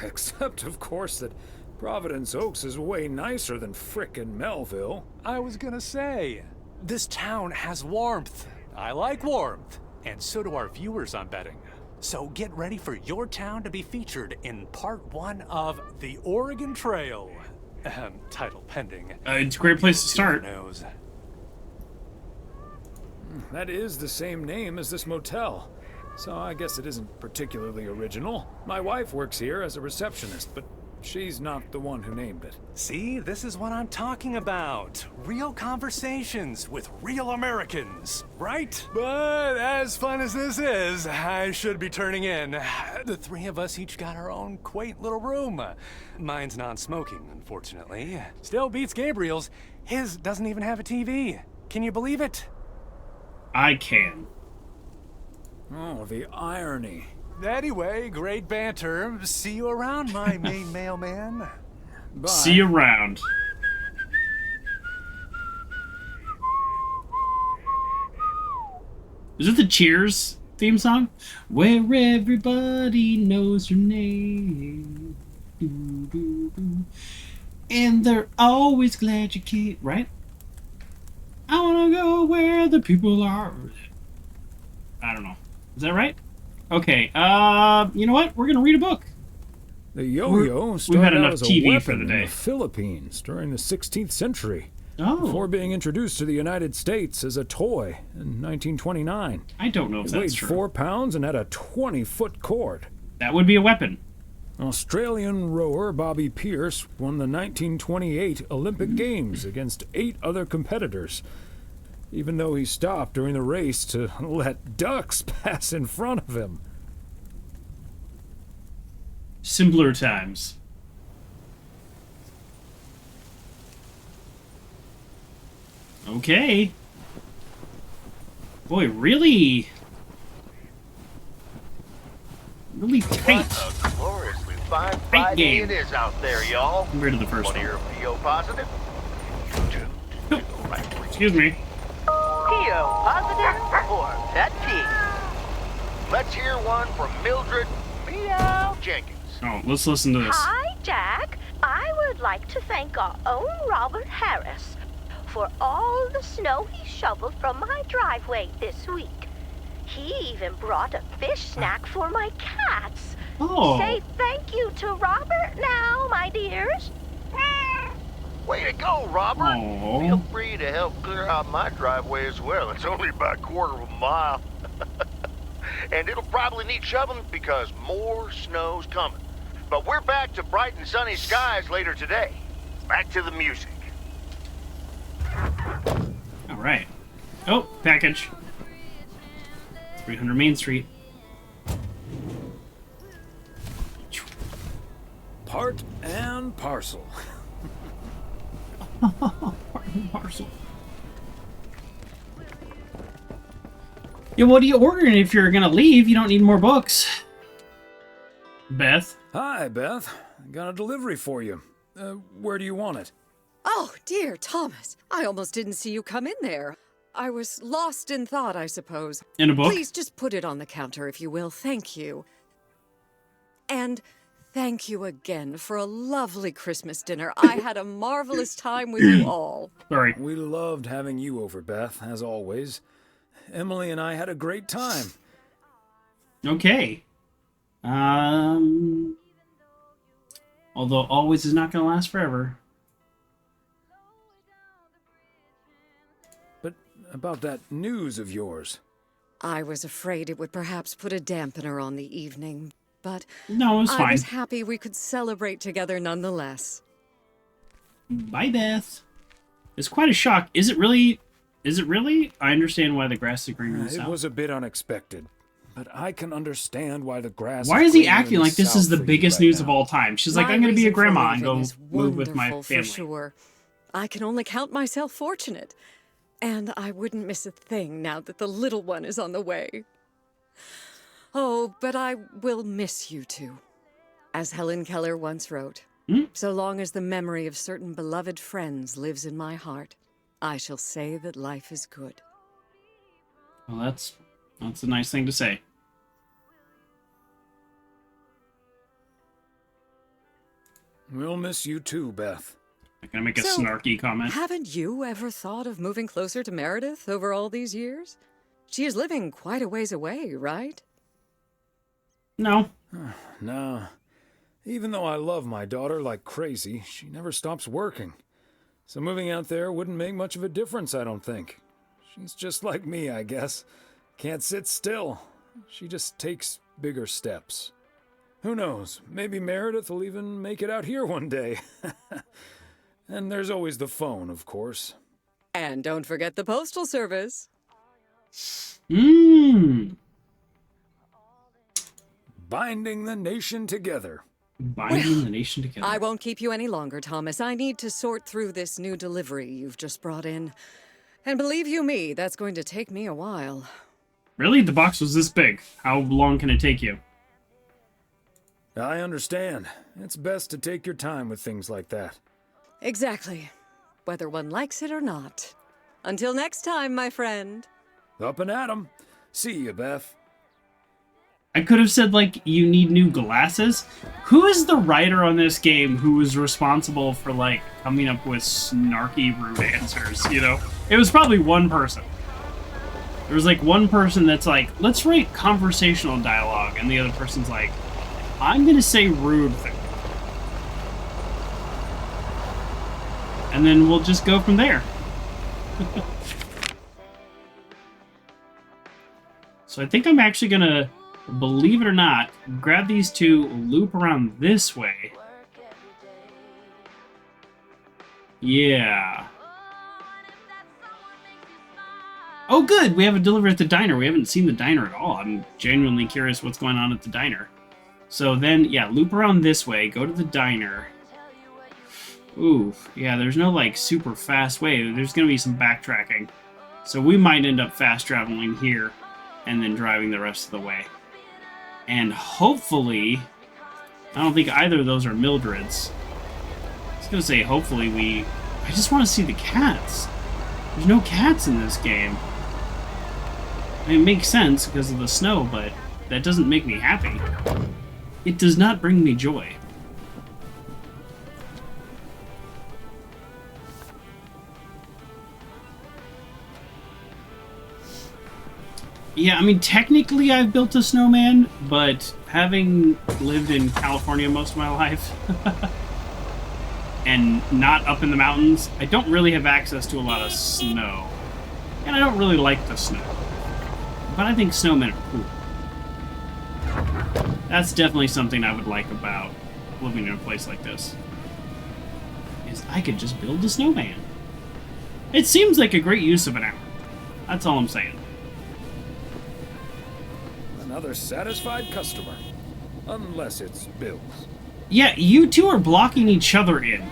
Except, of course, that Providence Oaks is way nicer than frickin' Melville. I was gonna say, this town has warmth. I like warmth. And so do our viewers, I'm betting. So get ready for your town to be featured in part 1 of The Oregon Trail. Title pending. It's a great place to start. Knows. That is the same name as this motel. So I guess it isn't particularly original. My wife works here as a receptionist, but she's not the one who named it. See, this is what I'm talking about. Real conversations with real Americans, right? But as fun as this is, I should be turning in. The three of us each got our own quaint little room. Mine's non-smoking, unfortunately. Still beats Gabriel's. His doesn't even have a TV. Can you believe it? I can. Oh, the irony. Anyway, great banter. See you around, my main mailman. Bye. See you around. Is it the Cheers theme song? Where everybody knows your name. And they're always glad you came. Right? I want to go where the people are. I don't know. Is that right? Okay. You know what? We're going to read a book. The yo-yo started out as a weapon in the Philippines during the 16th century. Before being introduced to the United States as a toy in 1929. I don't know if that's true. It weighed 4 pounds and had a 20-foot cord. That would be a weapon. Australian rower Bobby Pierce won the 1928 Olympic Games against 8 other competitors, even though he stopped during the race to let ducks pass in front of him. Simpler times. Okay. Boy, really tight. What a gloriously fine Friday it is out there, y'all. Compared to the first one. Your PO positive? Excuse me. PO positive or pet peeve? Let's hear one from Mildred Meow Jenkins. Oh, let's listen to this. Hi, Jack. I would like to thank our own Robert Harris for all the snow he shoveled from my driveway this week. He even brought a fish snack for my cats. Oh. Say thank you to Robert now, my dears. Way to go, Robert. Aww. Feel free to help clear out my driveway as well. It's only about a quarter of a mile. And it'll probably need shoveling because more snow's coming. But we're back to bright and sunny skies later today. Back to the music. All right. Oh, package. 300 Main Street. Part and parcel. Part and parcel. Yeah, what are you ordering if you're gonna leave? You don't need more books. Beth. Hi, Beth. Got a delivery for you. Where do you want it? Oh, dear Thomas. I almost didn't see you come in there. I was lost in thought, I suppose. In a book? Please just put it on the counter, if you will. Thank you. And thank you again for a lovely Christmas dinner. I had a marvelous time with you all. Sorry. We loved having you over, Beth, as always. Emily and I had a great time. Okay. Although always is not going to last forever. But about that news of yours. I was afraid it would perhaps put a dampener on the evening, but no, it was fine. I was happy we could celebrate together nonetheless. Bye, Beth. It's quite a shock. Is it really? I understand why the grass is greener in the south. It was a bit unexpected, but I can understand why the grass Why is he acting like this is the biggest news of all time? She's like, My I'm going to be a reason for grandma and leaving go is live with my wonderful, family. For sure. I can only count myself fortunate, and I wouldn't miss a thing now that the little one is on the way. Oh, but I will miss you two. As Helen Keller once wrote, so long as the memory of certain beloved friends lives in my heart, I shall say that life is good. Well, that's a nice thing to say. We'll miss you too, Beth. I'm gonna make a snarky comment. Haven't you ever thought of moving closer to Meredith over all these years? She is living quite a ways away, right? No. No. Even though I love my daughter like crazy, she never stops working. So moving out there wouldn't make much of a difference, I don't think. She's just like me, I guess. Can't sit still. She just takes bigger steps. Who knows? Maybe Meredith will even make it out here one day. And there's always the phone, of course. And don't forget the postal service. Binding the nation together. Binding the nation together. I won't keep you any longer, Thomas. I need to sort through this new delivery you've just brought in. And believe you me, that's going to take me a while. Really? The box was this big. How long can it take you? I understand. It's best to take your time with things like that. Exactly. Whether one likes it or not. Until next time, my friend. Up and at 'em. See you, Beth. I could have said, like, you need new glasses. Who is the writer on this game who was responsible for, like, coming up with snarky, rude answers, you know? It was probably one person. There was, like, one person that's like, let's write conversational dialogue, and the other person's like, I'm gonna say rude things. And then we'll just go from there. So I think I'm actually gonna, believe it or not, grab these two, loop around this way. Yeah. Oh good, we have a delivery at the diner. We haven't seen the diner at all. I'm genuinely curious what's going on at the diner. So then, yeah, loop around this way, go to the diner. Ooh, yeah, there's no, like, super fast way. There's gonna be some backtracking. So we might end up fast traveling here and then driving the rest of the way. And hopefully, I don't think either of those are Mildred's. I was gonna say, hopefully I just want to see the cats. There's no cats in this game. I mean, it makes sense because of the snow, but that doesn't make me happy. It does not bring me joy. Yeah, I mean, technically I've built a snowman, but having lived in California most of my life and not up in the mountains, I don't really have access to a lot of snow. And I don't really like the snow. But I think snowmen are cool. That's definitely something I would like about living in a place like this. Is I could just build a snowman. It seems like a great use of an hour. That's all I'm saying. Another satisfied customer. Unless it's Bill's. Yeah, you two are blocking each other in.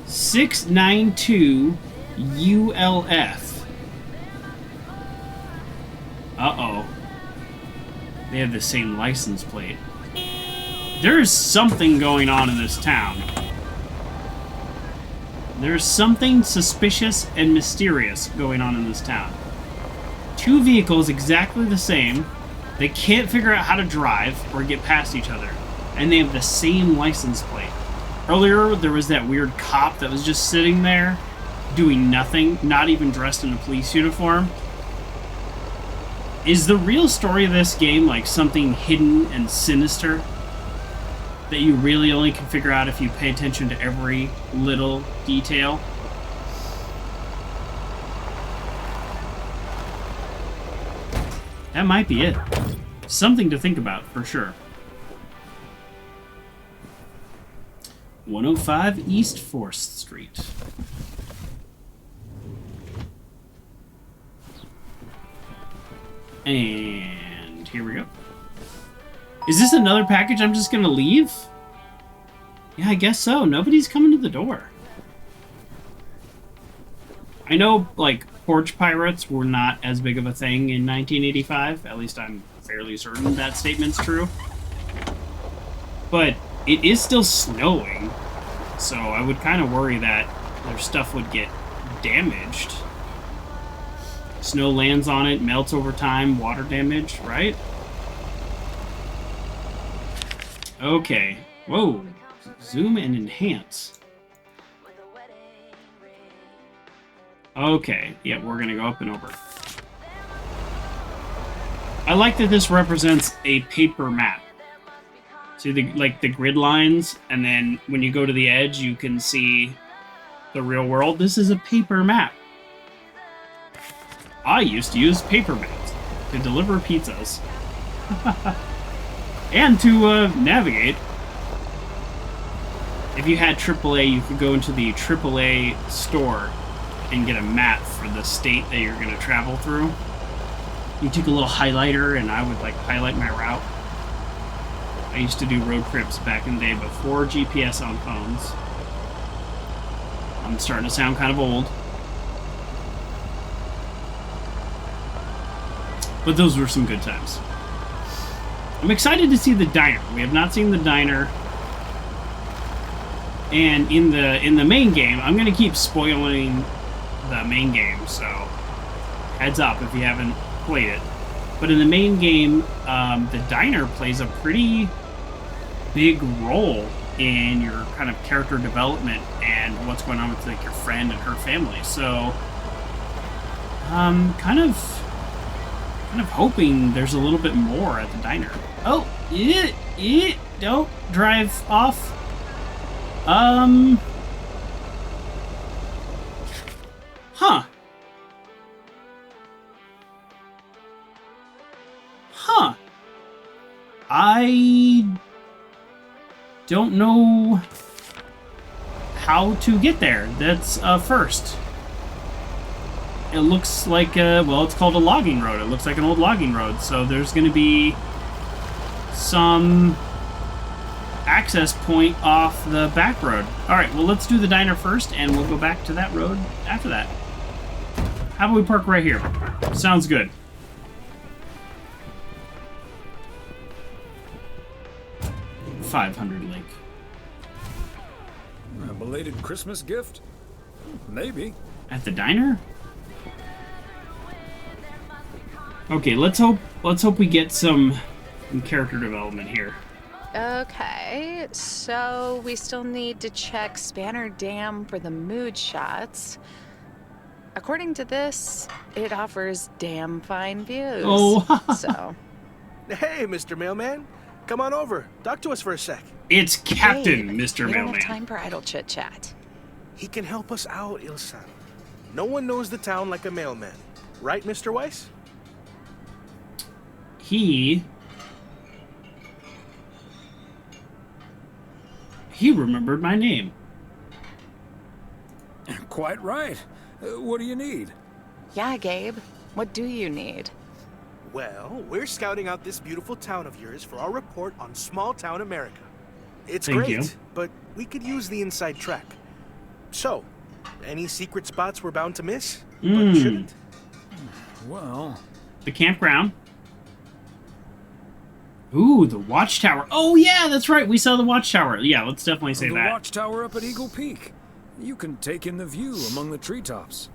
692 ULF. Uh-oh. They have the same license plate. There's something going on in this town. There's something suspicious and mysterious going on in this town. Two vehicles exactly the same. They can't figure out how to drive or get past each other. And they have the same license plate. Earlier, there was that weird cop that was just sitting there doing nothing, not even dressed in a police uniform. Is the real story of this game like something hidden and sinister that you really only can figure out if you pay attention to every little detail? That might be it. Something to think about, for sure. 105 East 4th Street. And here we go. Is this another package I'm just gonna leave? Yeah, I guess so. Nobody's coming to the door. I know, like, porch pirates were not as big of a thing in 1985. At least I'm fairly certain that statement's true. But it is still snowing, so I would kind of worry that their stuff would get damaged. Snow lands on it, melts over time, water damage, right? Okay. Whoa. Zoom and enhance. Okay. Yeah, we're gonna go up and over. I like that this represents a paper map. See the grid lines, and then when you go to the edge, you can see the real world. This is a paper map. I used to use paper maps to deliver pizzas. And to navigate. If you had AAA, you could go into the AAA store and get a map for the state that you're going to travel through. You took a little highlighter, and I would like highlight my route. I used to do road trips back in the day before GPS on phones. I'm starting to sound kind of old. But those were some good times. I'm excited to see the diner. We have not seen the diner. And in the main game, I'm going to keep spoiling the main game, so heads up if you haven't played it. But in the main game, the diner plays a pretty big role in your kind of character development and what's going on with like your friend and her family. So, kind of hoping there's a little bit more at the diner. Oh, don't drive off. Huh. I don't know how to get there. That's first. It looks like well, it's called a logging road. It looks like an old logging road. So there's going to be some access point off the back road. All right, well, let's do the diner first, and we'll go back to that road after that. How about we park right here? Sounds good. $500 link. A belated Christmas gift? Maybe. At the diner? Okay, let's hope we get some character development here. Okay, so we still need to check Spanner Dam for the mood shots. According to this, it offers damn fine views. Oh. So. Hey, Mr. Mailman. Come on over. Talk to us for a sec. It's Captain Dave, Mr. We Mailman. don't have time for idle chit-chat. He can help us out, Ilsa. No one knows the town like a mailman. Right, Mr. Weiss? He remembered my name. Quite right. What do you need? Yeah, Gabe. What do you need? Well, we're scouting out this beautiful town of yours for our report on small town America. It's Thank great, you. but we could use the inside track. So, any secret spots we're bound to miss, but shouldn't? Well, the campground. Ooh, the watchtower. Oh yeah, that's right. We saw the watchtower. Yeah, let's definitely say the that. watchtower up at Eagle Peak. You can take in the view among the treetops.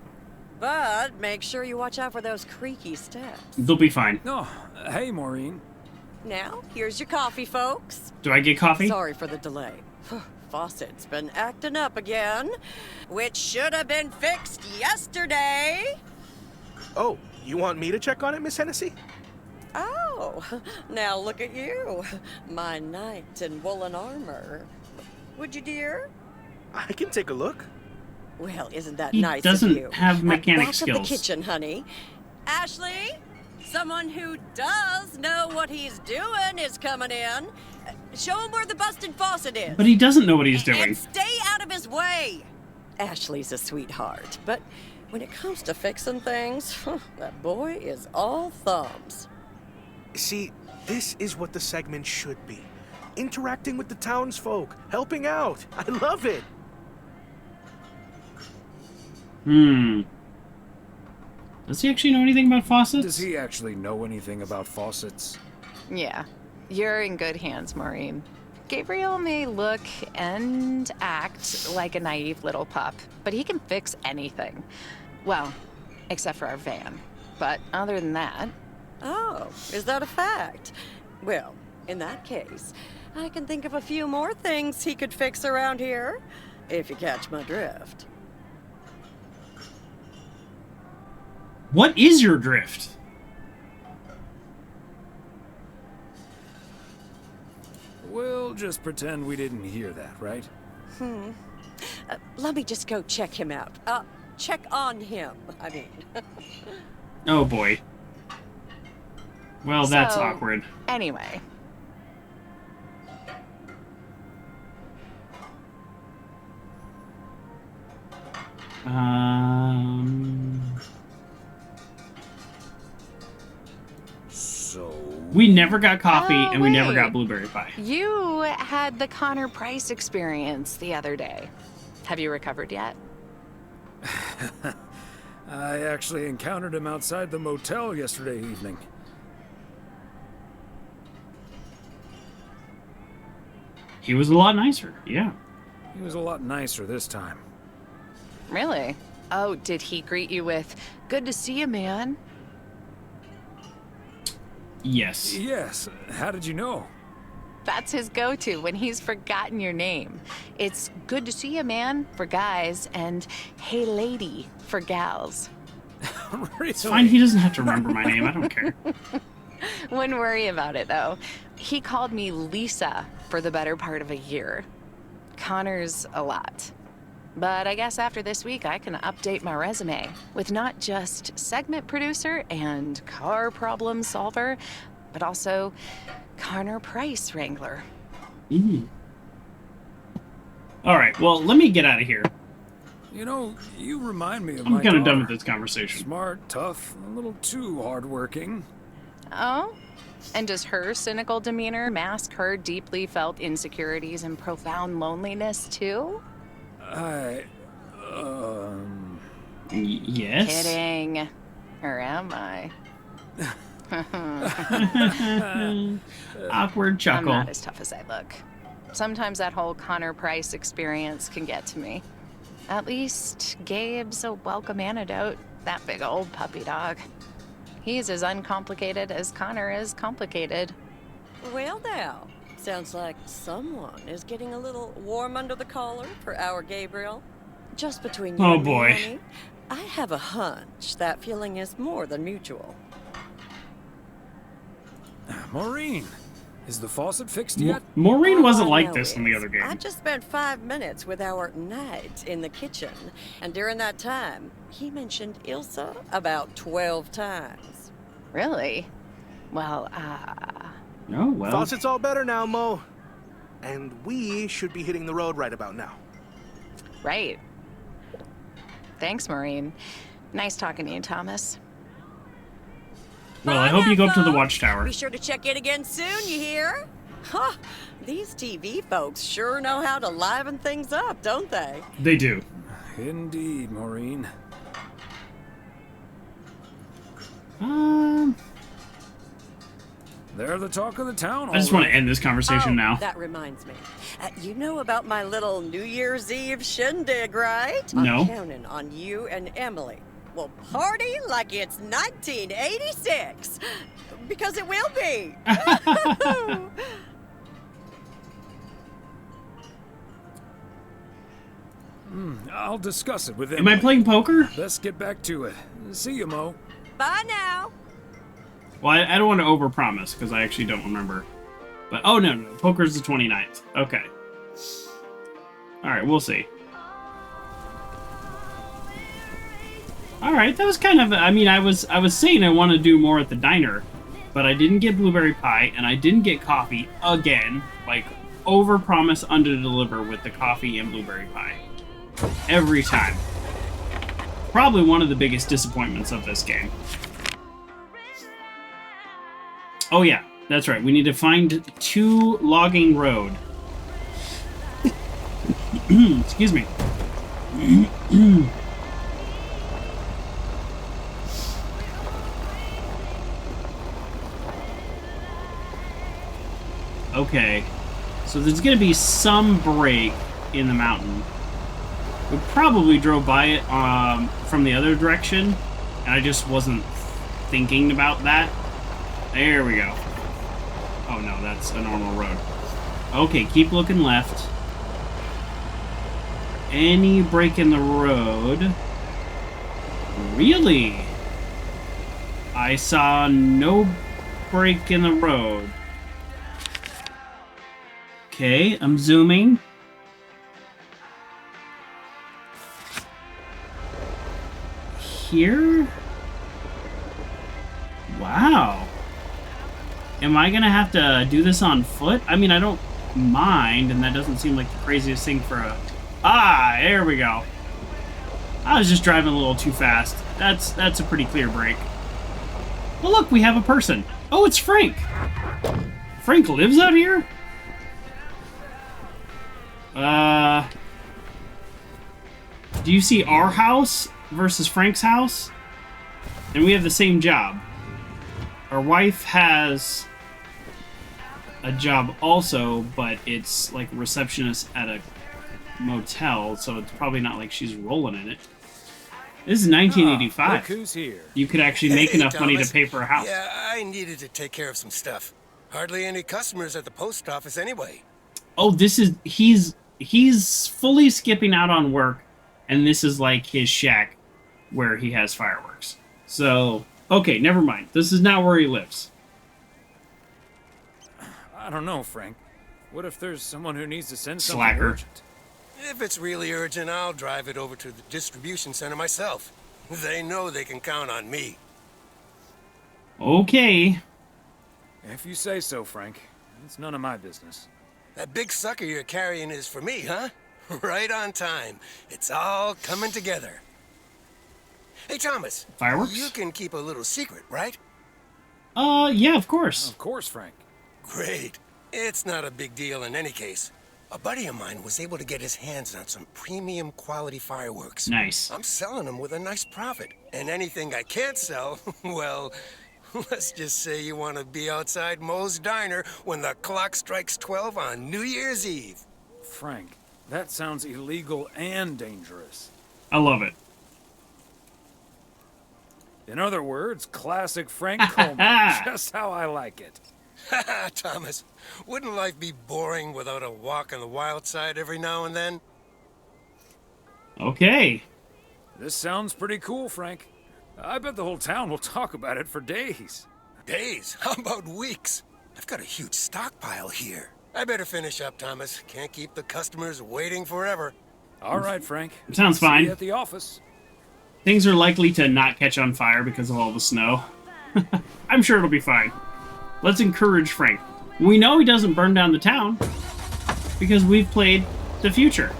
But make sure you watch out for those creaky steps. They'll be fine. Oh, hey, Maureen. Now, here's your coffee, folks. Do I get coffee? Sorry for the delay. Faucet's been acting up again, which should have been fixed yesterday. Oh, you want me to check on it, Miss Hennessy? Oh, now look at you. My knight in woolen armor. Would you, dear? I can take a look. Well, isn't that He nice doesn't of you? have mechanic back skills. Up the kitchen, honey. Ashley, someone who does know what he's doing is coming in. Show him where the busted faucet is. But he doesn't know what he's doing. And stay out of his way. Ashley's a sweetheart, but when it comes to fixing things, that boy is all thumbs. See, this is what the segment should be. Interacting with the townsfolk, helping out. I love it. Does he actually know anything about faucets? Does he actually know anything about faucets? Yeah, you're in good hands, Maureen. Gabriel may look and act like a naive little pup, but he can fix anything. Well, except for our van. But other than that... Oh, is that a fact? Well, in that case, I can think of a few more things he could fix around here, if you catch my drift. What is your drift? We'll just pretend we didn't hear that, right? Let me just go check him out. Check on him, I mean. Oh boy. Well, that's awkward. Anyway. So... We never got coffee, and we never got blueberry pie. You had the Connor Price experience the other day. Have you recovered yet? I actually encountered him outside the motel yesterday evening. He was a lot nicer, yeah. He was a lot nicer this time. Really? Oh, did he greet you with, "Good to see you, man"? Yes. Yes. How did you know? That's his go-to when he's forgotten your name. It's "Good to see you, man" for guys and "Hey, lady" for gals. Really? It's fine, he doesn't have to remember my name, I don't care. Wouldn't worry about it, though. He called me Lisa for the better part of a year. Connor's a lot. But I guess after this week, I can update my resume with not just segment producer and car problem solver, but also Connor Price wrangler. All right, well, let me get out of here. You know, you remind me of I'm my kind of done daughter. with this conversation. Smart, tough, a little too hardworking. Oh? And does her cynical demeanor mask her deeply felt insecurities and profound loneliness, too? Yes? Kidding. Or am I? Awkward chuckle. I'm not as tough as I look. Sometimes that whole Connor Price experience can get to me. At least Gabe's a welcome antidote, that big old puppy dog. He's as uncomplicated as Connor is complicated. Well now, sounds like someone is getting a little warm under the collar for our Gabriel. Just between you Oh, and me, boy. honey, I have a hunch that feeling is more than mutual. Maureen, is the faucet fixed yet? Maureen wasn't All I like know this in the is other game. I just spent 5 minutes with our knight in the kitchen, and during that time, he mentioned Ilsa about 12 times. Really? Well, Oh, well. Faucet's all better now, Mo. And we should be hitting the road right about now. right. Thanks, Maureen. Nice talking to you, Thomas. Well, I hope you go up to the watchtower. Be sure to check in again soon, you hear? Huh, these TV folks sure know how to liven things up, don't they? They do. Indeed, Maureen. They're the talk of the town. I just want to end this conversation now. That reminds me. You know about my little New Year's Eve shindig, right? No. I'm counting on you and Emily. We'll party like it's 1986. Because it will be. I'll discuss it with them. Am I playing poker? Let's get back to it. See you, Mo. Bye now. Well, I don't want to overpromise because I actually don't remember. But, oh, no. Poker's the 29th. Okay. All right, we'll see. All right, that was kind of... I mean, I was saying I want to do more at the diner, but I didn't get blueberry pie, and I didn't get coffee again. Like, overpromise, underdeliver with the coffee and blueberry pie. Every time. Probably one of the biggest disappointments of this game. Oh yeah, that's right. We need to find 2 logging road. Excuse me. Okay. So there's going to be some break in the mountain. We probably drove by it from the other direction, and I just wasn't thinking about that. There we go. Oh no, that's a normal road. Okay, keep looking left. Any break in the road? Really? I saw no break in the road. Okay, I'm zooming. Here? Wow. Am I gonna have to do this on foot? I mean, I don't mind, and that doesn't seem like the craziest thing for a... Ah, there we go. I was just driving a little too fast. That's a pretty clear break. Well, look, we have a person. Oh, it's Frank. Frank lives out here? Do you see our house versus Frank's house? And we have the same job. Our wife has a job also, but it's like receptionist at a motel, so it's probably not like she's rolling in it. This is 1985. Look who's here. You could actually make enough money to Thomas. pay for a house. Yeah, I needed to take care of some stuff. Hardly any customers at the post office anyway. Oh, this is he's fully skipping out on work, and this is like his shack where he has fireworks. So, okay, never mind. This is not where he lives. I don't know, Frank. What if there's someone who needs to send something Slacker. urgent? If it's really urgent, I'll drive it over to the distribution center myself. They know they can count on me. Okay. If you say so, Frank. It's none of my business. That big sucker you're carrying is for me, huh? Right on time. It's all coming together. Hey, Thomas. Fireworks? You can keep a little secret, right? Yeah, of course. Of course, Frank. Great. It's not a big deal in any case. A buddy of mine was able to get his hands on some premium quality fireworks. Nice. I'm selling them with a nice profit. And anything I can't sell, well, let's just say you want to be outside Moe's Diner when the clock strikes 12 on New Year's Eve. Frank, that sounds illegal and dangerous. I love it. In other words, classic Frank Coleman. Just how I like it. Thomas, wouldn't life be boring without a walk on the wild side every now and then? Okay. This sounds pretty cool, Frank. I bet the whole town will talk about it for days. Days? How about weeks? I've got a huge stockpile here. I better finish up, Thomas. Can't keep the customers waiting forever. All right, Frank. Sounds See fine. you at the office. Things are likely to not catch on fire because of all the snow. I'm sure it'll be fine. Let's encourage Frank. We know he doesn't burn down the town because we've played the future.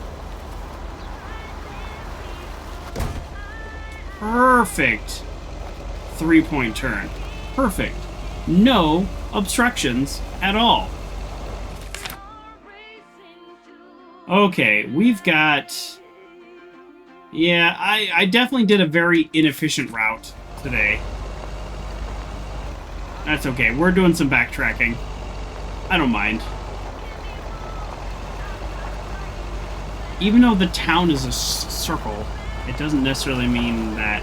Perfect. 3-point turn. Perfect. No obstructions at all. Okay, we've got... Yeah, I definitely did a very inefficient route today. That's okay. We're doing some backtracking. I don't mind. Even though the town is a circle, it doesn't necessarily mean that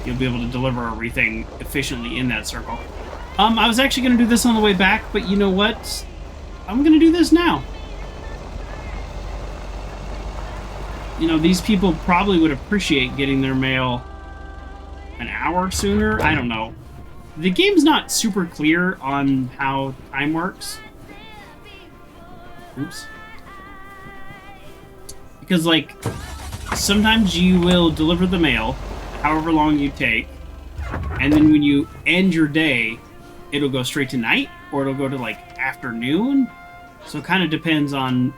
you'll be able to deliver everything efficiently in that circle. I was actually going to do this on the way back, but you know what? I'm going to do this now. You know, these people probably would appreciate getting their mail an hour sooner. I don't know. The game's not super clear on how time works. Oops. Because, like, sometimes you will deliver the mail, however long you take, and then when you end your day, it'll go straight to night, or it'll go to, like, afternoon. So it kind of depends on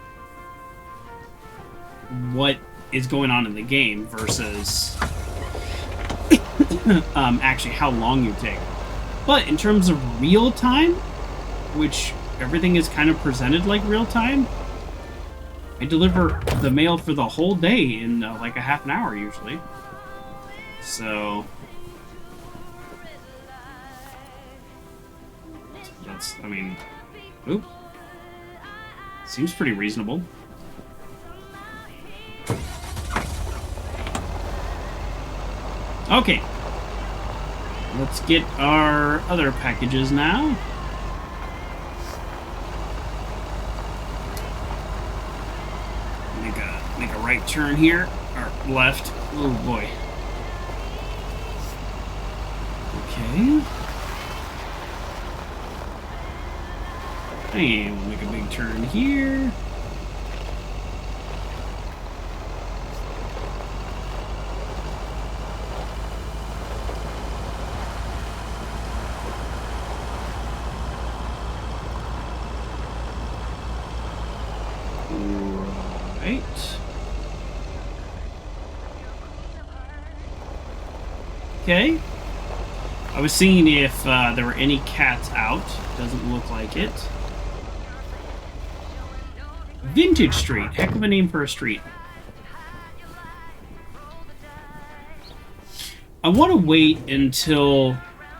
what is going on in the game versus actually how long you take. But in terms of real time, which everything is kind of presented like real time, I deliver the mail for the whole day in like a half an hour usually. So that's, I mean, oops. Seems pretty reasonable. Okay. Let's get our other packages now. Make a right turn here, or left. Oh boy. Okay. And we'll make a big turn here. Okay. I was seeing if there were any cats out. Doesn't look like it. Vintage Street. Heck of a name for a street. I want to wait until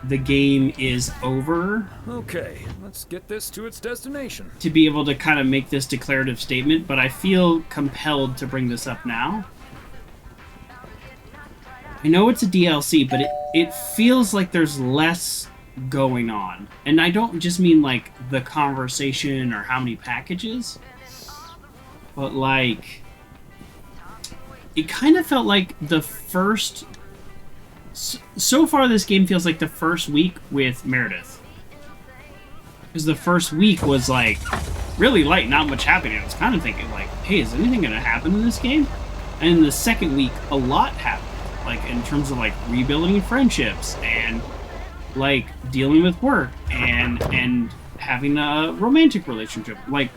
the game is over. Okay, let's get this to its destination. To be able to kind of make this declarative statement, but I feel compelled to bring this up now. I know it's a DLC, but it feels like there's less going on. And I don't just mean like the conversation or how many packages, but like it kind of felt like the first... So far, this game feels like the first week with Meredith. Because the first week was, like, really light, not much happening. I was kind of thinking, like, hey, is anything going to happen in this game? And in the second week, a lot happened. Like, in terms of, like, rebuilding friendships and, like, dealing with work and having a romantic relationship. Like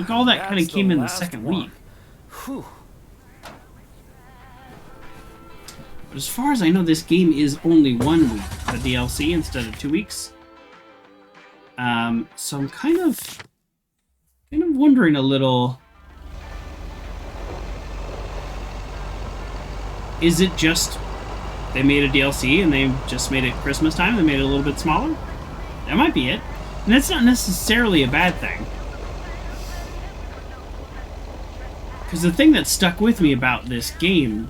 all that kind of came in the second week. Whew. But as far as I know, this game is only 1 week, the DLC, instead of 2 weeks. So I'm kind of wondering a little. Is it just they made a DLC and they just made it Christmas time? They made it a little bit smaller? That might be it. And that's not necessarily a bad thing. Because the thing that stuck with me about this game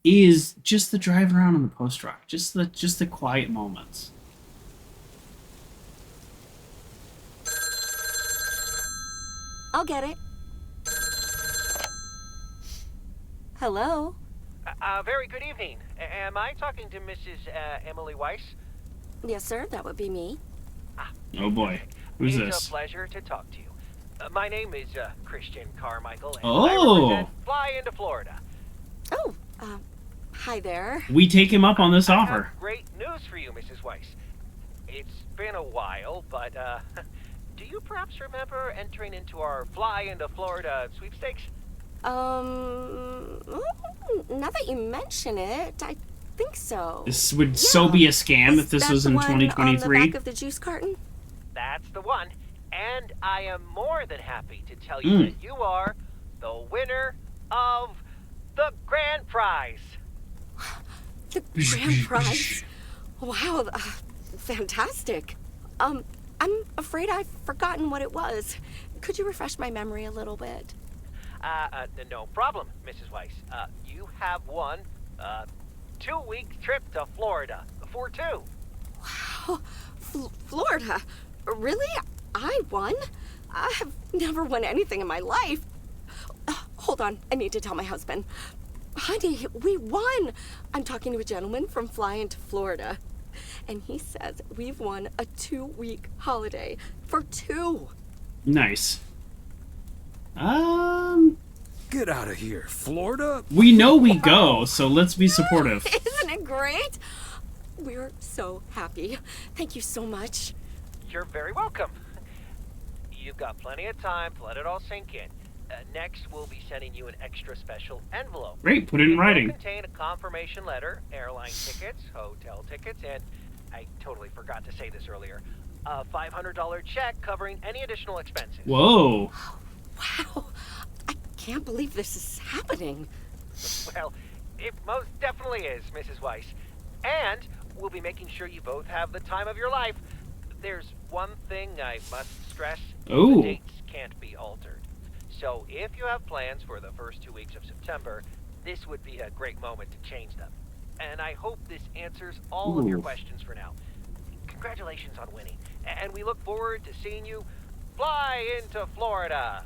is just the drive around on the post rock, just the quiet moments. I'll get it. Hello? Very good evening. Am I talking to Mrs. Emily Weiss? Yes, sir. That would be me. Oh boy. Who's this? It's a pleasure to talk to you. My name is Christian Carmichael, and Oh. I represent Fly into Florida. Oh, hi there. We take him up on this I offer. have great news for you, Mrs. Weiss. It's been a while, but do you perhaps remember entering into our Fly into Florida sweepstakes? Now that you mention it, I think so. This would so be a scam if this was in That the one 2023. on the back of the juice carton? That's the one. And I am more than happy to tell you that you are the winner of the grand prize. The grand prize? Wow, fantastic. I'm afraid I've forgotten what it was. Could you refresh my memory a little bit? No problem, Mrs. Weiss. You have won a 2-week trip to Florida for 2. Wow, Florida? Really? I won? I have never won anything in my life. Hold on, I need to tell my husband. Honey, we won! I'm talking to a gentleman from Fly into Florida. And he says we've won a 2-week holiday for 2. Nice. Get out of here, Florida. We know we go, so let's be supportive. Isn't it great? We're so happy. Thank you so much. You're very welcome. You've got plenty of time to let it all sink in. Next, we'll be sending you an extra special envelope. Great, put it in writing. It'll contain a confirmation letter, airline tickets, hotel tickets, and I totally forgot to say this earlier, a $500 check covering any additional expenses. Whoa. Wow, I can't believe this is happening. Well, it most definitely is, Mrs. Weiss. And we'll be making sure you both have the time of your life. There's one thing I must stress. Oh. The dates can't be altered. So if you have plans for the first 2 weeks of September, this would be a great moment to change them. And I hope this answers all of your questions for now. Congratulations on winning. And we look forward to seeing you fly into Florida.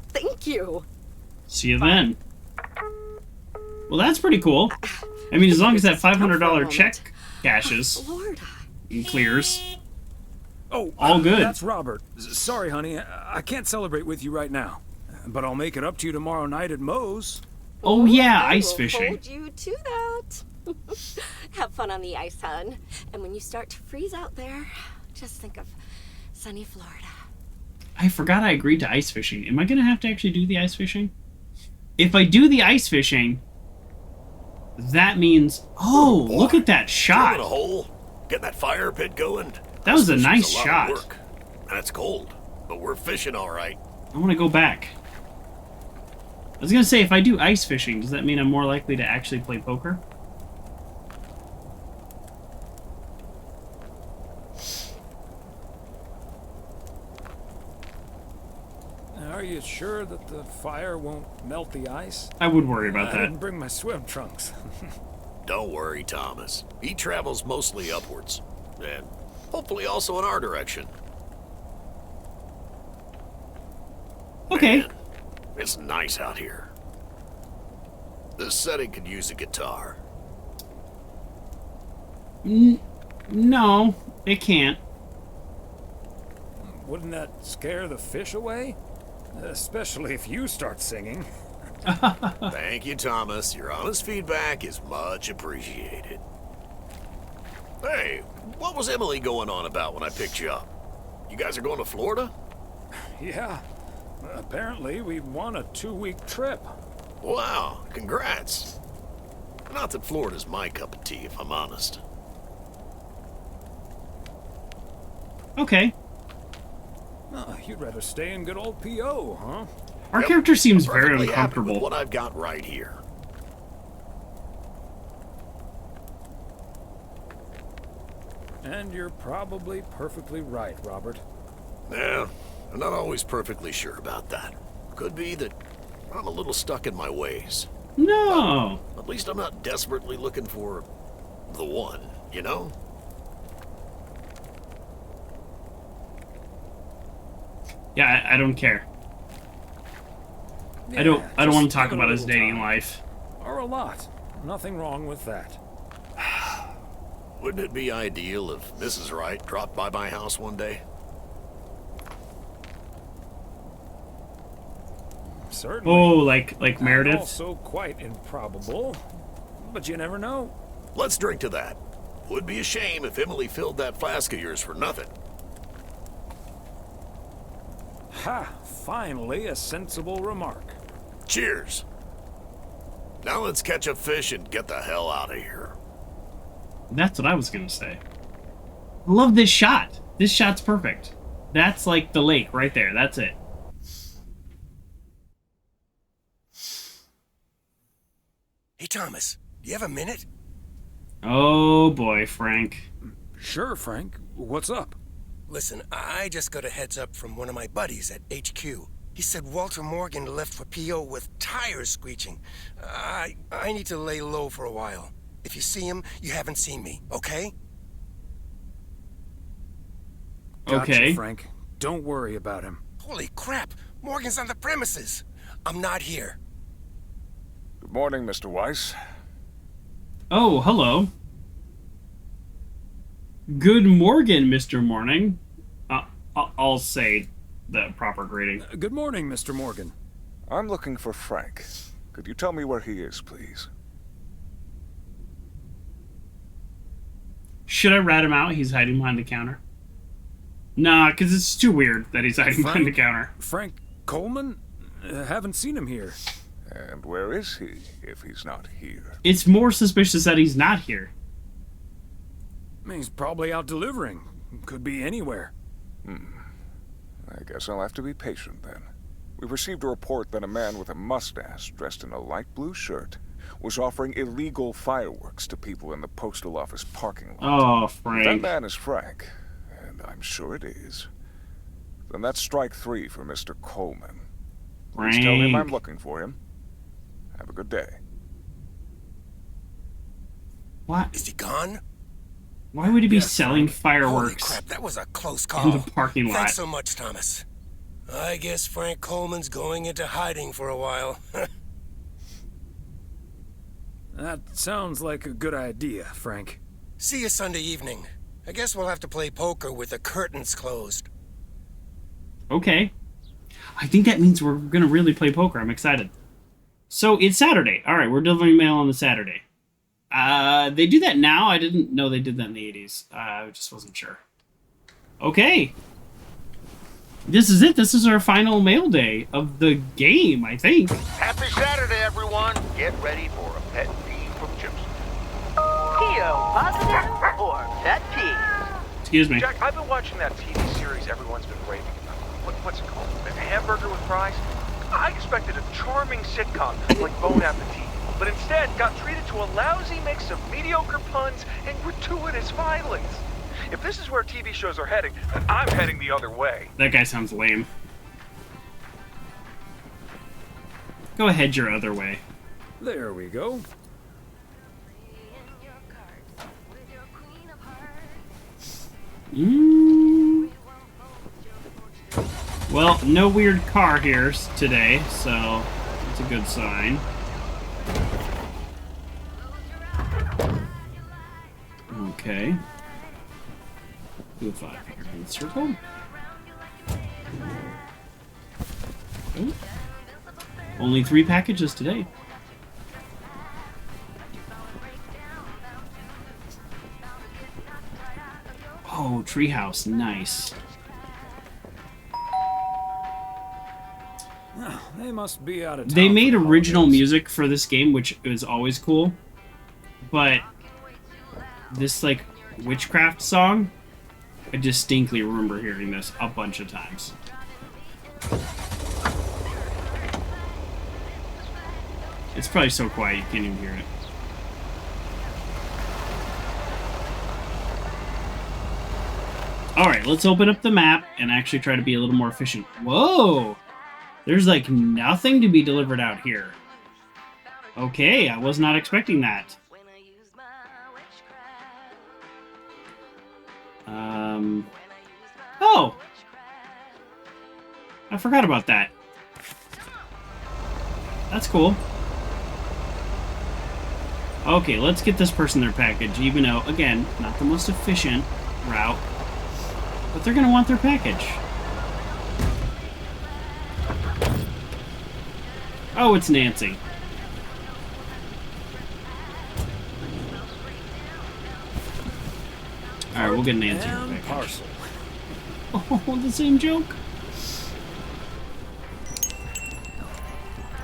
Thank you. See you then. Well, that's pretty cool. I mean, as long as that $500 check cashes and clears. Oh, all good. That's Robert. Sorry, honey. I can't celebrate with you right now. But I'll make it up to you tomorrow night at Moe's. Oh, yeah, I ice will fishing. Hold you to that. Have fun on the ice, hon. And when you start to freeze out there, just think of sunny Florida. I forgot I agreed to ice fishing. Am I going to have to actually do the ice fishing? If I do the ice fishing, that means... Oh, look at that shot. Drilling a hole, getting that fire pit going. That was a Ice nice fishing's a lot of shot. work. And it's cold, but we're fishing all right. I want to go back. I was going to say, if I do ice fishing, does that mean I'm more likely to actually play poker? Are you sure that the fire won't melt the ice? I would worry about that. I didn't bring my swim trunks. Don't worry, Thomas. He travels mostly upwards. And hopefully also in our direction. Okay. Man, it's nice out here. This setting could use a guitar. No, it can't. Wouldn't that scare the fish away? Especially if you start singing. Thank you, Thomas. Your honest feedback is much appreciated. Hey, what was Emily going on about when I picked you up? You guys are going to Florida? Yeah. Apparently, we won a 2-week trip. Wow, congrats. Not that Florida's my cup of tea, if I'm honest. Okay. Oh, you'd rather stay in good old P.O., huh? Our character seems very Perfectly happy uncomfortable. with what I've got right here. And you're probably perfectly right, Robert. Yeah, I'm not always perfectly sure about that. Could be that I'm a little stuck in my ways. No. But at least I'm not desperately looking for the one, you know? Yeah, I don't care. Yeah, I don't want to talk give it about a his little dating time. life. Or a lot. Nothing wrong with that. Wouldn't it be ideal if Mrs. Wright dropped by my house one day? Certainly. Oh, like Meredith? Also quite improbable. But you never know. Let's drink to that. Would be a shame if Emily filled that flask of yours for nothing. Ha! Finally, a sensible remark. Cheers. Now let's catch a fish and get the hell out of here. That's what I was gonna say. I love this shot. This shot's perfect. That's like the lake right there. That's it. Hey, Thomas, do you have a minute? Oh boy, Frank. Sure, Frank. What's up? Listen, I just got a heads up from one of my buddies at HQ. He said Walter Morgan left for P.O. with tires screeching. I need to lay low for a while. If you see him, you haven't seen me, okay? Gotcha, Okay. Frank. Don't worry about him. Holy crap! Morgan's on the premises! I'm not here. Good morning, Mr. Weiss. Oh, hello. Good morning, Mr. Morning. I'll say the proper greeting. Good morning, Mr. Morgan. I'm looking for Frank. Could you tell me where he is, please? Should I rat him out? He's hiding behind the counter. Nah, because it's too weird that he's hiding behind the counter. Frank Coleman? Haven't seen him here. And where is he, if he's not here? It's more suspicious that he's not here. He's probably out delivering. Could be anywhere. I guess I'll have to be patient then. We received a report that a man with a mustache dressed in a light blue shirt was offering illegal fireworks to people in the postal office parking lot. Oh, Frank. If that man is Frank, and I'm sure it is, then that's strike 3 for Mr. Coleman. Please tell him I'm looking for him. Have a good day. What? Is he gone? Why would he be selling fireworks? Holy crap, that was a close call. In the parking lot? Thanks so much, Thomas. I guess Frank Coleman's going into hiding for a while. That sounds like a good idea, Frank. See you Sunday evening. I guess we'll have to play poker with the curtains closed. Okay. I think that means we're going to really play poker. I'm excited. So it's Saturday. All right, we're delivering mail on the Saturday. They do that now? I didn't know they did that in the 80s. I just wasn't sure. Okay. This is it. This is our final mail day of the game, I think. Happy Saturday, everyone. Get ready for a pet peeve from Gypsy. P.O. positive or pet peeve? Excuse me. Jack, I've been watching that TV series everyone's been raving about. What's it called? A hamburger with fries? I expected a charming sitcom like Bon Appetit, but instead got treated to a lousy mix of mediocre puns and gratuitous violence. If this is where TV shows are heading, then I'm heading the other way. That guy sounds lame. Go ahead your other way. There we go. Well, no weird car here today, so it's a good sign. Okay. Do a 5 here in the circle. Okay. Only 3 packages today. Oh, treehouse, nice. They must be out of town. They made original music for this game, which is always cool. But this, like, witchcraft song, I distinctly remember hearing this a bunch of times. It's probably so quiet you can't even hear it. Alright, let's open up the map and actually try to be a little more efficient. Whoa! There's like nothing to be delivered out here. Okay, I was not expecting that. Oh! I forgot about that. That's cool. Okay, let's get this person their package, even though, again, not the most efficient route. But they're gonna want their package. Oh, it's Nancy. Alright, we'll get Nancy her package. Parcel. Oh, the same joke?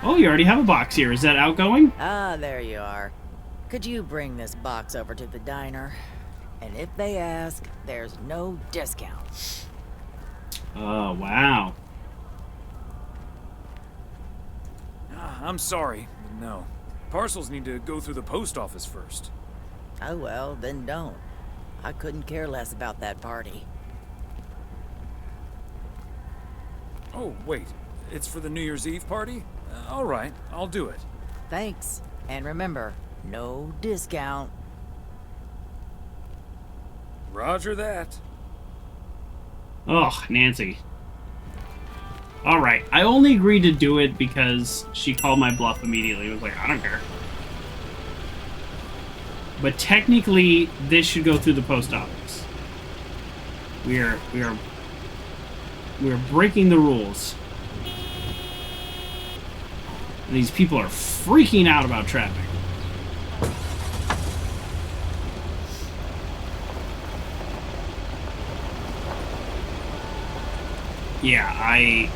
Oh, you already have a box here. Is that outgoing? Ah, there you are. Could you bring this box over to the diner? And if they ask, there's no discount. Oh, wow. I'm sorry. No. Parcels need to go through the post office first. Oh well, then don't. I couldn't care less about that party. Oh, wait. It's for the New Year's Eve party? All right, I'll do it. Thanks. And remember, no discount. Roger that. Oh, Nancy. Alright, I only agreed to do it because she called my bluff immediately. I was like, I don't care. But technically, this should go through the post office. We are breaking the rules. And these people are freaking out about traffic. Yeah,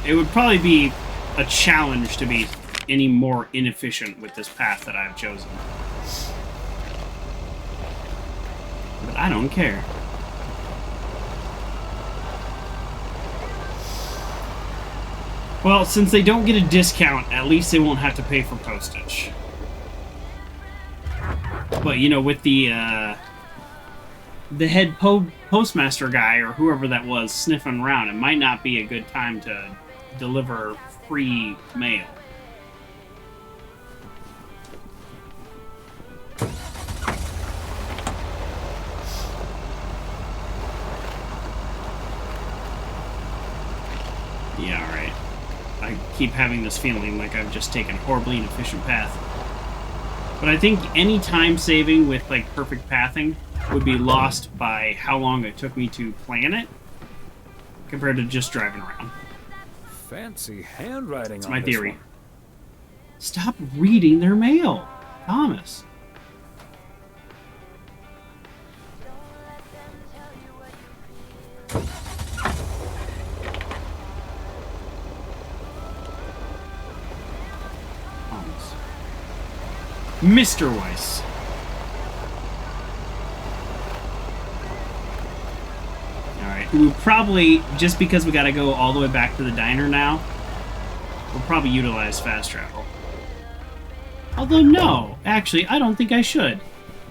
it would probably be a challenge to be any more inefficient with this path that I've chosen. But I don't care. Well, since they don't get a discount, at least they won't have to pay for postage. But, you know, with the head postmaster guy, or whoever that was, sniffing around, it might not be a good time to deliver free mail. Yeah, alright. I keep having this feeling like I've just taken a horribly inefficient path. But I think any time saving with, like, perfect pathing would be lost by how long it took me to plan it compared to just driving around. Fancy handwriting. That's on my this theory. one. Stop reading their mail, Thomas. Mr. Weiss. Alright, we probably, just because we gotta go all the way back to the diner now, we'll probably utilize fast travel. Although, no, actually, I don't think I should.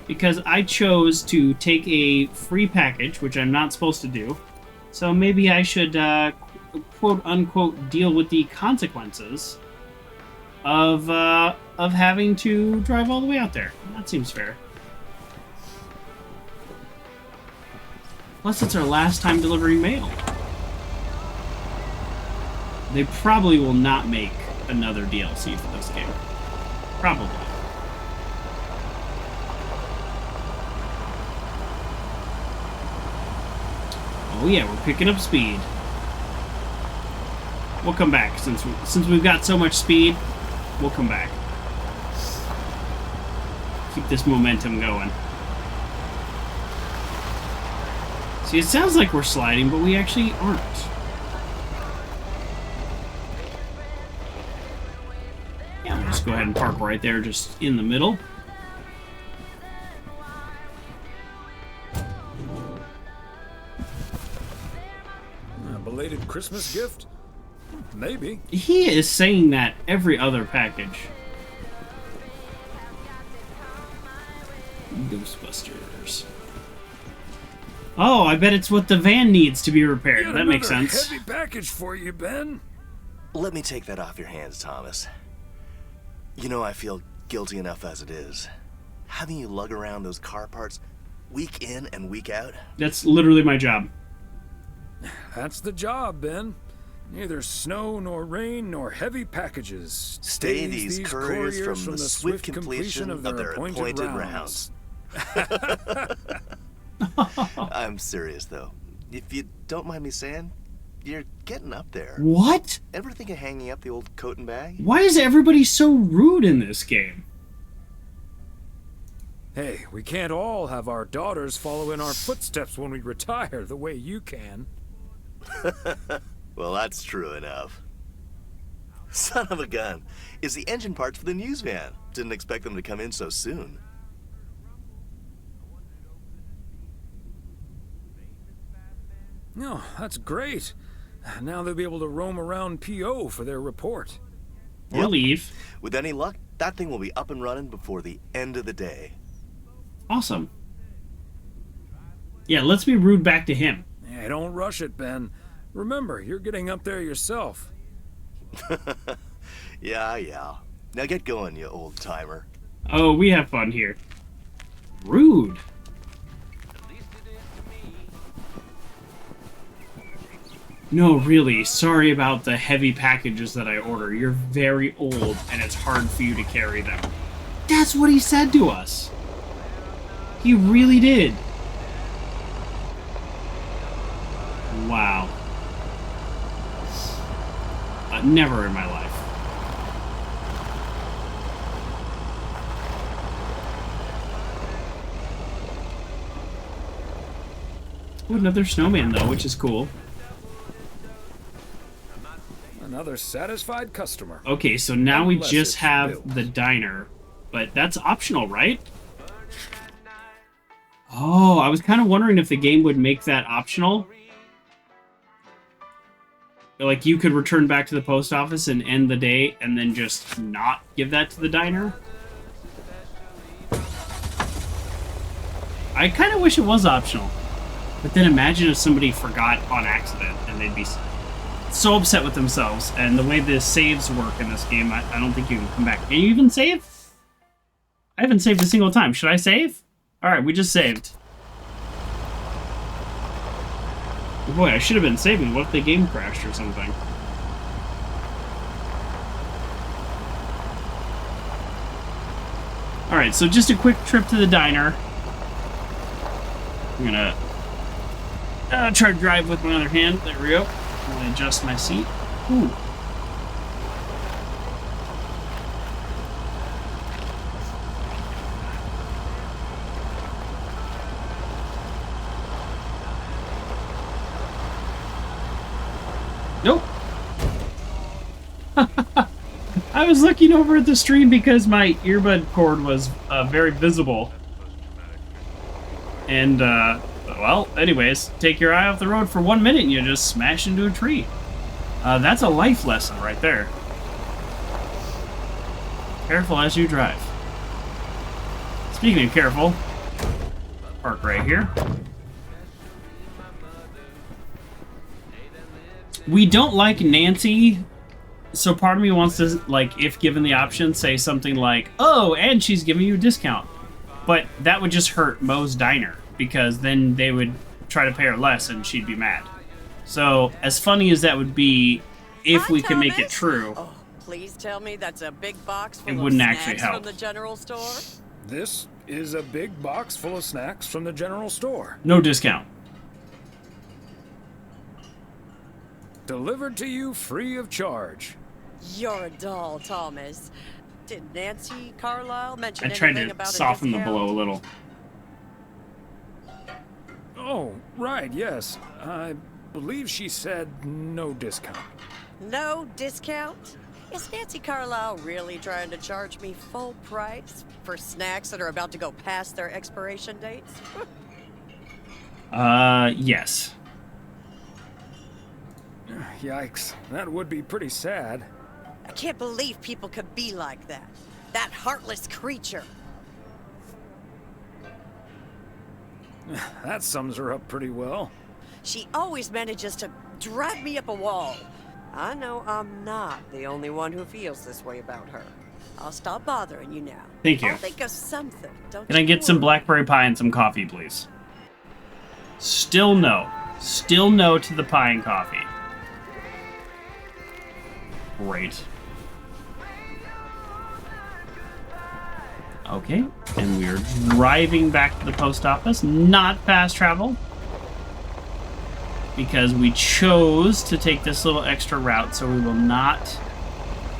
Because I chose to take a free package, which I'm not supposed to do. So maybe I should, quote-unquote, deal with the consequences of having to drive all the way out there. That seems fair. Plus, it's our last time delivering mail. They probably will not make another DLC for this game. Probably. Oh yeah, we're picking up speed. We'll come back since we've got so much speed. We'll come back. Keep this momentum going. See, it sounds like we're sliding, but we actually aren't. Yeah, we'll just go ahead and park right there, just in the middle. A belated Christmas gift? Maybe. He is saying that every other package. Ghostbusters. Oh, I bet it's what the van needs to be repaired. Got that makes sense. Heavy package for you, Ben. Let me take that off your hands, Thomas. You know I feel guilty enough as it is. Having you lug around those car parts week in and week out. That's literally my job. That's the job, Ben. Neither snow nor rain nor heavy packages. Stay these couriers from the swift completion of their appointed rounds. I'm serious, though. If you don't mind me saying, you're getting up there. What? Ever think of hanging up the old coat and bag? Why is everybody so rude in this game? Hey, we can't all have our daughters follow in our footsteps when we retire the way you can. Well, that's true enough. Son of a gun. Is the engine parts for the news van? Didn't expect them to come in so soon. No, that's great. Now they'll be able to roam around PO for their report. Or leave. With any luck, that thing will be up and running before the end of the day. Awesome. Yeah, let's be rude back to him. Hey, don't rush it, Ben. Remember, you're getting up there yourself. Yeah. Now get going, you old timer. Oh, we have fun here. Rude. No, really, sorry about the heavy packages that I order. You're very old, and it's hard for you to carry them. That's what he said to us. He really did. Wow. Never in my life. Ooh, another snowman, though, which is cool. Another satisfied customer. Okay, so now we just have the diner, but that's optional, right? Oh, I was kind of wondering if the game would make that optional. Like, you could return back to the post office and end the day and then just not give that to the diner. I kind of wish it was optional. But then imagine if somebody forgot on accident and they'd be so upset with themselves. And the way the saves work in this game, I don't think you can come back. Can you even save? I haven't saved a single time. Should I save? Alright, we just saved. Boy, I should have been saving. What if the game crashed or something? Alright, so just a quick trip to the diner. I'm gonna try to drive with my other hand. There we go. I'm gonna adjust my seat. Ooh. Nope. I was looking over at the stream because my earbud cord was very visible. And, well, anyways, take your eye off the road for 1 minute and you just smash into a tree. That's a life lesson right there. Careful as you drive. Speaking of careful, park right here. We don't like Nancy So part of me wants to, like, if given the option, say something like, oh, and she's giving you a discount. But that would just hurt Moe's Diner, because then they would try to pay her less and she'd be mad. So, as funny as that would be, if we can make it true, Oh, please tell me that's a big box full it of wouldn't snacks actually help. from the general store? This is a big box full of snacks from the general store. No discount. Delivered to you free of charge. You're a doll, Thomas. Did Nancy Carlisle mention I tried anything to about soften a the discount? blow a little. Oh, right, yes. I believe she said no discount. No discount? Is Nancy Carlisle really trying to charge me full price for snacks that are about to go past their expiration dates? Yes. Yikes, that would be pretty sad. I can't believe people could be like that. That heartless creature. That sums her up pretty well. She always manages to drive me up a wall. I know I'm not the only one who feels this way about her. I'll stop bothering you now. Thank you. I'll think of something. Don't Can I you get some worry. blackberry pie and some coffee, please? Still no. Still no to the pie and coffee. Great. Okay, and we're driving back to the post office. Not fast travel. Because we chose to take this little extra route, so we will not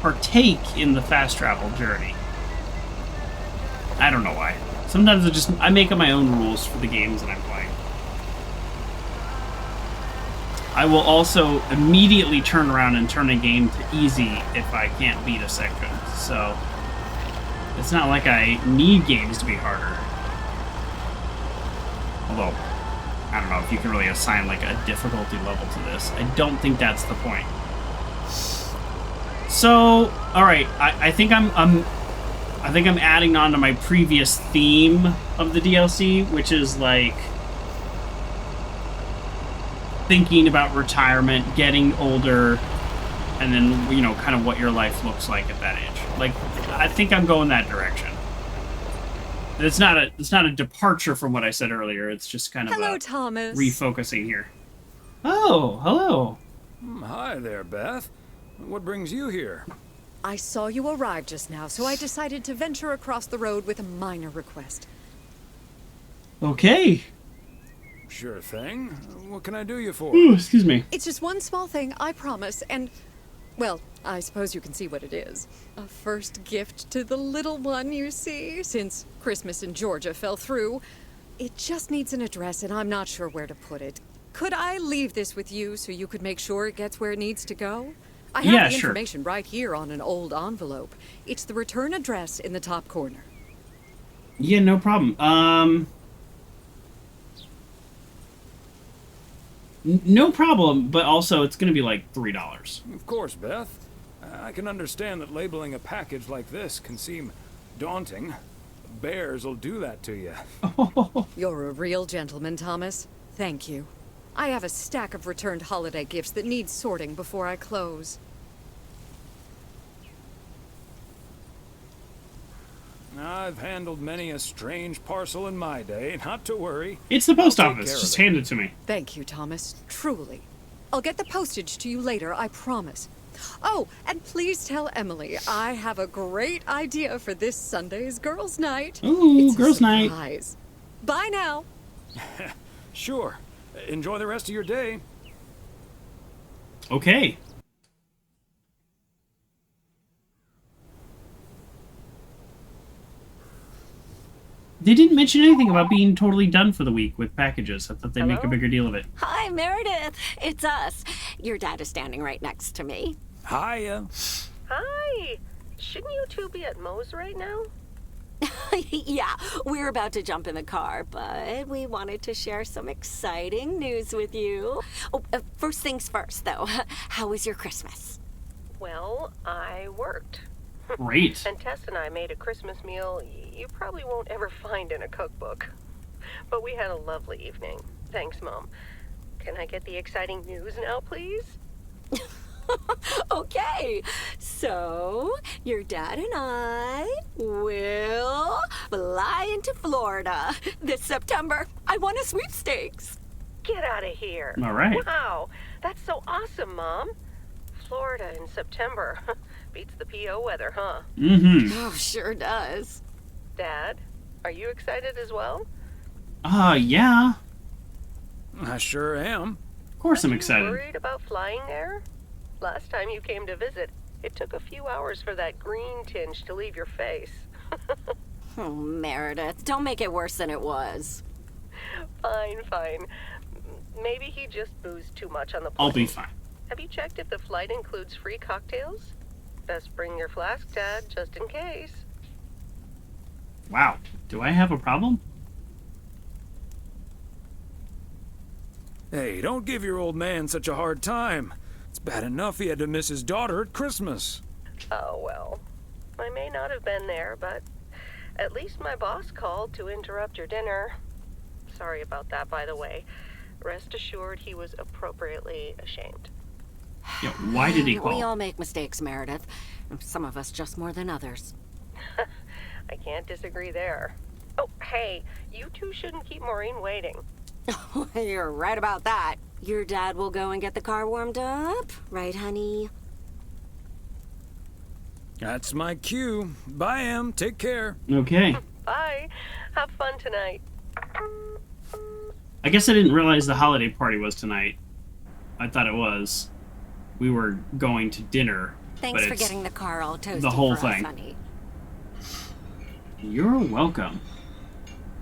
partake in the fast travel journey. I don't know why. Sometimes I make up my own rules for the games that I'm playing. I will also immediately turn around and turn a game to easy if I can't beat a section. So it's not like I need games to be harder. Although, I don't know if you can really assign like a difficulty level to this. I don't think that's the point. So, all right, I think I'm adding on to my previous theme of the DLC, which is like thinking about retirement, getting older, and then, you know, kind of what your life looks like at that age. Like, I think I'm going that direction. It's not a departure from what I said earlier. It's just kind of Hello, Thomas. refocusing here. Oh, hello. Hi there, Beth. What brings you here? I saw you arrive just now, so I decided to venture across the road with a minor request. Okay. Sure thing. What can I do you for? Ooh, excuse me. It's just one small thing, I promise, and, well, I suppose you can see what it is. A first gift to the little one, you see, since Christmas in Georgia fell through. It just needs an address, and I'm not sure where to put it. Could I leave this with you so you could make sure it gets where it needs to go? I have the information right here on an old envelope. It's the return address in the top corner. Yeah, no problem. No problem, but also it's going to be like $3. Of course, Beth. I can understand that labeling a package like this can seem daunting. Bears will do that to you. You're a real gentleman, Thomas. Thank you. I have a stack of returned holiday gifts that need sorting before I close. I've handled many a strange parcel in my day, not to worry. It's the post I'll take office. care Just of it. hand it to me. Thank you, Thomas. Truly. I'll get the postage to you later, I promise. Oh, and please tell Emily I have a great idea for this Sunday's girls' night. Ooh, It's a girls' night. surprise. Bye now. Sure. Enjoy the rest of your day. Okay. They didn't mention anything about being totally done for the week with packages. I thought they'd make a bigger deal of it. Hi, Meredith. It's us. Your dad is standing right next to me. Hiya. Hi. Shouldn't you two be at Moe's right now? Yeah, we're about to jump in the car, but we wanted to share some exciting news with you. Oh, first things first, though. How was your Christmas? Well, I worked. Great. And Tess and I made a Christmas meal you probably won't ever find in a cookbook. But we had a lovely evening. Thanks, Mom. Can I get the exciting news now, please? Okay, so your dad and I will fly into Florida this September. I won a sweepstakes. Get out of here. All right. Wow, that's so awesome, Mom. Florida in September. Beats the PO weather, huh? Mm-hmm. Oh, sure does. Dad, are you excited as well? Yeah. I sure am. Of course I'm excited. Worried about flying there? Last time you came to visit, it took a few hours for that green tinge to leave your face. Oh, Meredith, don't make it worse than it was. Fine. Maybe he just boozed too much on the plane. I'll be fine. Have you checked if the flight includes free cocktails? Best bring your flask, Dad, just in case. Wow. Do I have a problem? Hey, don't give your old man such a hard time. It's bad enough he had to miss his daughter at Christmas. Oh, well. I may not have been there, but at least my boss called to interrupt your dinner. Sorry about that, by the way. Rest assured he was appropriately ashamed. Yeah, why did he call? We all make mistakes, Meredith. Some of us just more than others. I can't disagree there. Oh, hey, you two shouldn't keep Maureen waiting. You're right about that. Your dad will go and get the car warmed up, right, honey? That's my cue. Bye, Em. Take care. Okay. Bye. Have fun tonight. I guess I didn't realize the holiday party was tonight. I thought it was. We were going to dinner. Thanks but for it's getting the car all toasty the whole for us, thing. honey. You're welcome.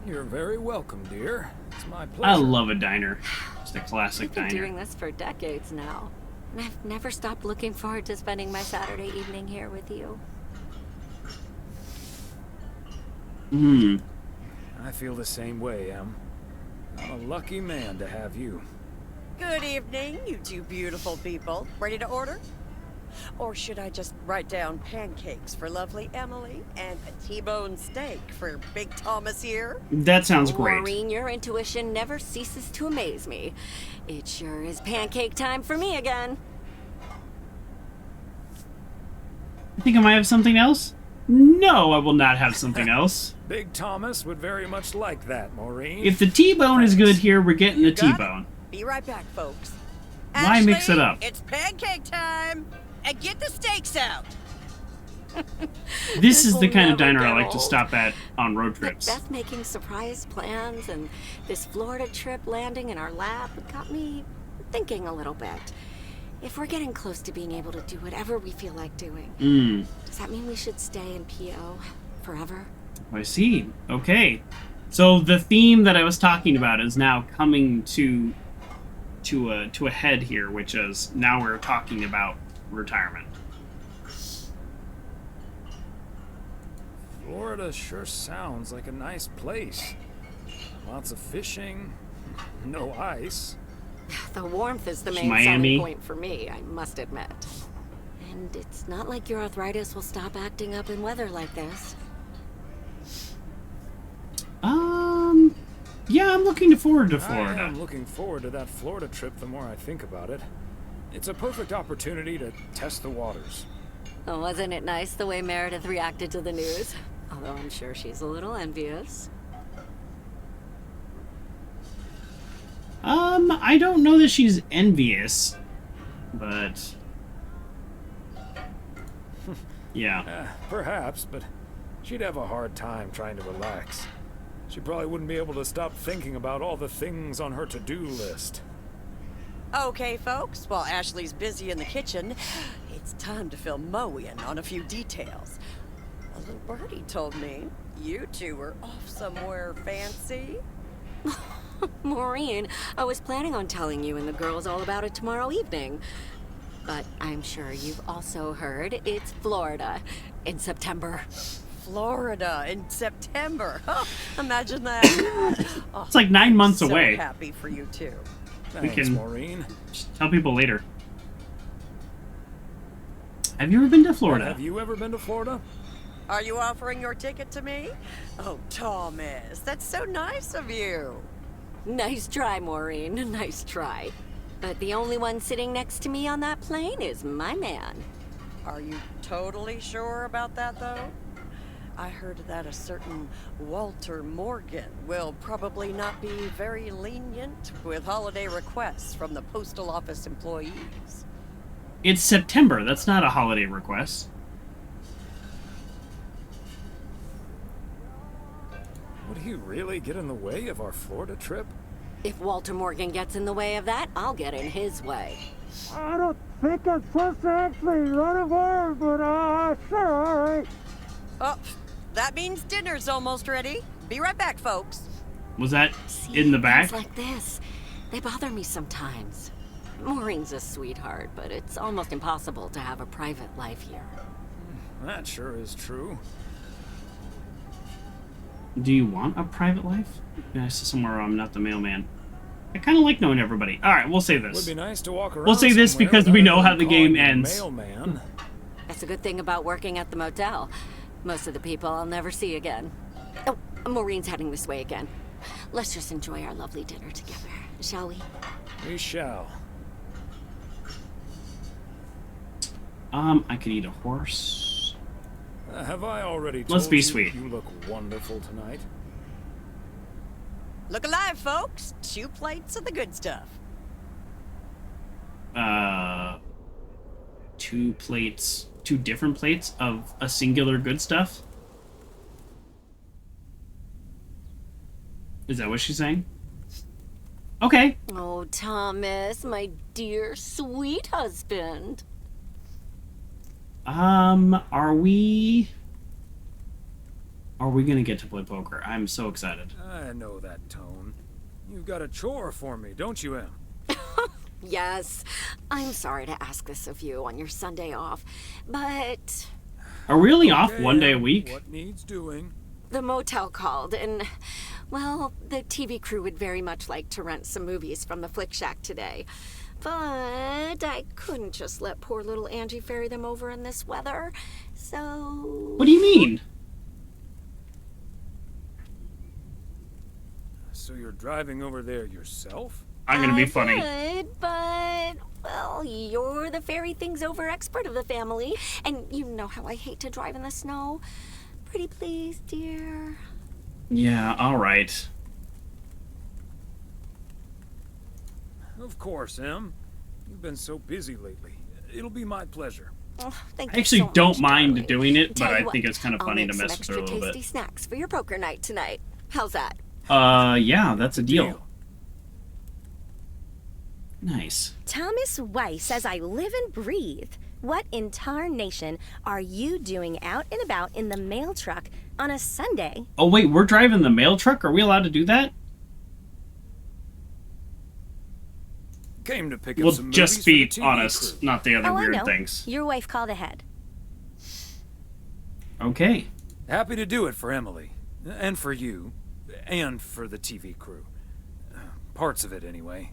You're very welcome, dear. It's my pleasure. I love a diner. Just a classic We've been diner. doing this for decades now. And I've never stopped looking forward to spending my Saturday evening here with you. I feel the same way, Em. I'm a lucky man to have you. Good evening, you two beautiful people. Ready to order? Or should I just write down pancakes for lovely Emily and a T-bone steak for Big Thomas here? That sounds great. Maureen, your intuition never ceases to amaze me. It sure is pancake time for me again. I think I might have something else. No, I will not have something else. Big Thomas would very much like that, Maureen. If the T-bone is good here, we're getting the T-bone. Be right back, folks. Why mix it up? It's pancake time! And get the steaks out! This is the kind of never diner I get like to old. stop at on road trips. Beth making surprise plans and this Florida trip landing in our lap got me thinking a little bit. If we're getting close to being able to do whatever we feel like doing, does that mean we should stay in PO forever? I see. Okay. So the theme that I was talking about is now coming to a head here, which is now we're talking about retirement. Florida sure sounds like a nice place. Lots of fishing, no ice. The warmth is the It's main Miami. selling point for me, I must admit. And it's not like your arthritis will stop acting up in weather like this. Yeah, I'm looking forward to Florida. I'm looking forward to that Florida trip the more I think about it. It's a perfect opportunity to test the waters. Oh, wasn't it nice the way Meredith reacted to the news? Although I'm sure she's a little envious. I don't know that she's envious, but yeah. Perhaps, but she'd have a hard time trying to relax. She probably wouldn't be able to stop thinking about all the things on her to-do list. Okay, folks, while Ashley's busy in the kitchen, it's time to fill Moe in on a few details. A little birdie told me you two were off somewhere fancy. Maureen, I was planning on telling you and the girls all about it tomorrow evening. But I'm sure you've also heard it's Florida in September. Florida in September. Oh, imagine that. Oh, It's like 9 months so away. Happy for you too. We Thanks, can Maureen. just tell people later. Have you ever been to Florida? Have you ever been to Florida? Are you offering your ticket to me? Oh, Thomas, that's so nice of you. Nice try, Maureen. Nice try. But the only one sitting next to me on that plane is my man. Are you totally sure about that, though? I heard that a certain Walter Morgan will probably not be very lenient with holiday requests from the postal office employees. It's September. That's not a holiday request. Would he really get in the way of our Florida trip? If Walter Morgan gets in the way of that, I'll get in his way. I don't think I'm supposed to actually run aboard, but sure, all right. Oh, that means dinner's almost ready. Be right back, folks. Was that in the back? Things like this, they bother me sometimes. Maureen's a sweetheart, but it's almost impossible to have a private life here. That sure is true. Do you want a private life? Yeah, somewhere where I'm not the mailman. I kind of like knowing everybody. All right, we'll say this. Would be nice to walk around. We'll say this because we know how the game ends. Mailman. That's a good thing about working at the motel. Most of the people I'll never see again. Oh, Maureen's heading this way again. Let's just enjoy our lovely dinner together, shall we? We shall. I could eat a horse. Have I already told Let's be you sweet. You look wonderful tonight? Look alive, folks. 2 plates of the good stuff. 2 plates, 2 different plates of a singular good stuff? Is that what she's saying? Okay. Oh, Thomas, my dear, sweet husband. Are we gonna get to play poker? I'm so excited. I know that tone. You've got a chore for me, don't you, Em? Yes, I'm sorry to ask this of you on your Sunday off, but... Are we only off one day a week? What needs doing? The motel called, and, well, the TV crew would very much like to rent some movies from the Flick Shack today. But I couldn't just let poor little Angie ferry them over in this weather, so... What do you mean? So you're driving over there yourself? I'm gonna be funny. Could, but, well, you're the ferry things over expert of the family, and you know how I hate to drive in the snow. Pretty please, dear. Yeah, alright. Of course, Em. You've been so busy lately. It'll be my pleasure. Oh, thank I you actually so don't much, mind darling. doing it, Tell but I you think what, it's kind of I'll funny make to some mess with her a extra little tasty bit. snacks for your poker night tonight. How's that? Yeah, that's a deal. Nice. Thomas Weiss says I live and breathe. What in tarnation are you doing out and about in the mail truck on a Sunday? Oh wait, we're driving the mail truck? Are we allowed to do that? Came to pick up We'll some just movies be for the TV honest, crew. not the other Oh, I weird know. things. Your wife called ahead. Okay. Happy to do it for Emily. And for you. And for the TV crew. Parts of it, anyway.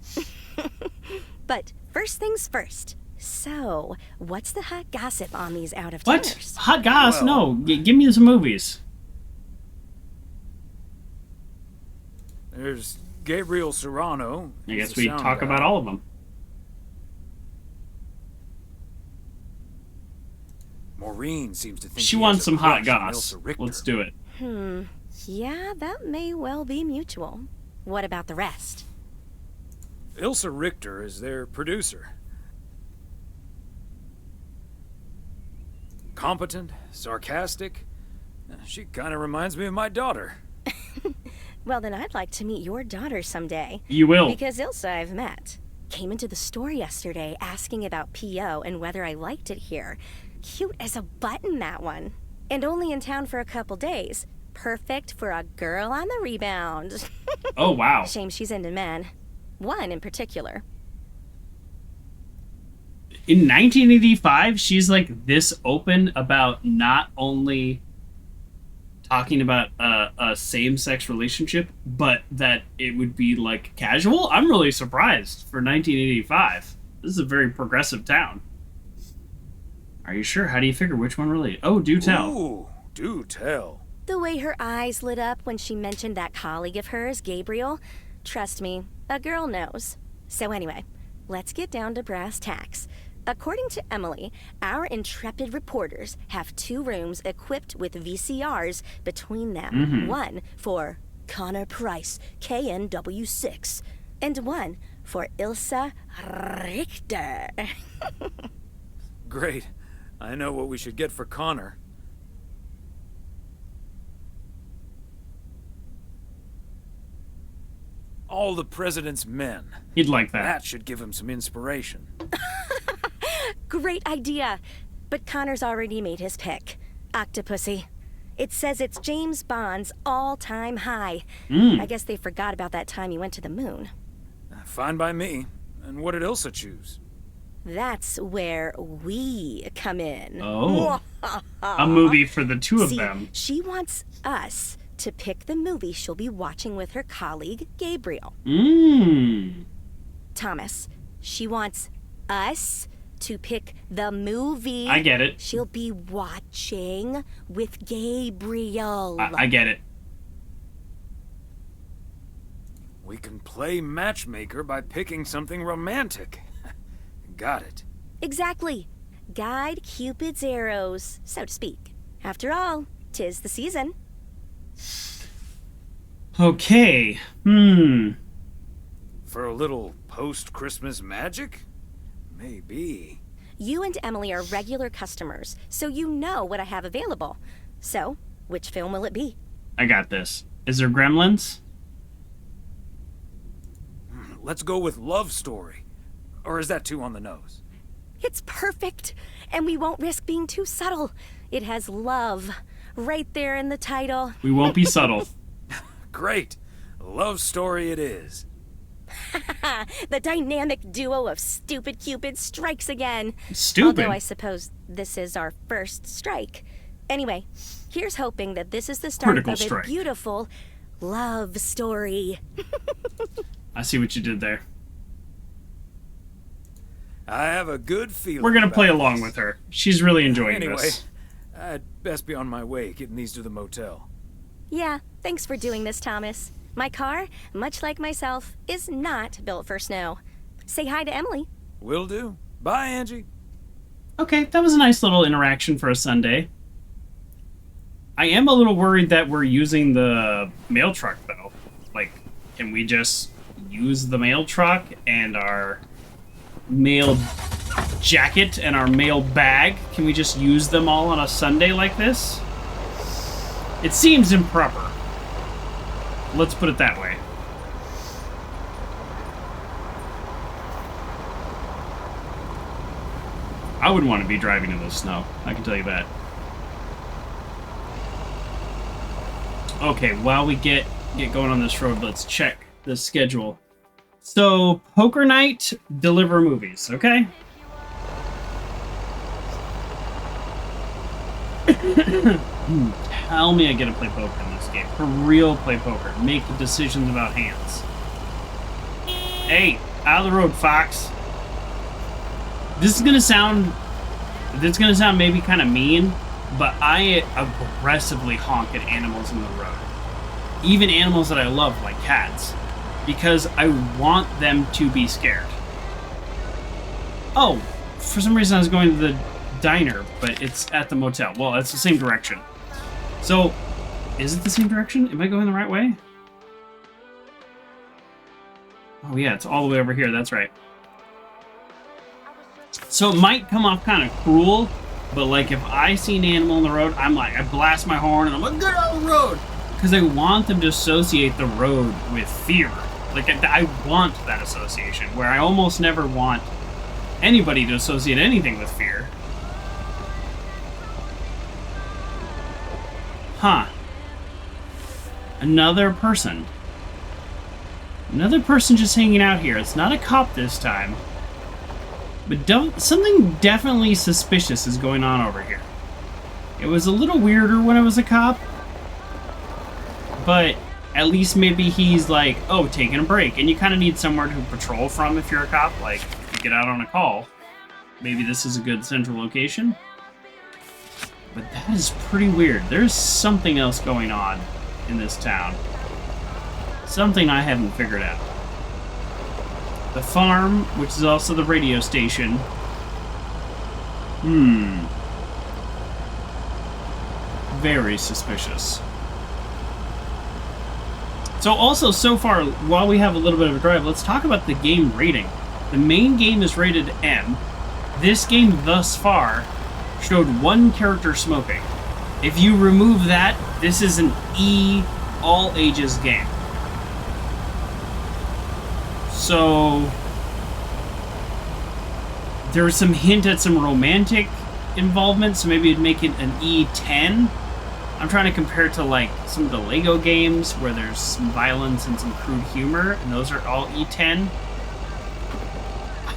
But first things first. So, what's the hot gossip on these What? out-of-towners? Hot goss? Well- No. Give me some movies. There's Gabriel Serrano. I He's guess the we sound talk guy. about all of them. Maureen seems to think She he wants has a some hot crush on goss. Ilsa Richter. Let's do it. Yeah, that may well be mutual. What about the rest? Ilsa Richter is their producer. Competent, sarcastic. She kind of reminds me of my daughter. Well, then I'd like to meet your daughter someday. You will. Because Ilsa I've met. Came into the store yesterday asking about P.O. and whether I liked it here. Cute as a button, that one. And only in town for a couple days. Perfect for a girl on the rebound. Oh, wow. Shame she's into men. One in particular. In 1985, she's like this open about not only talking about a same-sex relationship, but that it would be like casual. I'm really surprised for 1985. This is a very progressive town. Are you sure? How do you figure which one really? Oh, do tell. Ooh, do tell. The way her eyes lit up when she mentioned that colleague of hers, Gabriel. Trust me, a girl knows. So anyway, let's get down to brass tacks. According to Emily, our intrepid reporters have 2 rooms equipped with VCRs between them. One for Connor Price, KNW6, and one for Ilsa Richter. Great. I know what we should get for Connor. All the President's Men. He'd like that. That should give him some inspiration. Great idea. But Connor's already made his pick. Octopussy. It says it's James Bond's all-time high. I guess they forgot about that time he went to the moon. Fine by me. And what did Ilsa choose? That's where we come in. Oh. A movie for the 2 of them. She wants us to pick the movie she'll be watching with her colleague, Gabriel. Thomas, she wants us to pick the movie. I get it. She'll be watching with Gabriel. I get it. We can play matchmaker by picking something romantic. Got it. Exactly. Guide Cupid's arrows, so to speak. After all, 'tis the season. Okay. For a little post-Christmas magic? Maybe. You and Emily are regular customers, so you know what I have available. So, which film will it be? I got this. Is there Gremlins? Let's go with Love Story. Or is that too on the nose? It's perfect, and we won't risk being too subtle. It has love right there in the title. We won't be subtle. Great. Love Story it is. The dynamic duo of stupid Cupid strikes again. Stupid? Although I suppose this is our first strike. Anyway, here's hoping that this is the start of a beautiful love story. I see what you did there. I have a good feeling. We're gonna play along with her. She's really enjoying this. I'd best be on my way getting these to the motel. Yeah, thanks for doing this, Thomas. My car, much like myself, is not built for snow. Say hi to Emily. Will do. Bye, Angie. Okay, that was a nice little interaction for a Sunday. I am a little worried that we're using the mail truck, though. Like, can we just use the mail truck and our mail jacket and our mail bag? Can we just use them all on a Sunday like this? It seems improper. Let's put it that way. I wouldn't want to be driving in the snow, I can tell you that. Okay, while we get going on this road, let's check the schedule. So, poker night, deliver movies, okay? Tell me I get to play poker in this game. For real, play poker. Make decisions about hands. Hey, out of the road, Fox. This is gonna sound maybe kind of mean, but I aggressively honk at animals in the road. Even animals that I love, like cats. Because I want them to be scared. Oh, for some reason I was going to the diner, but it's at the motel. Well, it's the same direction. So, is it the same direction? Am I going the right way? Oh yeah, it's all the way over here, that's right. So it might come off kind of cruel, but like if I see an animal on the road, I'm like, I blast my horn and I'm like, get out of the road! Because I want them to associate the road with fear. Like, I want that association, where I almost never want anybody to associate anything with fear. Huh. Another person. Another person just hanging out here. It's not a cop this time. But something definitely suspicious is going on over here. It was a little weirder when I was a cop. But at least maybe he's like, oh, taking a break. And you kind of need somewhere to patrol from if you're a cop. Like, if you get out on a call. Maybe this is a good central location. But that is pretty weird. There's something else going on in this town. Something I haven't figured out. The farm, which is also the radio station. Very suspicious. So also, so far, while we have a little bit of a drive, let's talk about the game rating. The main game is rated M. This game thus far showed one character smoking. If you remove that, this is an E all ages game. So there was some hint at some romantic involvement, so maybe it'd make it an E10. I'm trying to compare it to like some of the Lego games where there's some violence and some crude humor, and those are all E10.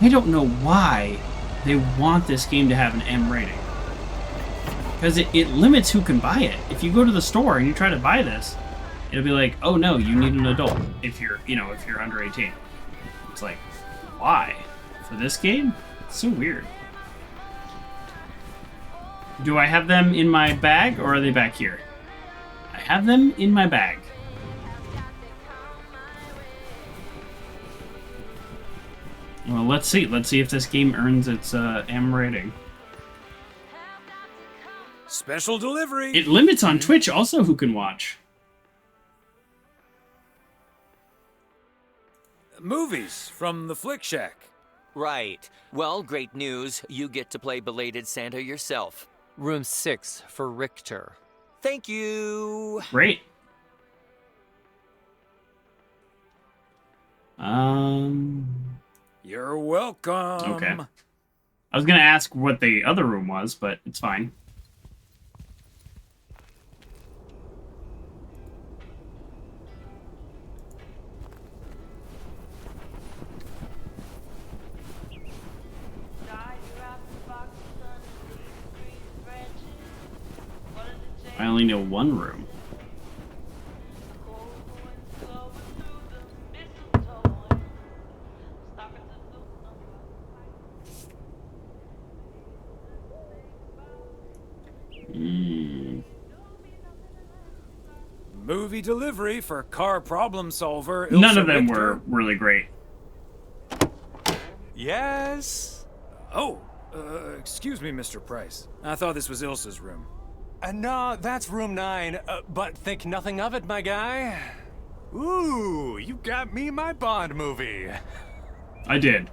I don't know why they want this game to have an M rating. Because it limits who can buy it. If you go to the store and you try to buy this, it'll be like, oh no, you need an adult if you're, if you're under 18. It's like, why? For this game? It's so weird. Do I have them in my bag, or are they back here? I have them in my bag. Well, let's see. Let's see if this game earns its M rating. Special delivery! It limits on Twitch also who can watch. Movies from the Flick Shack. Right. Well, great news. You get to play Belated Santa yourself. Room 6 for Richter. Thank you. Great. You're welcome. Okay. I was gonna ask what the other room was, but it's fine. I only know one room. Movie delivery for car problem solver. None of them were really great. Yes. Oh, excuse me, Mr. Price. I thought this was Ilsa's room. No, that's room 9, but think nothing of it, my guy. Ooh, you got me my Bond movie. I did.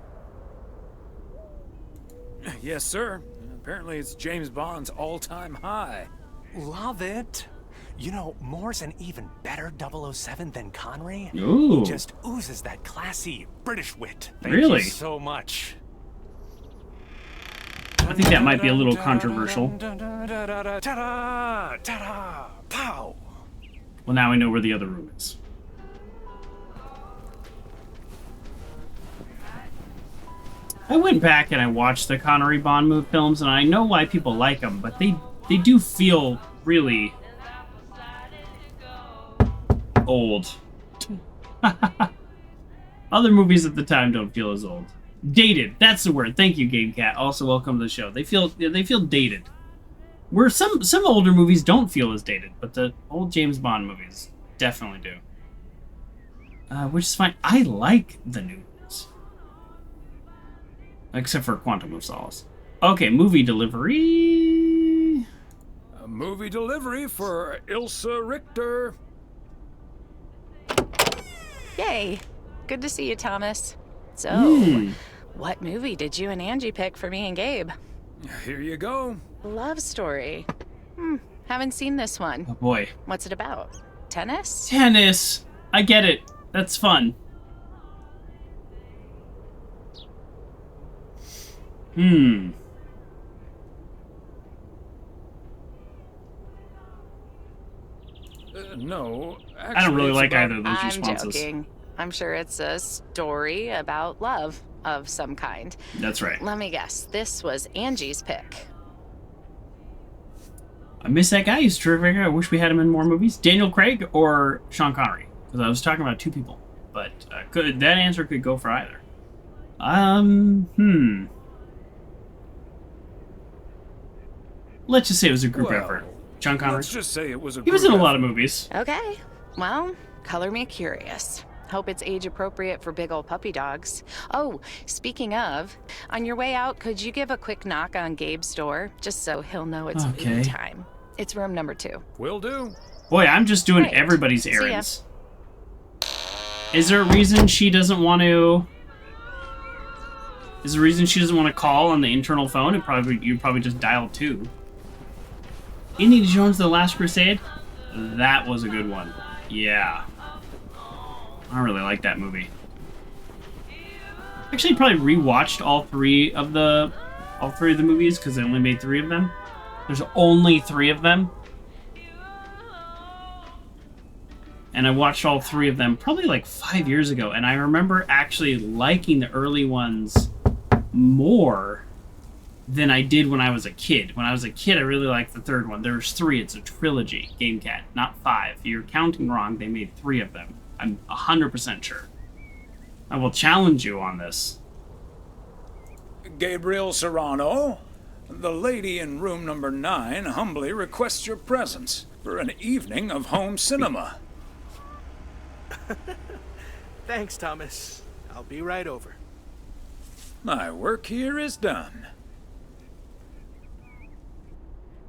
Yes, sir. Apparently it's James Bond's all-time high. Love it. You know, Moore's an even better 007 than Connery. Ooh. He just oozes that classy British wit. Thank Really? you so much. I think that might be a little controversial. Pow. Well, now I know where the other room is. I went back and I watched the Connery Bond films, and I know why people like them, but they do feel really old. Other movies at the time don't feel as old. Dated. That's the word. Thank you, Game Cat. Also, welcome to the show. They feel dated. Where some older movies don't feel as dated, but the old James Bond movies definitely do. Which is fine. I like the new ones, except for Quantum of Solace. Okay, movie delivery. A movie delivery for Ilsa Richter. Yay! Good to see you, Thomas. So, what movie did you and Angie pick for me and Gabe? Here you go. Love Story. Haven't seen this one. Oh boy. What's it about? Tennis? Tennis. I get it. That's fun. No, actually, I don't really like about... either of those I'm responses. joking. I'm sure it's a story about love of some kind. That's right. Let me guess. This was Angie's pick. I miss that guy. He's terrific. I wish we had him in more movies. Daniel Craig or Sean Connery? Because I was talking about two people. But that answer could go for either. Let's just say it was a group effort. Sean Connery. Let's just say it was a He was in a lot of movies. Okay. Well, color me curious. Hope it's age appropriate for big old puppy dogs. Oh, speaking of, on your way out, could you give a quick knock on Gabe's door, just so he'll know it's Okay. food time? It's room number 2. Will do. Boy, I'm just doing Great. everybody's See ya. errands. Is there a reason she doesn't want to... Is there a reason she doesn't want to call on the internal phone? You'd probably just dial 2. Indiana Jones: The Last Crusade? That was a good one. Yeah. I really like that movie. Actually, probably rewatched all three of the movies because they only made 3 of them. There's only 3 of them. And I watched all 3 of them probably like 5 years ago, and I remember actually liking the early ones more than I did when I was a kid. When I was a kid, I really liked the 3rd one. There's 3. It's a trilogy, Game Cat, not 5. You're counting wrong. They made 3 of them. I'm 100% sure. I will challenge you on this. Gabriel Serrano, the lady in room number 9 humbly requests your presence for an evening of home cinema. Thanks, Thomas. I'll be right over. My work here is done.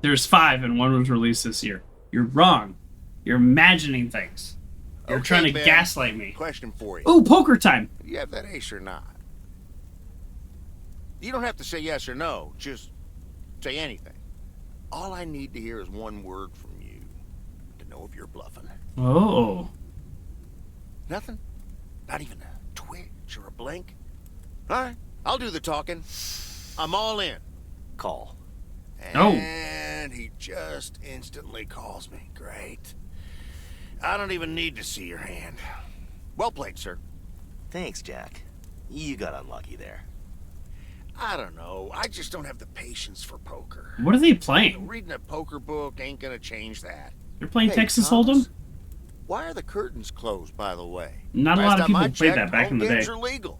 There's 5 and 1 was released this year. You're wrong. You're imagining things. You're trying to Ben, gaslight me. Question for you. Ooh, poker time. Do you have that ace or not? You don't have to say yes or no. Just say anything. All I need to hear is one word from you to know if you're bluffing. Oh. Nothing? Not even a twitch or a blink? All right, I'll do the talking. I'm all in. Call. And he just instantly calls me. Great. I don't even need to see your hand. Well played, sir. Thanks, Jack. You got unlucky there. I don't know. I just don't have the patience for poker. What are they playing? Reading a poker book ain't gonna change that. They're playing Hey, Texas Thomas, Hold'em? Why are the curtains closed, by the way? Not a Last lot of time people I played checked, that back in home the games day. are legal.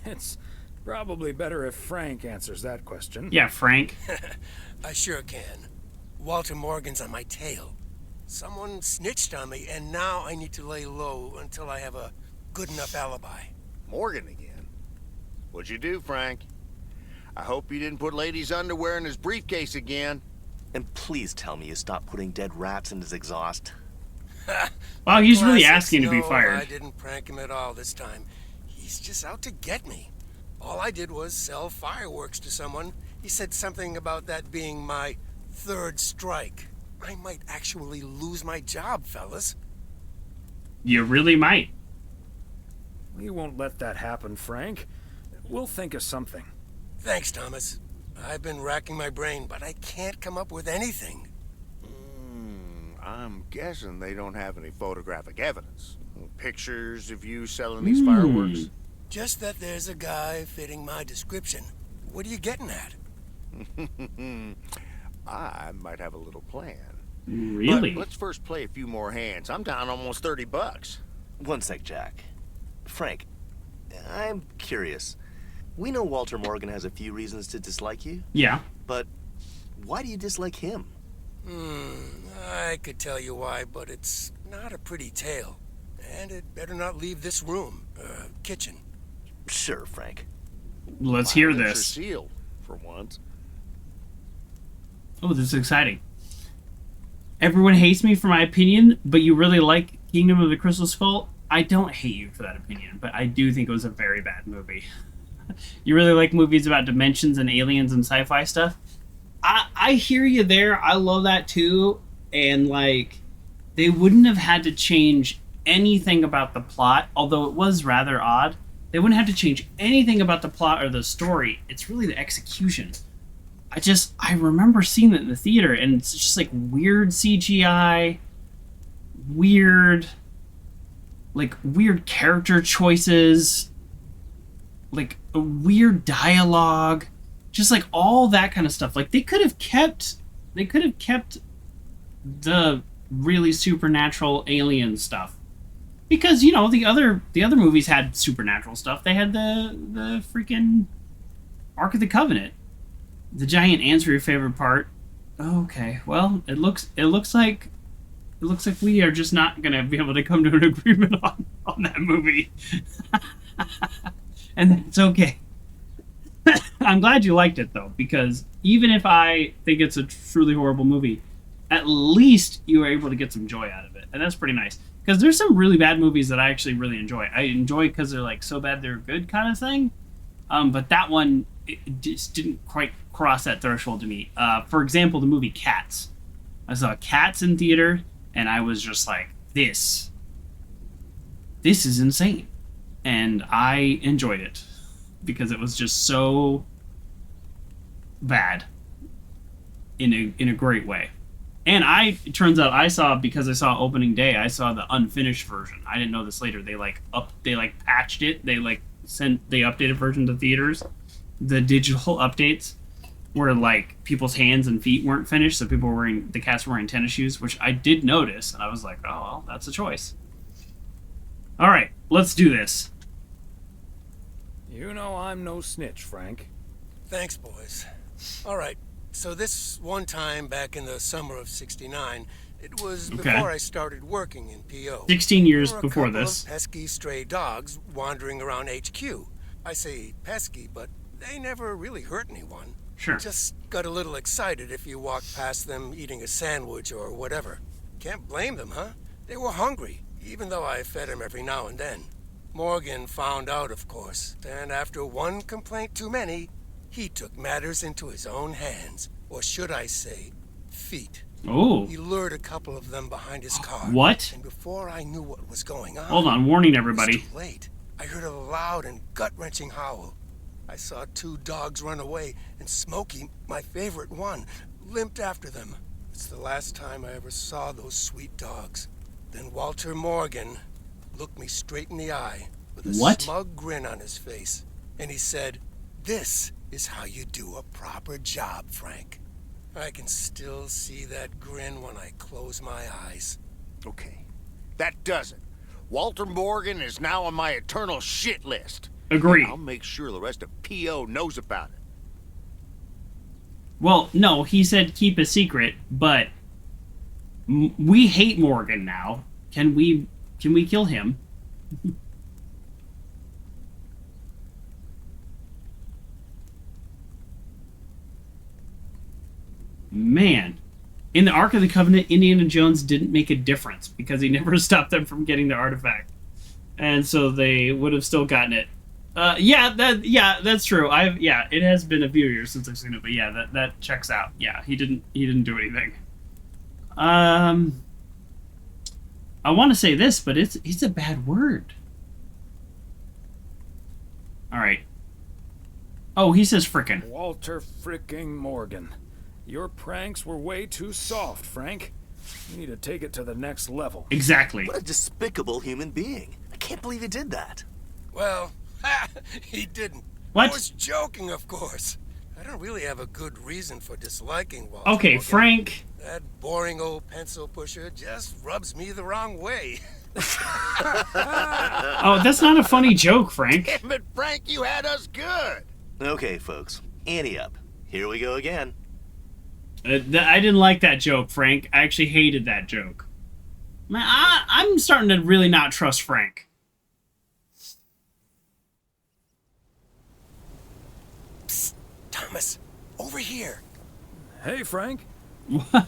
It's probably better if Frank answers that question. Yeah, Frank. I sure can. Walter Morgan's on my tail. Someone snitched on me, and now I need to lay low until I have a good enough alibi. Morgan again? What'd you do, Frank? I hope you didn't put lady's underwear in his briefcase again. And please tell me you stopped putting dead rats in his exhaust. Wow, he's really Classic. asking to be No, fired. I didn't prank him at all this time. He's just out to get me. All I did was sell fireworks to someone. He said something about that being my 3rd strike. I might actually lose my job, fellas. You really might. We won't let that happen, Frank. We'll think of something. Thanks, Thomas. I've been racking my brain, but I can't come up with anything. I'm guessing they don't have any photographic evidence. Pictures of you selling these fireworks? Just that there's a guy fitting my description. What are you getting at? I might have a little plan. Really? But let's first play a few more hands. I'm down almost $30. One sec, Jack. Frank, I'm curious. We know Walter Morgan has a few reasons to dislike you. Yeah. But why do you dislike him? I could tell you why, but it's not a pretty tale. And it better not leave this room, kitchen. Sure, Frank. Let's hear My lips are this. sealed, for once. Oh, this is exciting. Everyone hates me for my opinion, but you really like Kingdom of the Crystal Skull? I don't hate you for that opinion, but I do think it was a very bad movie. You really like movies about dimensions and aliens and sci-fi stuff? I hear you there. I love that too. And, like, they wouldn't have had to change anything about the plot, although it was rather odd. They wouldn't have to change anything about the plot or the story. It's really the execution. I remember seeing it in the theater, and it's just like weird CGI, weird character choices, like a weird dialogue, just like all that kind of stuff. Like they could have kept the really supernatural alien stuff. Because, you know, the other movies had supernatural stuff. They had the freaking Ark of the Covenant. The giant ants were your favorite part. Okay, well, it looks like it looks like we are just not going to be able to come to an agreement on that movie. And it's okay. I'm glad you liked it, though, because even if I think it's a truly horrible movie, at least you were able to get some joy out of it. And that's pretty nice. Because there's some really bad movies that I actually really enjoy. I enjoy because they're like so bad they're good kind of thing. But that one, it just didn't quite cross that threshold to me. For example, the movie Cats. I saw Cats in theater, and I was just like, this is insane. And I enjoyed it. Because it was just so bad in a great way. And it turns out because I saw opening day, I saw the unfinished version. I didn't know this later. They patched it. They sent the updated version to theaters. The digital updates where like people's hands and feet weren't finished, so the cats were wearing tennis shoes, which I did notice, and I was like, oh well, that's a choice. All right, let's do this. You know I'm no snitch, Frank. Thanks, boys. All right, so this one time back in the summer of '69, it was before I started working in PO. 16 years before this. Of pesky stray dogs wandering around HQ. I say pesky, but they never really hurt anyone. Sure. Just got a little excited if you walked past them eating a sandwich or whatever. Can't blame them, huh? They were hungry, even though I fed them every now and then. Morgan found out, of course, and after one complaint too many, he took matters into his own hands. Or should I say, feet. Oh. He lured a couple of them behind his car. What? And before I knew what was going on... Hold on, warning everybody. It was too late. I heard a loud and gut-wrenching howl. I saw two dogs run away, and Smokey, my favorite one, limped after them. It's the last time I ever saw those sweet dogs. Then Walter Morgan looked me straight in the eye with a smug grin on his face. And he said, "This is how you do a proper job, Frank." I can still see that grin when I close my eyes. Okay, that does it. Walter Morgan is now on my eternal shit list. Agree. I'll make sure the rest of PO knows about it. Well, no, he said keep a secret, but we hate Morgan now. Can we kill him? Man. In the Ark of the Covenant, Indiana Jones didn't make a difference because he never stopped them from getting the artifact. And so they would have still gotten it. Yeah, that's true. It has been a few years since I've seen it, but yeah, that checks out. Yeah, he didn't do anything. I want to say this, but it's a bad word. All right. Oh, he says frickin'. Walter fricking Morgan. Your pranks were way too soft, Frank. You need to take it to the next level. Exactly. What a despicable human being. I can't believe he did that. Well, he didn't. What? I was joking, of course. I don't really have a good reason for disliking Walter. Okay, Morgan. Frank. That boring old pencil pusher just rubs me the wrong way. Oh, that's not a funny joke, Frank. Damn it, Frank, you had us good. Okay, folks. Ante up. Here we go again. I didn't like that joke, Frank. I actually hated that joke. Man, I'm starting to really not trust Frank. Psst, Thomas, over here. Hey, Frank. What?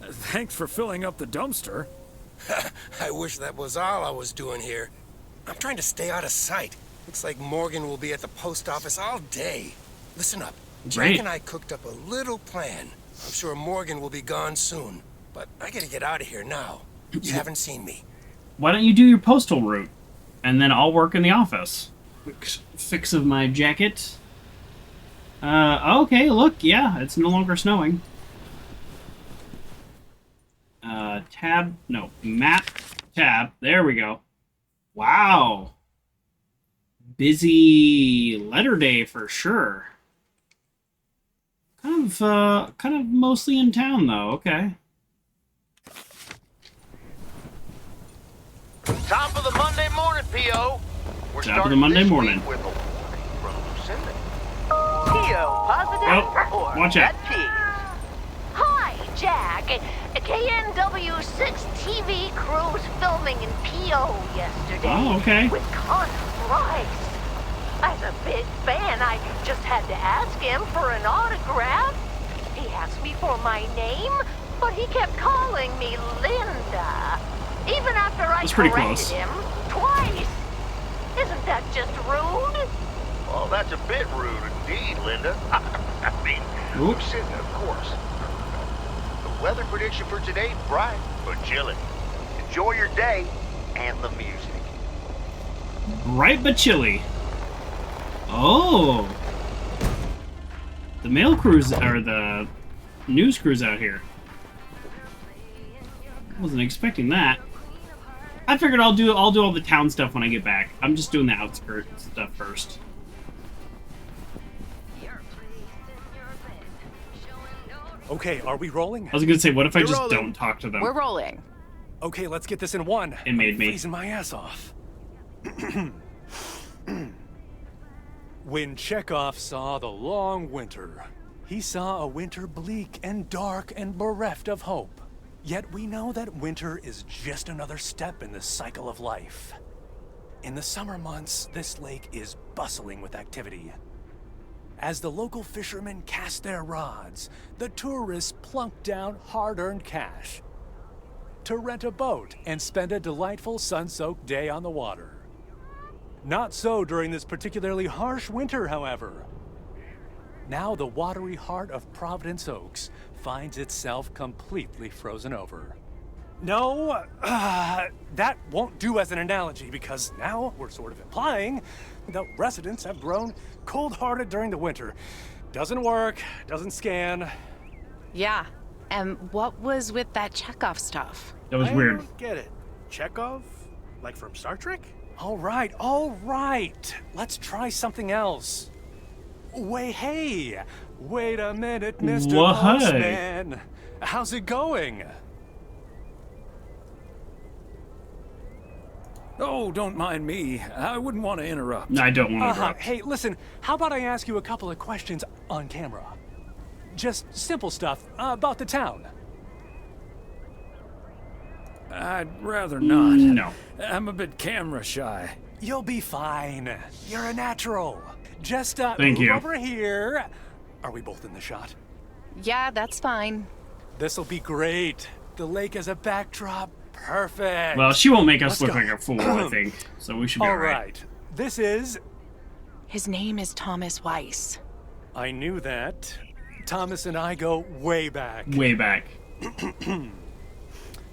Thanks for filling up the dumpster. I wish that was all I was doing here. I'm trying to stay out of sight. Looks like Morgan will be at the post office all day. Listen up. Jake and I cooked up a little plan. I'm sure Morgan will be gone soon, but I gotta get out of here now. You haven't seen me. Why don't you do your postal route, and then I'll work in the office. Quick fix of my jacket. Okay, look, yeah, it's no longer snowing. Map, tab, there we go. Wow. Busy letter day for sure. Kind of mostly in town though, okay. Top of the Monday morning, P.O. We're Top of the Monday morning. With a warning from Lucinda. P.O. positive Oh, or watch out. teased. Hi, Jack. KNW6 TV crews filming in PO yesterday. Oh, okay. With Connor Weiss. As a big fan, I just had to ask him for an autograph. He asked me for my name, but he kept calling me Linda. Even after I corrected him twice. Isn't that just rude? Well, that's a bit rude indeed, Linda. I mean, who's sitting, of course. The weather prediction for today, bright but chilly. Enjoy your day and the music. Bright but chilly. Oh. The mail crews, or the news crews out here. Wasn't expecting that. I figured I'll do all the town stuff when I get back. I'm just doing the outskirts stuff first. Okay, are we rolling? I was gonna say, what if I just don't talk to them? We're rolling. Okay, let's get this in one. It made me. Freezing my ass off. When Chekhov saw the long winter, he saw a winter bleak and dark and bereft of hope. Yet we know that winter is just another step in the cycle of life. In the summer months, this lake is bustling with activity. As the local fishermen cast their rods, the tourists plunk down hard-earned cash to rent a boat and spend a delightful sun-soaked day on the water. Not so during this particularly harsh winter, however. Now the watery heart of Providence Oaks finds itself completely frozen over. No, that won't do as an analogy, because now we're sort of implying that residents have grown cold-hearted during the winter. Doesn't work, doesn't scan. Yeah, and what was with that Chekhov stuff? That was weird. I don't get it. Chekhov? Like from Star Trek? All right. Let's try something else. Hey, wait a minute, Mr. Postman. How's it going? Oh, don't mind me. I wouldn't want to interrupt. No, I don't want to interrupt. Hey, listen, how about I ask you a couple of questions on camera? Just simple stuff about the town. I'd rather not. No. I'm a bit camera shy. You'll be fine. You're a natural. Just Thank move you. over here. Are we both in the shot? Yeah, that's fine. This'll be great. The lake as a backdrop. Perfect. Well, she won't make us Let's look go. like a fool, I think. So we should be all alright. right. This is... His name is Thomas Weiss. I knew that. Thomas and I go way back. Way back.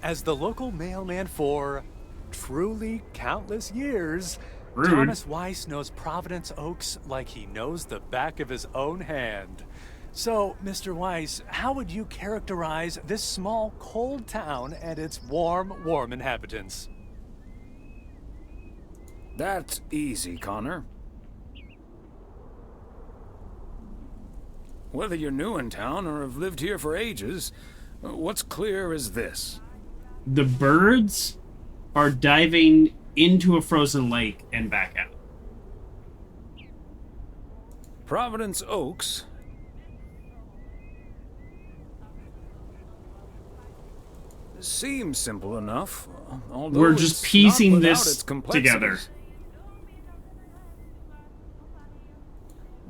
As the local mailman for truly countless years, Rude. Thomas Weiss knows Providence Oaks like he knows the back of his own hand. So, Mr. Weiss, how would you characterize this small, cold town and its warm inhabitants? That's easy, Connor. Whether you're new in town or have lived here for ages, what's clear is this. The birds are diving into a frozen lake and back out. Providence Oaks seems simple enough, although We're just it's piecing not without this its complexities. together.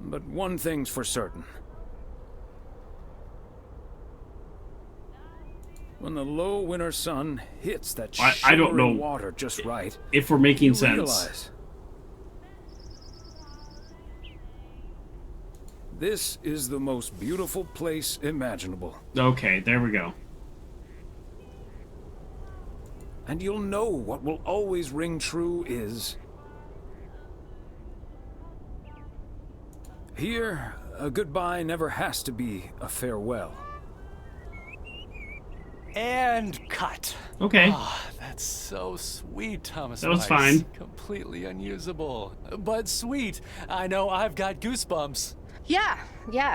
But one thing's for certain. When the low winter sun hits that I don't know shimmering water just right, if we're making you sense. realize this is the most beautiful place imaginable. Okay, there we go. And you'll know what will always ring true is... here, a goodbye never has to be a farewell. And cut. Okay. Oh, that's so sweet, Thomas That was Weiss. fine. Completely unusable, but sweet. I know I've got goosebumps. Yeah,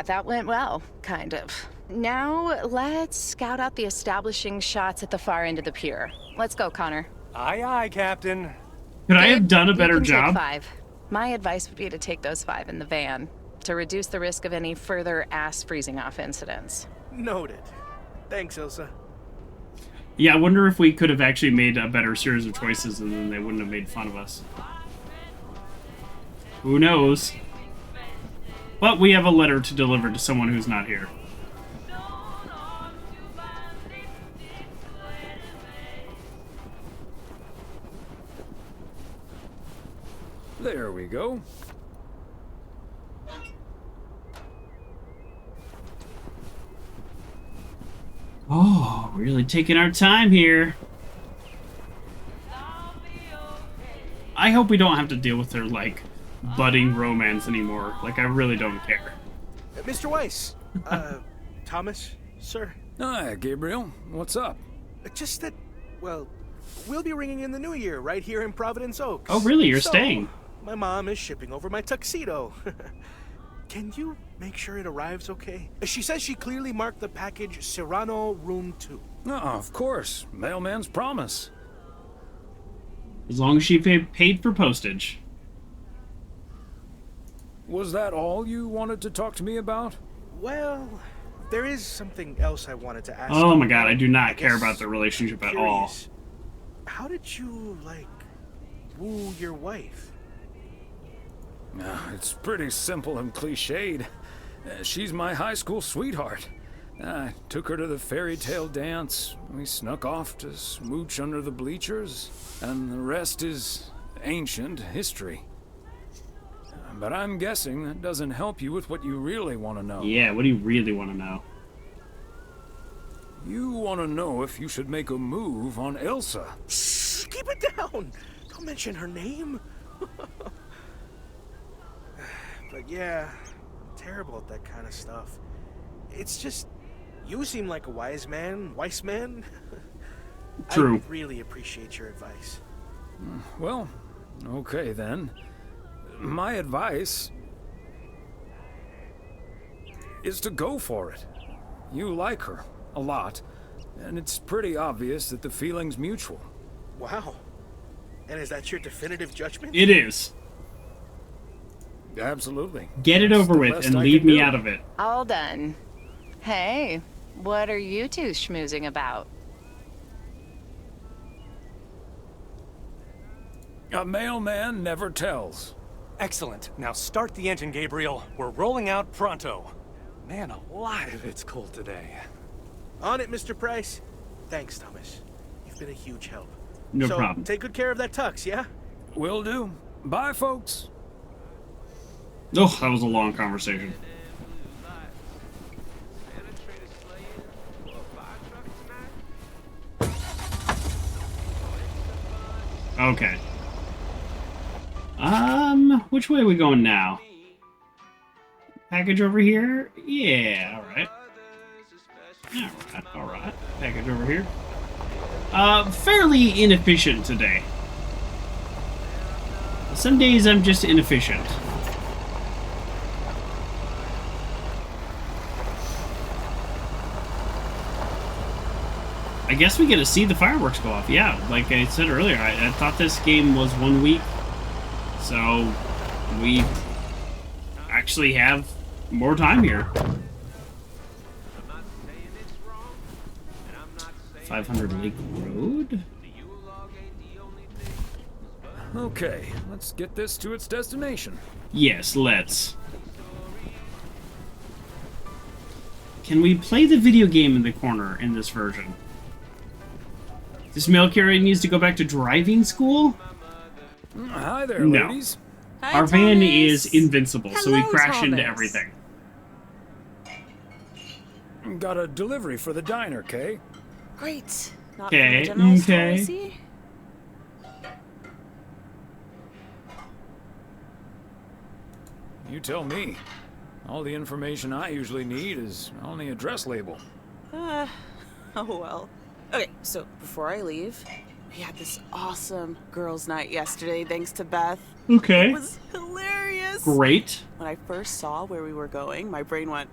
that went well, kind of. Now, let's scout out the establishing shots at the far end of the pier. Let's go, Connor. Aye, Captain. Could I have done a You better can take job? 5. My advice would be to take those 5 in the van to reduce the risk of any further ass freezing off incidents. Noted. Thanks, Ilsa. Yeah, I wonder if we could have actually made a better series of choices and then they wouldn't have made fun of us. Who knows? But we have a letter to deliver to someone who's not here. There we go. Oh, really taking our time here. I hope we don't have to deal with their, like, budding romance anymore. Like, I really don't care. Mr. Weiss. Thomas, sir. Hi, Gabriel. What's up? Just that, well, we'll be ringing in the new year right here in Providence Oaks. Oh, really? You're staying? My mom is shipping over my tuxedo. Can you make sure it arrives okay? She says she clearly marked the package Serrano Room 2. Oh, of course. Mailman's promise. As long as she paid for postage. Was that all you wanted to talk to me about? Well, there is something else I wanted to ask. Oh my god, I do not care about the relationship at all. How did you, like, woo your wife? It's pretty simple and cliched. She's my high school sweetheart. I took her to the fairy tale dance. We snuck off to smooch under the bleachers, and the rest is ancient history. But I'm guessing that doesn't help you with what you really want to know. Yeah, what do you really want to know? You want to know if you should make a move on Elsa. Shh, keep it down. Don't mention her name. But yeah, terrible at that kind of stuff. It's just, you seem like a Weiss man. True. I really appreciate your advice. Well, okay then. My advice is to go for it. You like her a lot, and it's pretty obvious that the feeling's mutual. Wow. And is that your definitive judgment? It is. Absolutely. Get it over with and leave me out of it. All done. Hey, what are you two schmoozing about? A mailman never tells. Excellent. Now start the engine, Gabriel. We're rolling out pronto. Man alive, it's cold today. On it, Mr. Price. Thanks, Thomas. You've been a huge help. No problem. Take good care of that tux, yeah? Will do. Bye, folks. Oh, that was a long conversation. Okay. Which way are we going now? Package over here? Yeah, alright. Alright. Package over here. Fairly inefficient today. Some days I'm just inefficient. I guess we get to see the fireworks go off. Yeah, like I said earlier, I thought this game was 1 week. So, we actually have more time here. 500 Lake Road? Okay, let's get this to its destination. Yes, let's. Can we play the video game in the corner in this version? This mail carrier needs to go back to driving school? Hi there, no. ladies. Hi, our van is invincible, so we crash into everything. Got a delivery for the diner, Kay. Great. Not okay, from the general store, okay. I see? You tell me. All the information I usually need is on the address label. Oh well. Okay, so before I leave, we had this awesome girls' night yesterday, thanks to Beth. Okay. It was hilarious. Great. When I first saw where we were going, my brain went,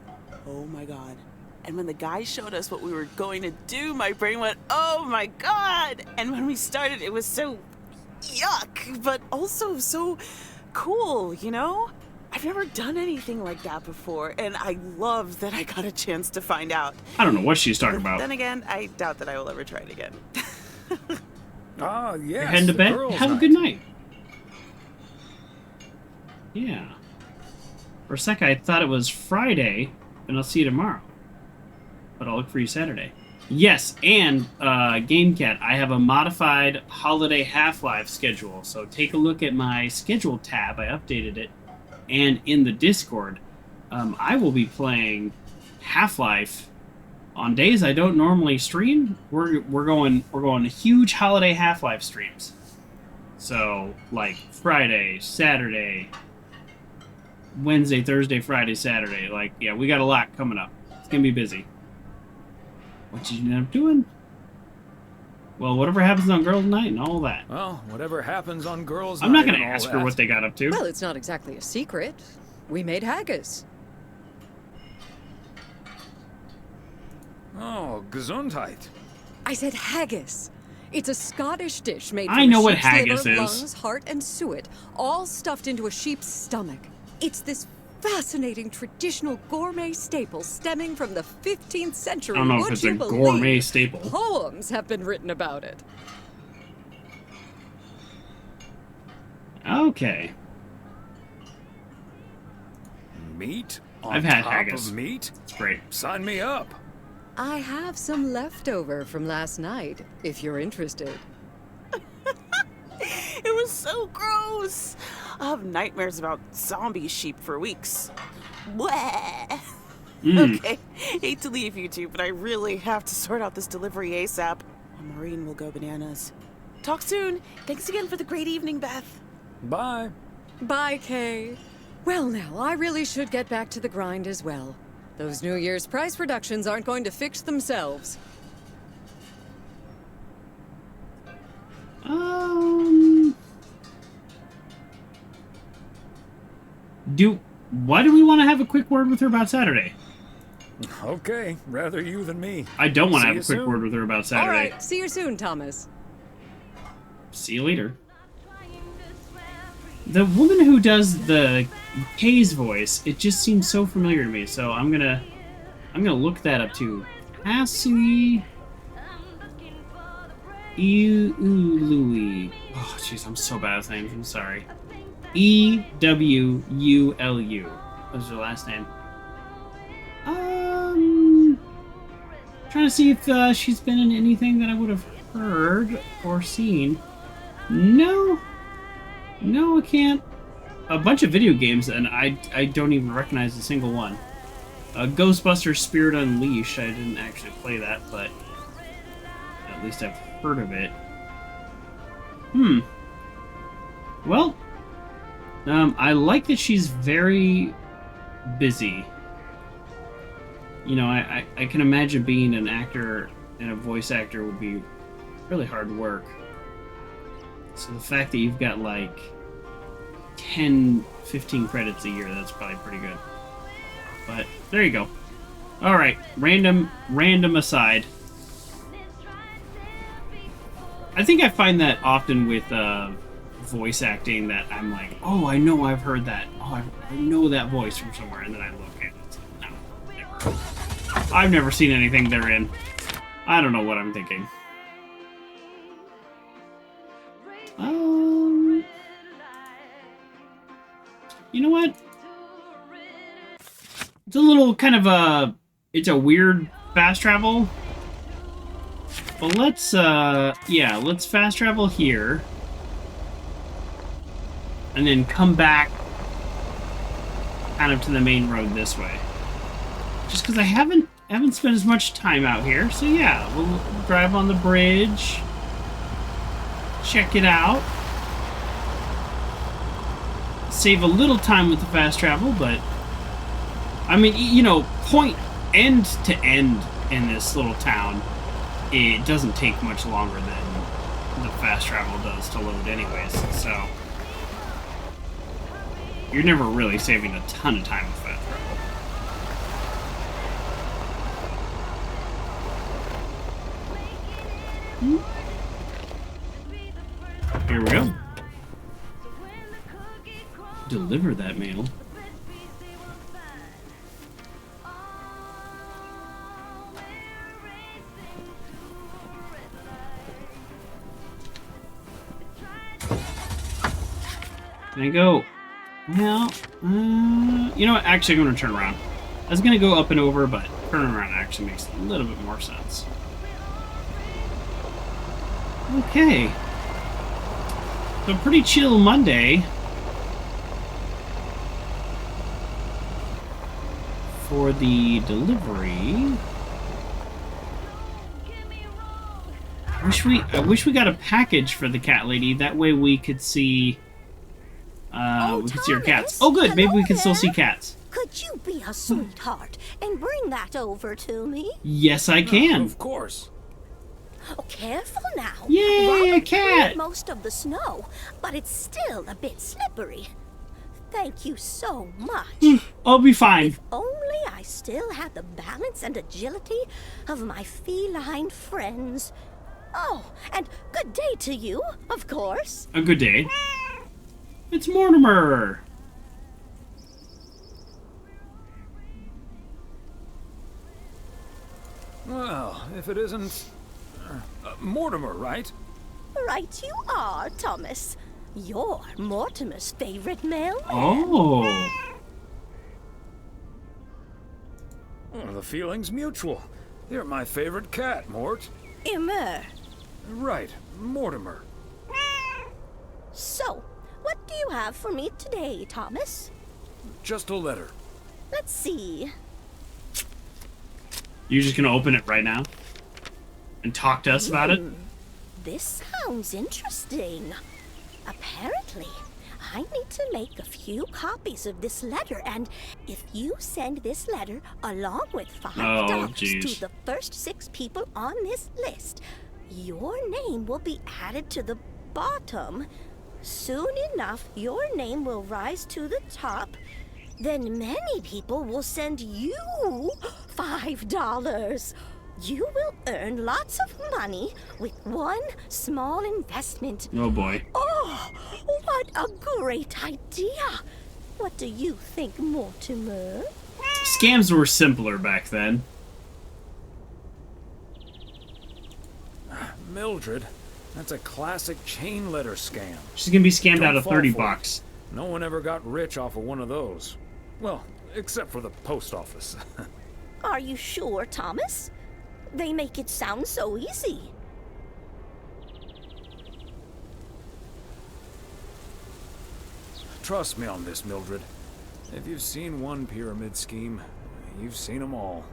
oh my god. And when the guy showed us what we were going to do, my brain went, oh my god. And when we started, it was so yuck, but also so cool, you know? I've never done anything like that before, and I love that I got a chance to find out. I don't know what she's talking But about. then again, I doubt that I will ever try it again. Ah, yes. You're heading to the bed? girls' Have a night. good night. Yeah. For a sec, I thought it was Friday, and I'll see you tomorrow. But I'll look for you Saturday. Yes, and GameCat, I have a modified holiday Half-Life schedule. So take a look at my schedule tab. I updated it. And in the Discord, I will be playing Half-Life on days I don't normally stream. We're going huge holiday Half-Life streams. So like Friday, Saturday, Wednesday, Thursday, Friday, Saturday. Like, yeah, we got a lot coming up. It's gonna be busy. What did you end up doing? Well, whatever happens on Girls' Night and all that. Well, whatever happens on Girls' Night. I'm not gonna and all ask her that. what they got up to. Well, it's not exactly a secret. We made haggis. Oh, Gesundheit. I said haggis. It's a Scottish dish made from I know a what sheep's haggis liver, is. lungs, heart, and suet, all stuffed into a sheep's stomach. It's this fascinating traditional gourmet staple stemming from the 15th century. I don't know if Would it's you a believe? gourmet staple. Poems have been written about it. Okay. Meat? On I've had top haggis. Of meat? It's great. Sign me up. I have some leftover from last night, if you're interested. It was so gross. I'll have nightmares about zombie sheep for weeks. Bleh. Okay, hate to leave you two, but I really have to sort out this delivery ASAP, or Maureen will go bananas. Talk soon. Thanks again for the great evening, Beth. Bye. Bye, Kay. Well, now, I really should get back to the grind as well. Those New Year's price reductions aren't going to fix themselves. Why do we want to have a quick word with her about Saturday? Okay, rather you than me. I don't want to have See a quick you word soon. with her about All Saturday. right, see you soon, Thomas. See you later. The woman who does the Kay's voice, it just seems so familiar to me, so I'm gonna look that up too. Cassie Ewulu. Oh jeez, I'm so bad at names, I'm sorry. Ewulu. That's her last name. Trying to see if she's been in anything that I would have heard or seen. No, I can't. A bunch of video games, and I don't even recognize a single one. Ghostbusters Spirit Unleashed, I didn't actually play that, but at least I've heard of it. Well, I like that she's very busy. You know, I can imagine being an actor and a voice actor would be really hard work. So the fact that you've got like 10, 15 credits a year, that's probably pretty good. But there you go. Alright, random aside. I think I find that often with voice acting that I'm like, oh, I know I've heard that. Oh, I know that voice from somewhere, and then I look at it. No, never. I've never seen anything they're in. I don't know what I'm thinking. You know what? It's a little kind of it's a weird fast travel. But let's let's fast travel here. And then come back kind of to the main road this way. Just because I haven't spent as much time out here. So yeah, we'll drive on the bridge. Check it out. Save a little time with the fast travel, but I mean, you know, point end to end in this little town, it doesn't take much longer than the fast travel does to load anyways, so you're never really saving a ton of time with fast travel. Here we go. Deliver that mail. Can I go? Well, you know what? Actually, I'm going to turn around. I was going to go up and over, but turning around actually makes a little bit more sense. Okay. So pretty chill Monday. For the delivery. I wish we got a package for the cat lady. That way we could see we could see her cats. Oh good, maybe we can still see cats. Could you be a sweetheart and bring that over to me? Yes, I can. Of course. Oh, careful now. Yay, Robin a cat! cleared most of the snow, but it's still a bit slippery. Thank you so much. I'll be fine. If only I still had the balance and agility of my feline friends. Oh, and good day to you, of course. A good day. It's Mortimer. Well, if it isn't... Mortimer, right? Right you are, Thomas. You're Mortimer's favorite mailman. Oh. Well, the feeling's mutual. You're my favorite cat, Mort. Immer. Right, Mortimer. So, what do you have for me today, Thomas? Just a letter. Let's see. You're just gonna open it right now? And talk to us about it? This sounds interesting. Apparently, I need to make a few copies of this letter, and if you send this letter along with $5 to the first 6 people on this list, your name will be added to the bottom. Soon enough, your name will rise to the top. Then many people will send you $5. You will earn lots of money with one small investment. Oh boy. Oh, what a great idea. What do you think, Mortimer? Scams were simpler back then. Mildred, that's a classic chain letter scam. She's gonna be scammed Don't out of fall 30 for it. bucks. No one ever got rich off of one of those. Well, except for the post office. Are you sure, Thomas? They make it sound so easy. Trust me on this, Mildred. If you've seen one pyramid scheme, you've seen them all.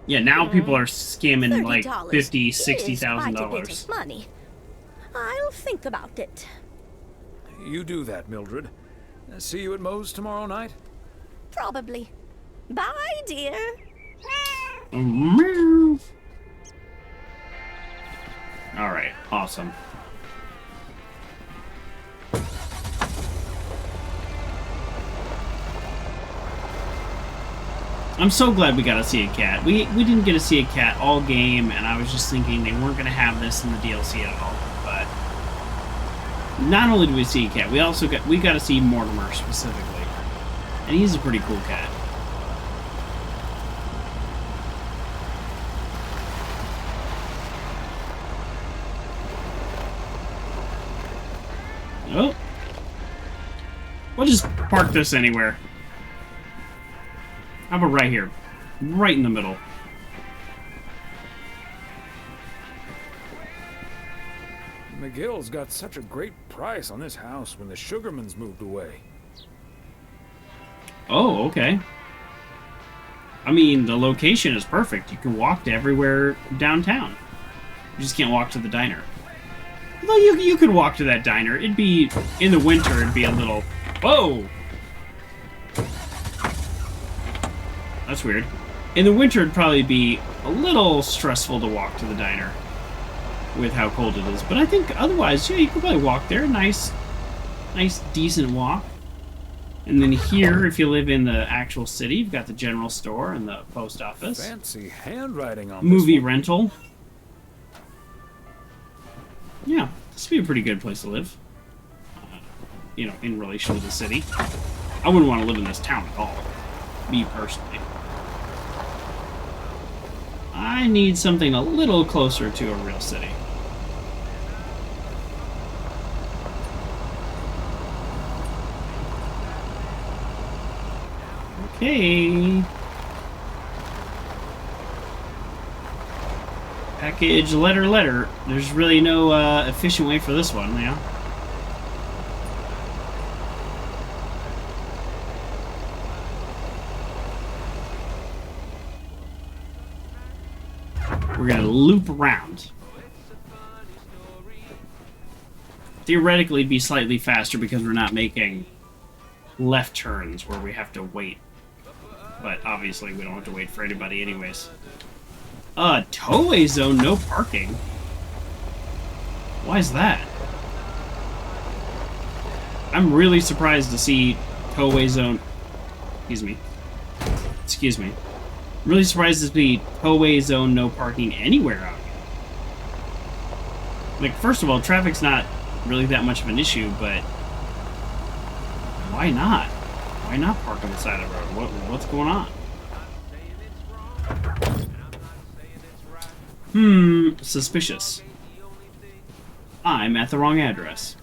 Yeah, now people are scamming like $30 $50,000, is quite a bit $60,000. of money. I'll think about it. You do that, Mildred. See you at Moe's tomorrow night? Probably. Bye, dear. Alright, awesome. I'm so glad we got to see a cat. We didn't get to see a cat all game, and I was just thinking they weren't going to have this in the DLC at all. But not only did we see a cat, we got to see Mortimer specifically, and he's a pretty cool cat. Oh, we'll just park this anywhere. How about right here? Right in the middle. McGill's got such a great price on this house when the Sugarmans moved away. Oh, okay. I mean, the location is perfect. You can walk to everywhere downtown. You just can't walk to the diner. Although you could walk to that diner. It'd be, in the winter, it'd be a little... Whoa! That's weird. In the winter, it'd probably be a little stressful to walk to the diner with how cold it is. But I think otherwise, yeah, you could probably walk there. Nice, decent walk. And then here, if you live in the actual city, you've got the general store and the post office. Fancy handwriting on Movie this one. rental. Yeah, this would be a pretty good place to live. You know, in relation to the city. I wouldn't want to live in this town at all. Me personally. I need something a little closer to a real city. Okay. Package, letter. There's really no efficient way for this one, yeah. We're gonna loop around. Theoretically, it'd be slightly faster because we're not making left turns where we have to wait. But obviously, we don't have to wait for anybody anyways. Towaway zone, no parking. Why is that? I'm really surprised to see towaway zone. Excuse me. I'm really surprised to see towaway zone, no parking anywhere out here. Like, first of all, traffic's not really that much of an issue, but why not? Why not park on the side of the road? What's going on? Suspicious. I'm at the wrong address.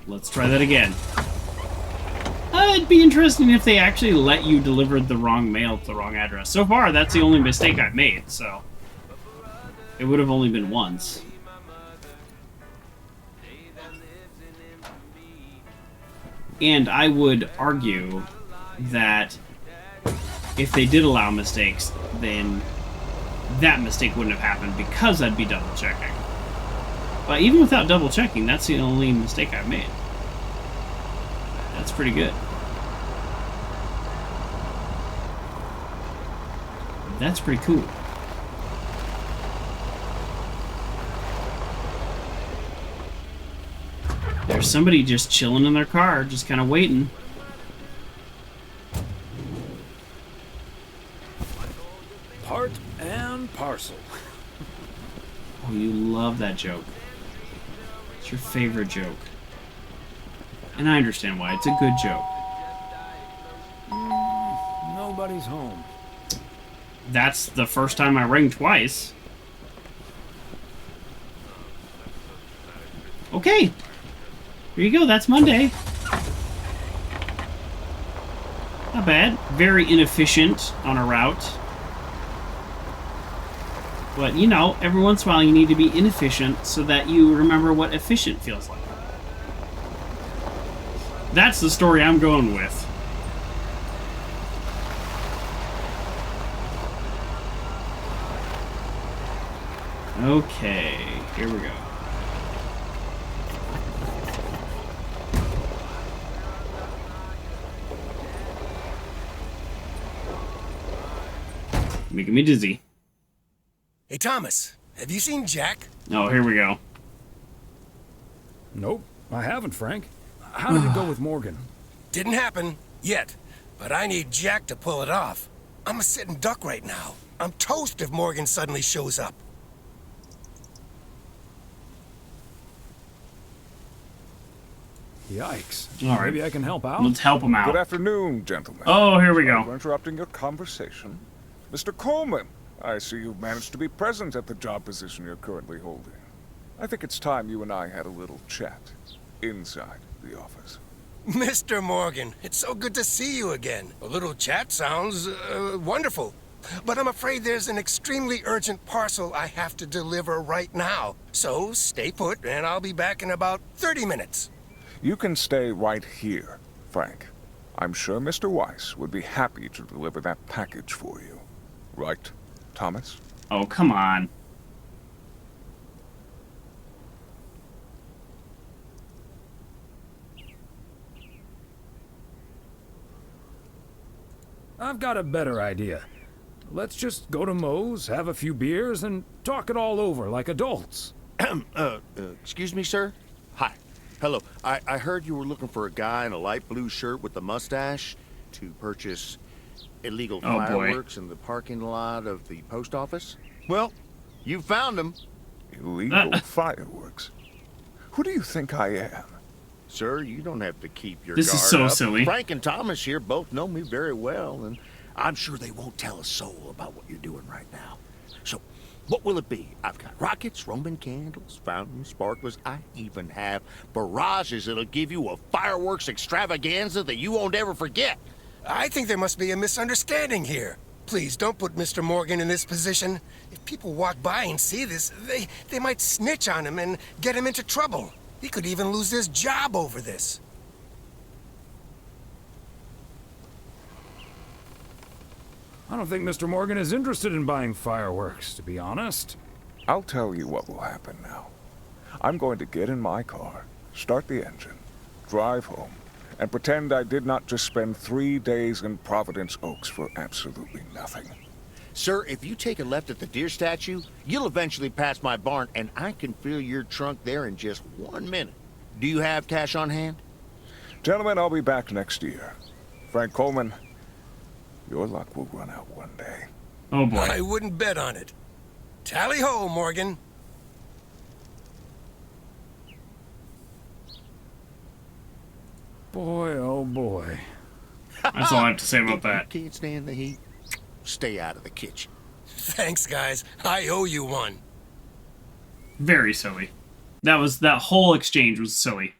Let's try that again. It'd be interesting if they actually let you deliver the wrong mail to the wrong address. So far, that's the only mistake I've made, so it would have only been once. And I would argue that if they did allow mistakes, then that mistake wouldn't have happened because I'd be double checking. But even without double checking, that's the only mistake I've made. That's pretty good. That's pretty cool. There's somebody just chilling in their car, just kind of waiting. Part and parcel. Oh, you love that joke. It's your favorite joke. And I understand why. It's a good joke. Nobody's home. That's the first time I rang twice. Okay. Here you go. That's Monday. Not bad. Very inefficient on a route. But, you know, every once in a while you need to be inefficient so that you remember what efficient feels like. That's the story I'm going with. Okay, here we go. Making me dizzy. Hey, Thomas, have you seen Jack? Oh, here we go. Nope, I haven't, Frank. How did it go with Morgan? Didn't happen yet, but I need Jack to pull it off. I'm a sitting duck right now. I'm toast if Morgan suddenly shows up. Yikes. All right. Maybe I can help out. Let's help him out. Good afternoon, gentlemen. Oh, here we go. Sorry for interrupting your conversation. Mr. Coleman, I see you've managed to be present at the job position you're currently holding. I think it's time you and I had a little chat inside the office. Mr. Morgan, it's so good to see you again. A little chat sounds wonderful. But I'm afraid there's an extremely urgent parcel I have to deliver right now. So stay put, and I'll be back in about 30 minutes. You can stay right here, Frank. I'm sure Mr. Weiss would be happy to deliver that package for you. Right, Thomas? Oh, come on. I've got a better idea. Let's just go to Moe's, have a few beers, and talk it all over like adults. Excuse me, sir? Hi. Hello. I heard you were looking for a guy in a light blue shirt with a mustache to purchase illegal fireworks in the parking lot of the post office? Well, you found him. Illegal fireworks? Who do you think I am? Sir, you don't have to keep your This guard is so up. silly. Frank and Thomas here both know me very well, and I'm sure they won't tell a soul about what you're doing right now. So, what will it be? I've got rockets, Roman candles, fountains, sparklers. I even have barrages that'll give you a fireworks extravaganza that you won't ever forget. I think there must be a misunderstanding here. Please, don't put Mr. Morgan in this position. If people walk by and see this, they might snitch on him and get him into trouble. He could even lose his job over this. I don't think Mr. Morgan is interested in buying fireworks, to be honest. I'll tell you what will happen now. I'm going to get in my car, start the engine, drive home, and pretend I did not just spend 3 days in Providence Oaks for absolutely nothing. Sir, if you take a left at the deer statue, you'll eventually pass my barn, and I can fill your trunk there in just 1 minute. Do you have cash on hand? Gentlemen, I'll be back next year. Frank Coleman, your luck will run out one day. Oh boy. I wouldn't bet on it. Tally ho, Morgan. Boy, oh boy. That's all I have to say about that. You can't stand the heat? Stay out of the kitchen. Thanks, guys. I owe you one. Very silly. That whole exchange was silly.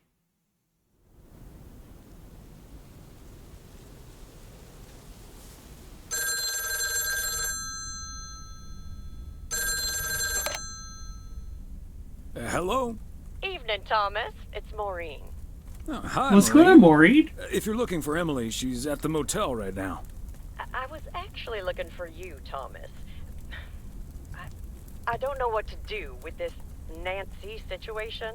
Hello? Evening, Thomas. It's Maureen. Oh, hi, What's going on, Maureen? If you're looking for Emily, she's at the motel right now. I was actually looking for you, Thomas. I don't know what to do with this Nancy situation.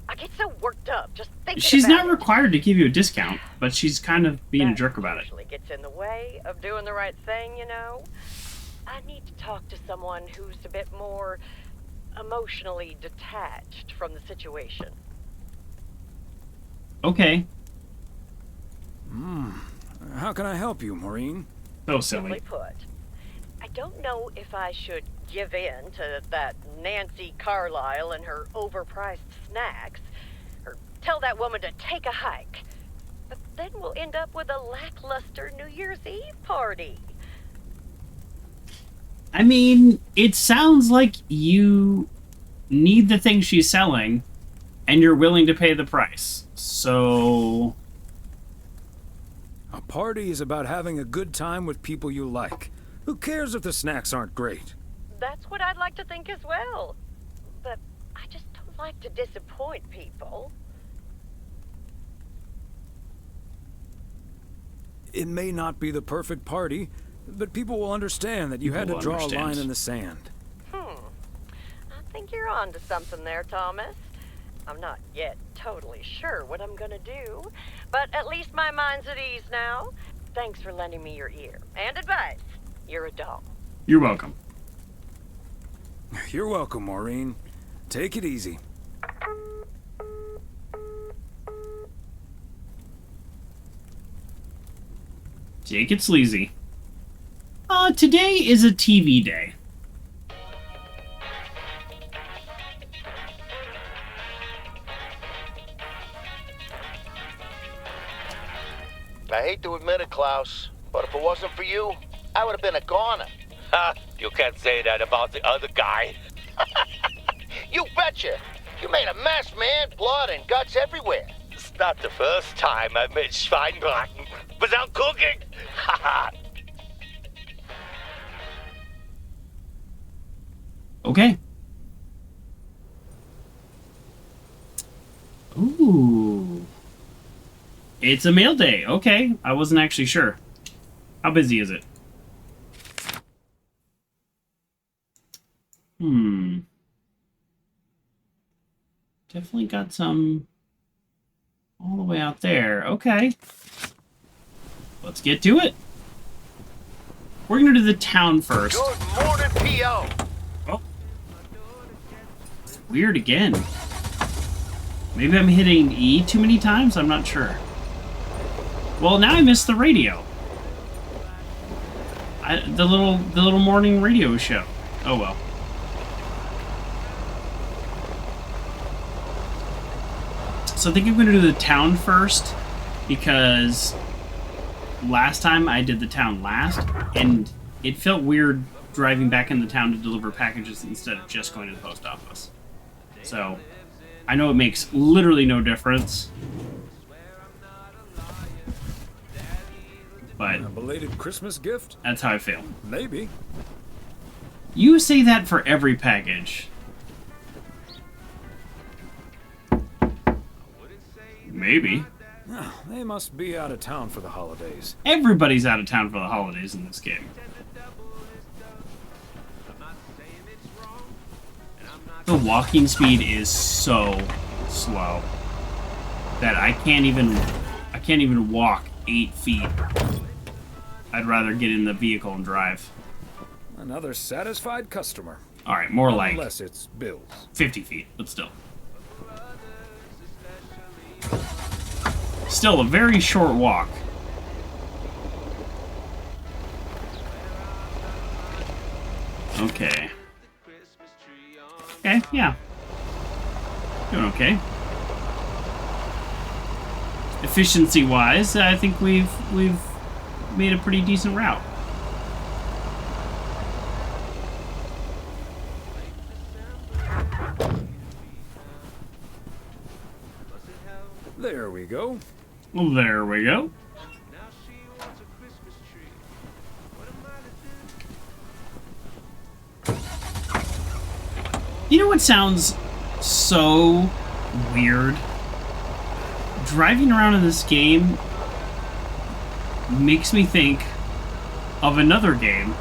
I get so worked up just thinking She's about not it. required to give you a discount, but she's kind of being a jerk about it. Actually gets in the way of doing the right thing, you know. I need to talk to someone who's a bit more emotionally detached from the situation. Okay. How can I help you, Maureen? So Simply silly. put, I don't know if I should give in to that Nancy Carlisle and her overpriced snacks, or tell that woman to take a hike. But then we'll end up with a lackluster New Year's Eve party. I mean, it sounds like you need the thing she's selling, and you're willing to pay the price. So... A party is about having a good time with people you like. Who cares if the snacks aren't great? That's what I'd like to think as well. But I just don't like to disappoint people. It may not be the perfect party, but people will understand that you had to draw a line in the sand. I think you're on to something there, Thomas. I'm not yet totally sure what I'm gonna do, but at least my mind's at ease now. Thanks for lending me your ear and advice. You're a doll. You're welcome. You're welcome, Maureen. Take it easy. Take it sleazy. Today is a TV day. I hate to admit it, Klaus, but if it wasn't for you, I would have been a goner. Ha! You can't say that about the other guy. You betcha! You made a mess, man. Blood and guts everywhere. It's not the first time I made Schweinbraten without cooking. Haha! Okay. Ooh. It's a mail day. Okay. I wasn't actually sure. How busy is it? Definitely got some all the way out there. Okay. Let's get to it. We're going to do the town first. Good morning, P.O. Oh. Weird again. Maybe I'm hitting E too many times? I'm not sure. Well, now I missed the radio. The little morning radio show. Oh well. So I think I'm going to do the town first, because last time I did the town last, and it felt weird driving back into town to deliver packages instead of just going to the post office. So I know it makes literally no difference. but a belated Christmas gift? That's how I feel. Maybe. You say that for every package. Maybe. They must be out of town for the holidays. Everybody's out of town for the holidays in this game. The walking speed is so slow that I can't even walk 8 feet. I'd rather get in the vehicle and drive. Another satisfied customer. All right, more like unless it's Bill's. 50 feet, but still. Still a very short walk. Okay. Okay, yeah. Doing okay. Efficiency-wise, I think we've made a pretty decent route. There we go. Well, there we go. You know what sounds so weird? Driving around in this game makes me think of another game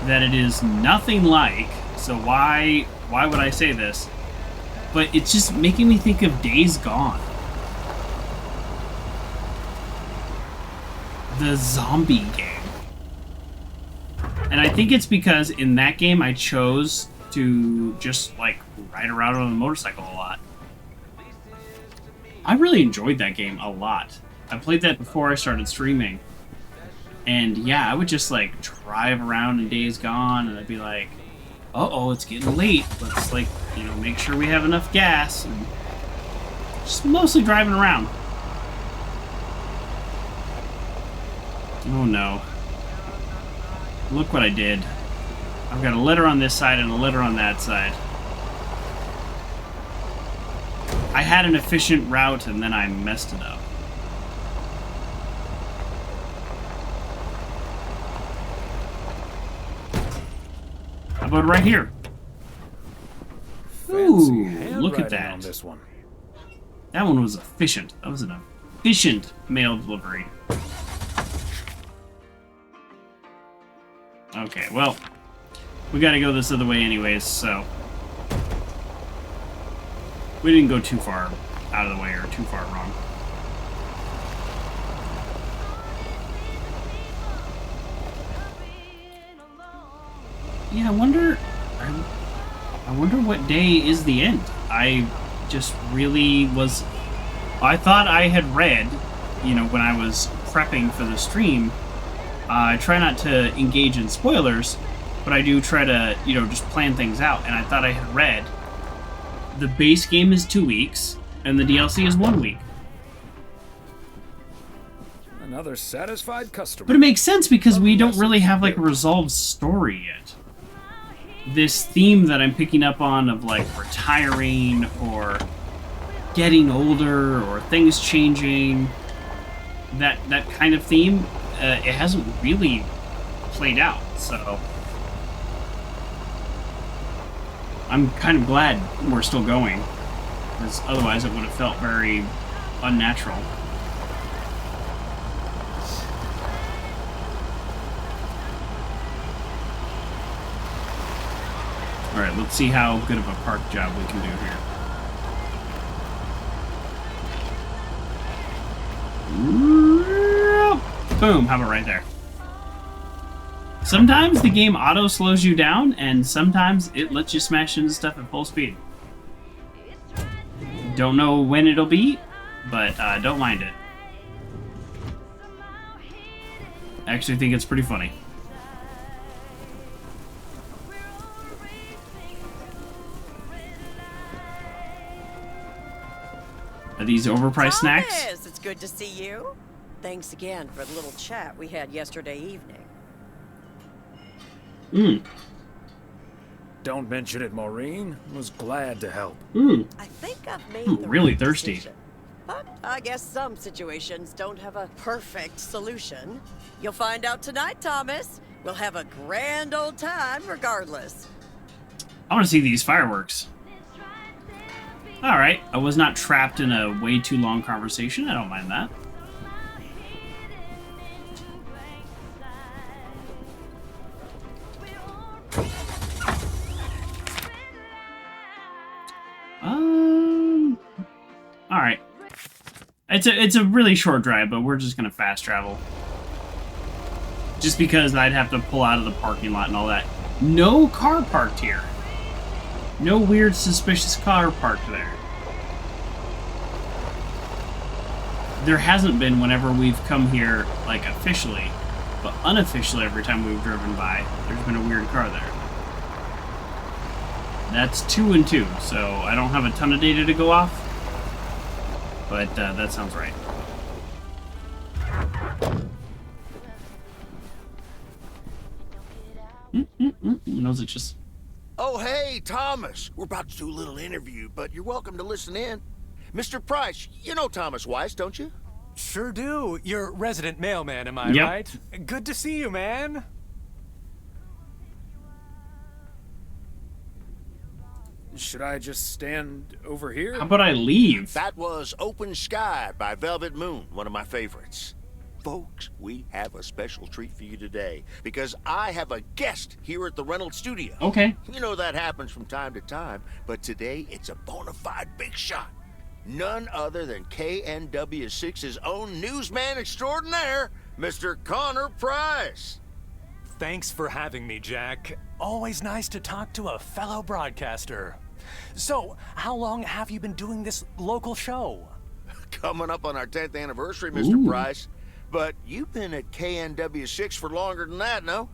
that it is nothing like, so why would I say this? But it's just making me think of Days Gone. The zombie game. And I think it's because in that game I chose to just like ride around on a motorcycle a lot. I really enjoyed that game a lot. I played that before I started streaming. And yeah, I would just like drive around in Days Gone and I'd be like, uh-oh, it's getting late. Let's like, you know, make sure we have enough gas. And just mostly driving around. Oh no. Look what I did. I've got a letter on this side and a letter on that side. I had an efficient route and then I messed it up. How about right here? Ooh, look at that. On this one. That one was efficient. That was an efficient mail delivery. Okay, well, we gotta go this other way anyways, so we didn't go too far out of the way or too far wrong. Yeah, I wonder what day is the end. I just really was... I thought I had read, you know, when I was prepping for the stream, I try not to engage in spoilers, but I do try to, you know, just plan things out. And I thought I had read the base game is 2 weeks, and the DLC is 1 week. Another satisfied customer. But it makes sense because we don't really have, like, a resolved story yet. This theme that I'm picking up on of, like, retiring or getting older or things changing, that kind of theme, it hasn't really played out, so I'm kind of glad we're still going, because otherwise it would have felt very unnatural. Alright, let's see how good of a park job we can do here. Boom, how about right there? Sometimes the game auto slows you down, and sometimes it lets you smash into stuff at full speed. Don't know when it'll be, but don't mind it. I actually think it's pretty funny. Are these overpriced snacks? It's good to see you. Thanks again for the little chat we had yesterday evening. Don't mention it, Maureen. Was glad to help. I think I've made the really right thirsty. decision. But I guess some situations don't have a perfect solution. You'll find out tonight, Thomas. We'll have a grand old time regardless. I want to see these fireworks. Alright, I was not trapped in a way too long conversation. I don't mind that. Alright. It's a really short drive, but we're just gonna fast travel. Just because I'd have to pull out of the parking lot and all that. No car parked here. No weird, suspicious car parked there. There hasn't been whenever we've come here, like, officially. But unofficially, every time we've driven by, there's been a weird car there. That's 2 and 2, so I don't have a ton of data to go off. But that sounds right. Knows it just... Oh, hey, Thomas. We're about to do a little interview, but you're welcome to listen in. Mr. Price, you know Thomas Weiss, don't you? Sure do. You're resident mailman, am I right? Good to see you, man. Should I just stand over here? How about I leave? That was Open Sky by Velvet Moon, one of my favorites. Folks, we have a special treat for you today because I have a guest here at the Reynolds studio. Okay. You know that happens from time to time, but today it's a bona fide big shot. None other than KNW6's own newsman extraordinaire, Mr. Connor Price. Thanks for having me, Jack. Always nice to talk to a fellow broadcaster. So, how long have you been doing this local show? Coming up on our 10th anniversary, Mr. Price. But you've been at KNW6 for longer than that, no?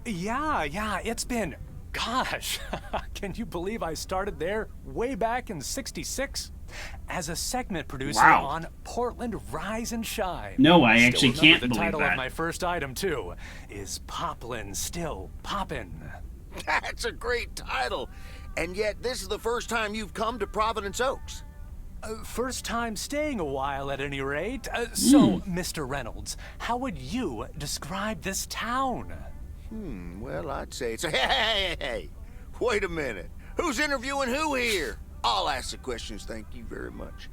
Yeah, it's been... Gosh, can you believe I started there way back in '66? As a segment producer on Portland Rise and Shine. No, I actually can't believe that. The title of my first item, too, is Poplin' Still Poppin'. That's a great title. And yet, this is the first time you've come to Providence Oaks. First time staying a while, at any rate. So, Mr. Reynolds, how would you describe this town? Well, I'd say it's a... Hey, wait a minute. Who's interviewing who here? I'll ask the questions, thank you very much.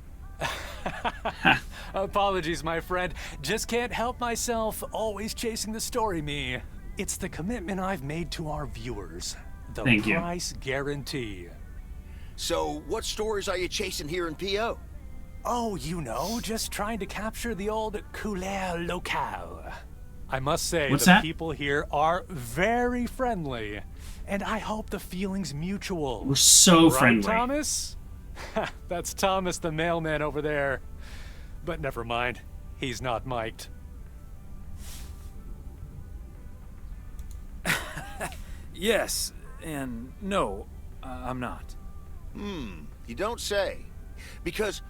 Apologies, my friend. Just can't help myself, always chasing the story me. It's the commitment I've made to our viewers. The price guarantee. So, what stories are you chasing here in P.O.? Oh, you know, just trying to capture the old couleur locale. I must say, people here are very friendly, and I hope the feeling's mutual. We're so friendly. Thomas? That's Thomas the mailman over there. But never mind, he's not mic'd. Yes, and no, I'm not. You don't say. Because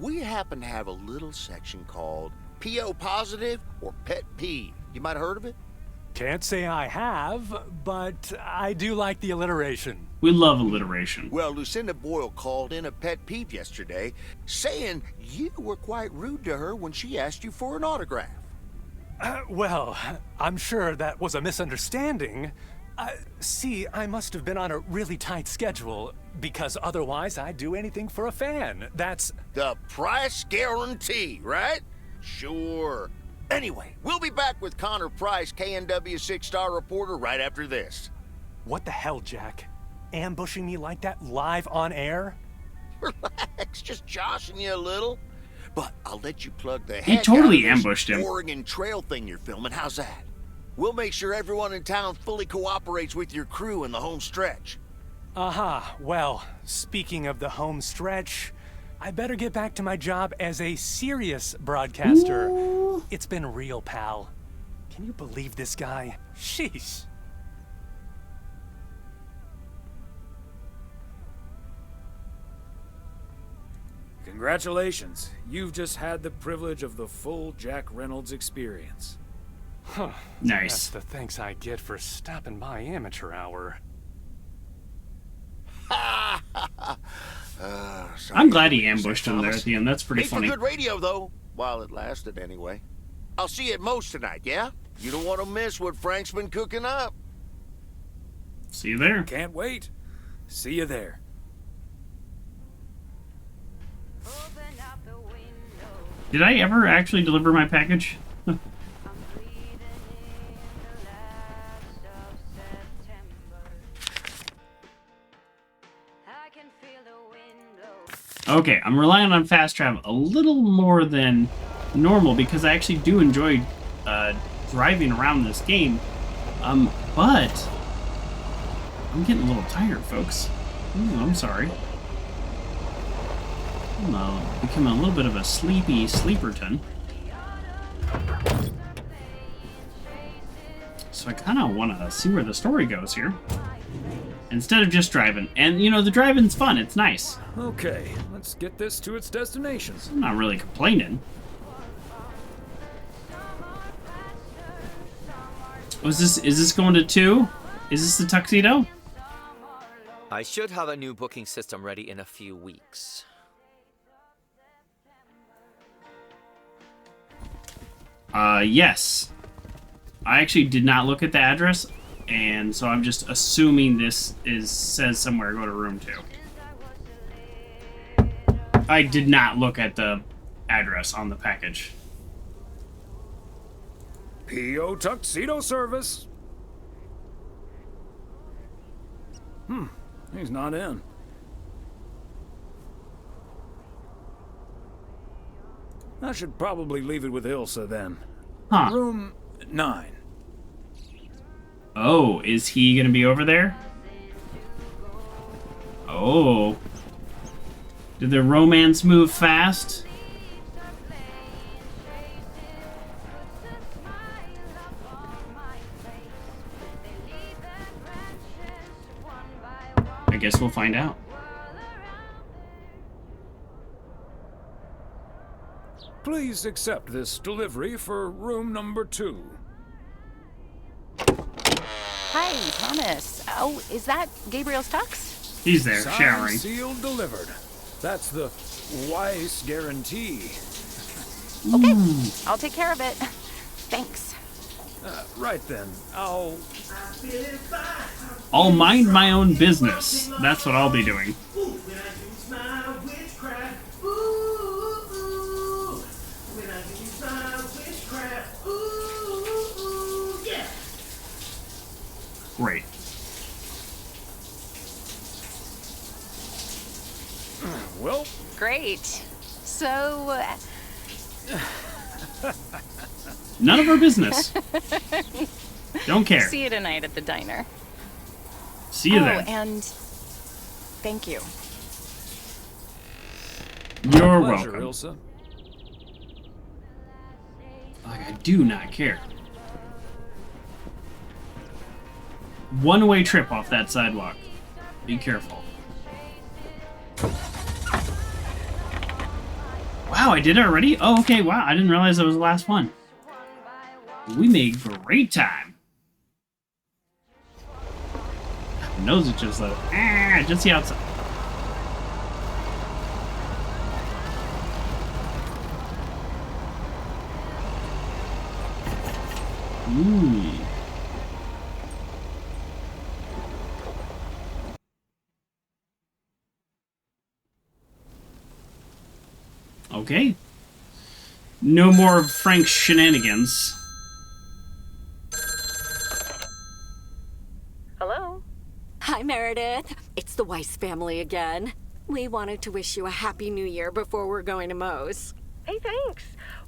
we happen to have a little section called P.O. Positive or Pet Peeve. You might have heard of it? Can't say I have, but I do like the alliteration. We love alliteration. Well, Lucinda Boyle called in a pet peeve yesterday, saying you were quite rude to her when she asked you for an autograph. Well, I'm sure that was a misunderstanding. See, I must have been on a really tight schedule, because otherwise I'd do anything for a fan. That's... the price guarantee, right? Sure. Anyway, we'll be back with Connor Price, KNW6 star reporter, right after this. What the hell, Jack? Ambushing me like that live on air? Relax, just joshing you a little. But I'll let you plug the heck He totally out of ambushed this him. Oregon Trail thing you're filming. How's that? We'll make sure everyone in town fully cooperates with your crew in the home stretch. Well, speaking of the home stretch, I better get back to my job as a serious broadcaster. Ooh. It's been real, pal. Can you believe this guy? Sheesh. Congratulations. You've just had the privilege of the full Jack Reynolds experience. Huh. Nice. That's the thanks I get for stopping by amateur hour. I'm glad he ambushed him there at the end. That's pretty Made funny. for good radio, though, while it lasted anyway. I'll see you at Moe's tonight, yeah? You don't want to miss what Frank's been cooking up. See you there. Can't wait. See you there. Did I ever actually deliver my package? Okay, I'm relying on fast travel a little more than normal because I actually do enjoy driving around this game. But I'm getting a little tired, folks. Ooh, I'm sorry. I'm becoming a little bit of a sleepy sleeperton. So I kind of want to see where the story goes here. Instead of just driving. And, you know, the driving's fun. It's nice. Okay, let's get this to its destination. I'm not really complaining. Oh, is this going to 2? Is this the tuxedo? I should have a new booking system ready in a few weeks. Yes. I actually did not look at the address, and so I'm just assuming this says somewhere go to room 2. I did not look at the address on the package. P.O. Tuxedo Service. He's not in. I should probably leave it with Ilsa then. Huh. Room 9. Oh, is he gonna be over there? Oh. Did the romance move fast? I guess we'll find out. Please accept this delivery for room number 2. Hi, Thomas. Oh, is that Gabriel's tux? He's there, Signed, showering. Sealed, delivered. That's the Weiss guarantee. Okay, I'll take care of it. Thanks. Right then, I'll mind my own business. That's what I'll be doing. Great. Well, great. So, none of our business. Don't care. See you tonight at the diner. See you there. Oh, and thank you. You're pleasure, welcome. Ilsa. Like, I do not care. One-way trip off that sidewalk. Be careful. Wow, I did it already? Oh, okay, wow. I didn't realize that was the last one. We made great time. My nose is just like, just the outside. Okay. No more of Frank's shenanigans. Hello? Hi, Meredith. It's the Weiss family again. We wanted to wish you a happy new year before we're going to Moe's. Hey, thanks.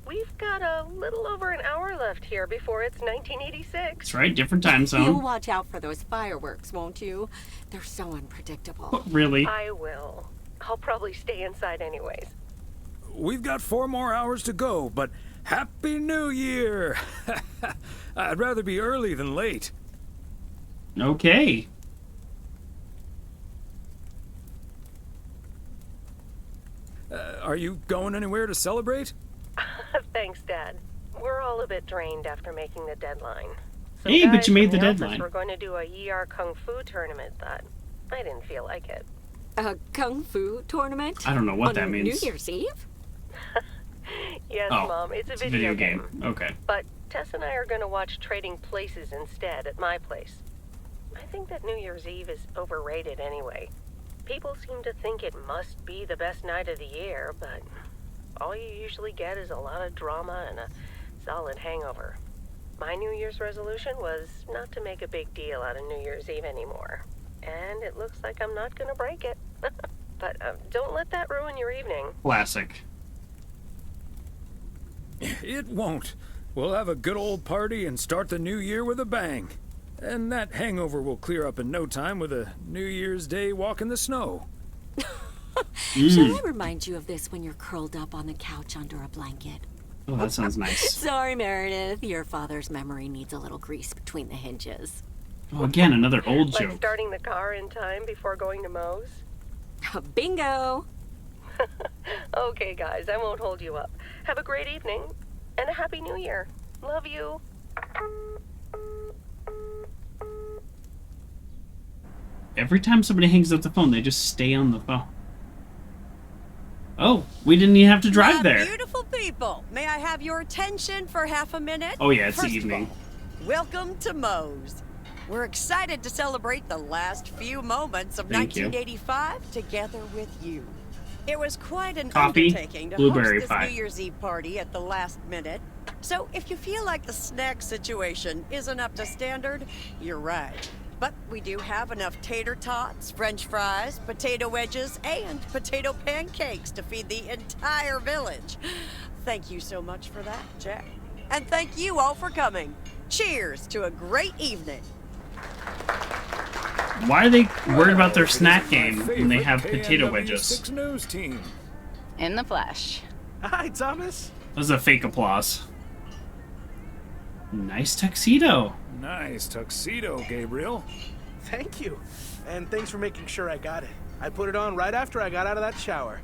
We've got a little over an hour left here before it's 1986. That's right, different time zone. You'll watch out for those fireworks, won't you? They're so unpredictable. Really? I will. I'll probably stay inside anyways. We've got 4 more hours to go, but Happy New Year! I'd rather be early than late. Okay. Are you going anywhere to celebrate? Thanks, Dad. We're all a bit drained after making the deadline. Hey, but you made the Some guys from deadline. We're going to do a ER Kung Fu tournament, but I didn't feel like it. A kung fu tournament? I don't know what that on means. New Year's Eve? Yes, Oh, Mom, it's a it's video game. Okay. But Tess and I are going to watch Trading Places instead at my place. I think that New Year's Eve is overrated anyway. People seem to think it must be the best night of the year, but all you usually get is a lot of drama and a solid hangover. My New Year's resolution was not to make a big deal out of New Year's Eve anymore. And it looks like I'm not going to break it. But don't let that ruin your evening. Classic. It won't. We'll have a good old party and start the new year with a bang. And that hangover will clear up in no time with a New Year's Day walk in the snow. Shall I remind you of this when you're curled up on the couch under a blanket? Oh, that sounds nice. Sorry, Meredith. Your father's memory needs a little grease between the hinges. Oh, again, another old Like joke. starting the car in time before going to Moe's? Bingo! Okay, guys, I won't hold you up. Have a great evening, and a Happy New Year. Love you. Every time somebody hangs up the phone, they just stay on the phone. Oh, we didn't even have to drive My there. Beautiful people, may I have your attention for half a minute? Oh yeah, it's First the evening. of all, welcome to Moe's. We're excited to celebrate the last few moments of Thank you. 1985 together with you. It was quite an Coffee, undertaking to blueberry host this pie. New Year's Eve party at the last minute. So if you feel like the snack situation isn't up to standard, you're right. But we do have enough tater tots, french fries, potato wedges, and potato pancakes to feed the entire village. Thank you so much for that, Jack. And thank you all for coming. Cheers to a great evening. Why are they worried about their snack game when they have potato wedges? KNW6 News Team. In the flesh. Hi, Thomas. That was a fake applause. Nice tuxedo. Nice tuxedo, Gabriel. Thank you. And thanks for making sure I got it. I put it on right after I got out of that shower.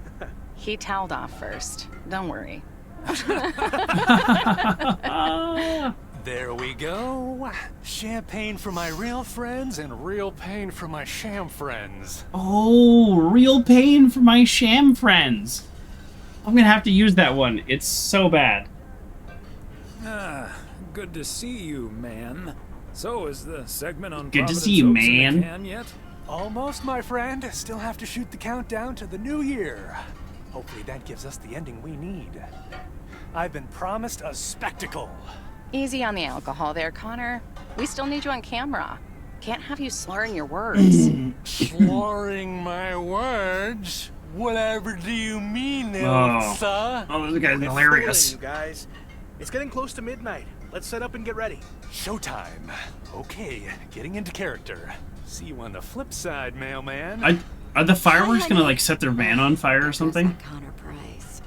He toweled off first. Don't worry. There we go. Champagne for my real friends and real pain for my sham friends. Oh, real pain for my sham friends. I'm gonna have to use that one. It's so bad. Ah, good to see you, man. So, is the segment on Good to Providence see you, Oaks in the man. can yet? Almost, my friend. Still have to shoot the countdown to the new year. Hopefully that gives us the ending we need. I've been promised a spectacle. Easy on the alcohol there, Connor. We still need you on camera. Can't have you slurring your words. Slurring my words? Whatever do you mean, Elsa? Oh, this guy's It's hilarious. fooling you guys. It's getting close to midnight. Let's set up and get ready. Showtime. Okay, getting into character. See you on the flip side, mailman. Are the fireworks gonna like set their van on fire or something? Connor Price.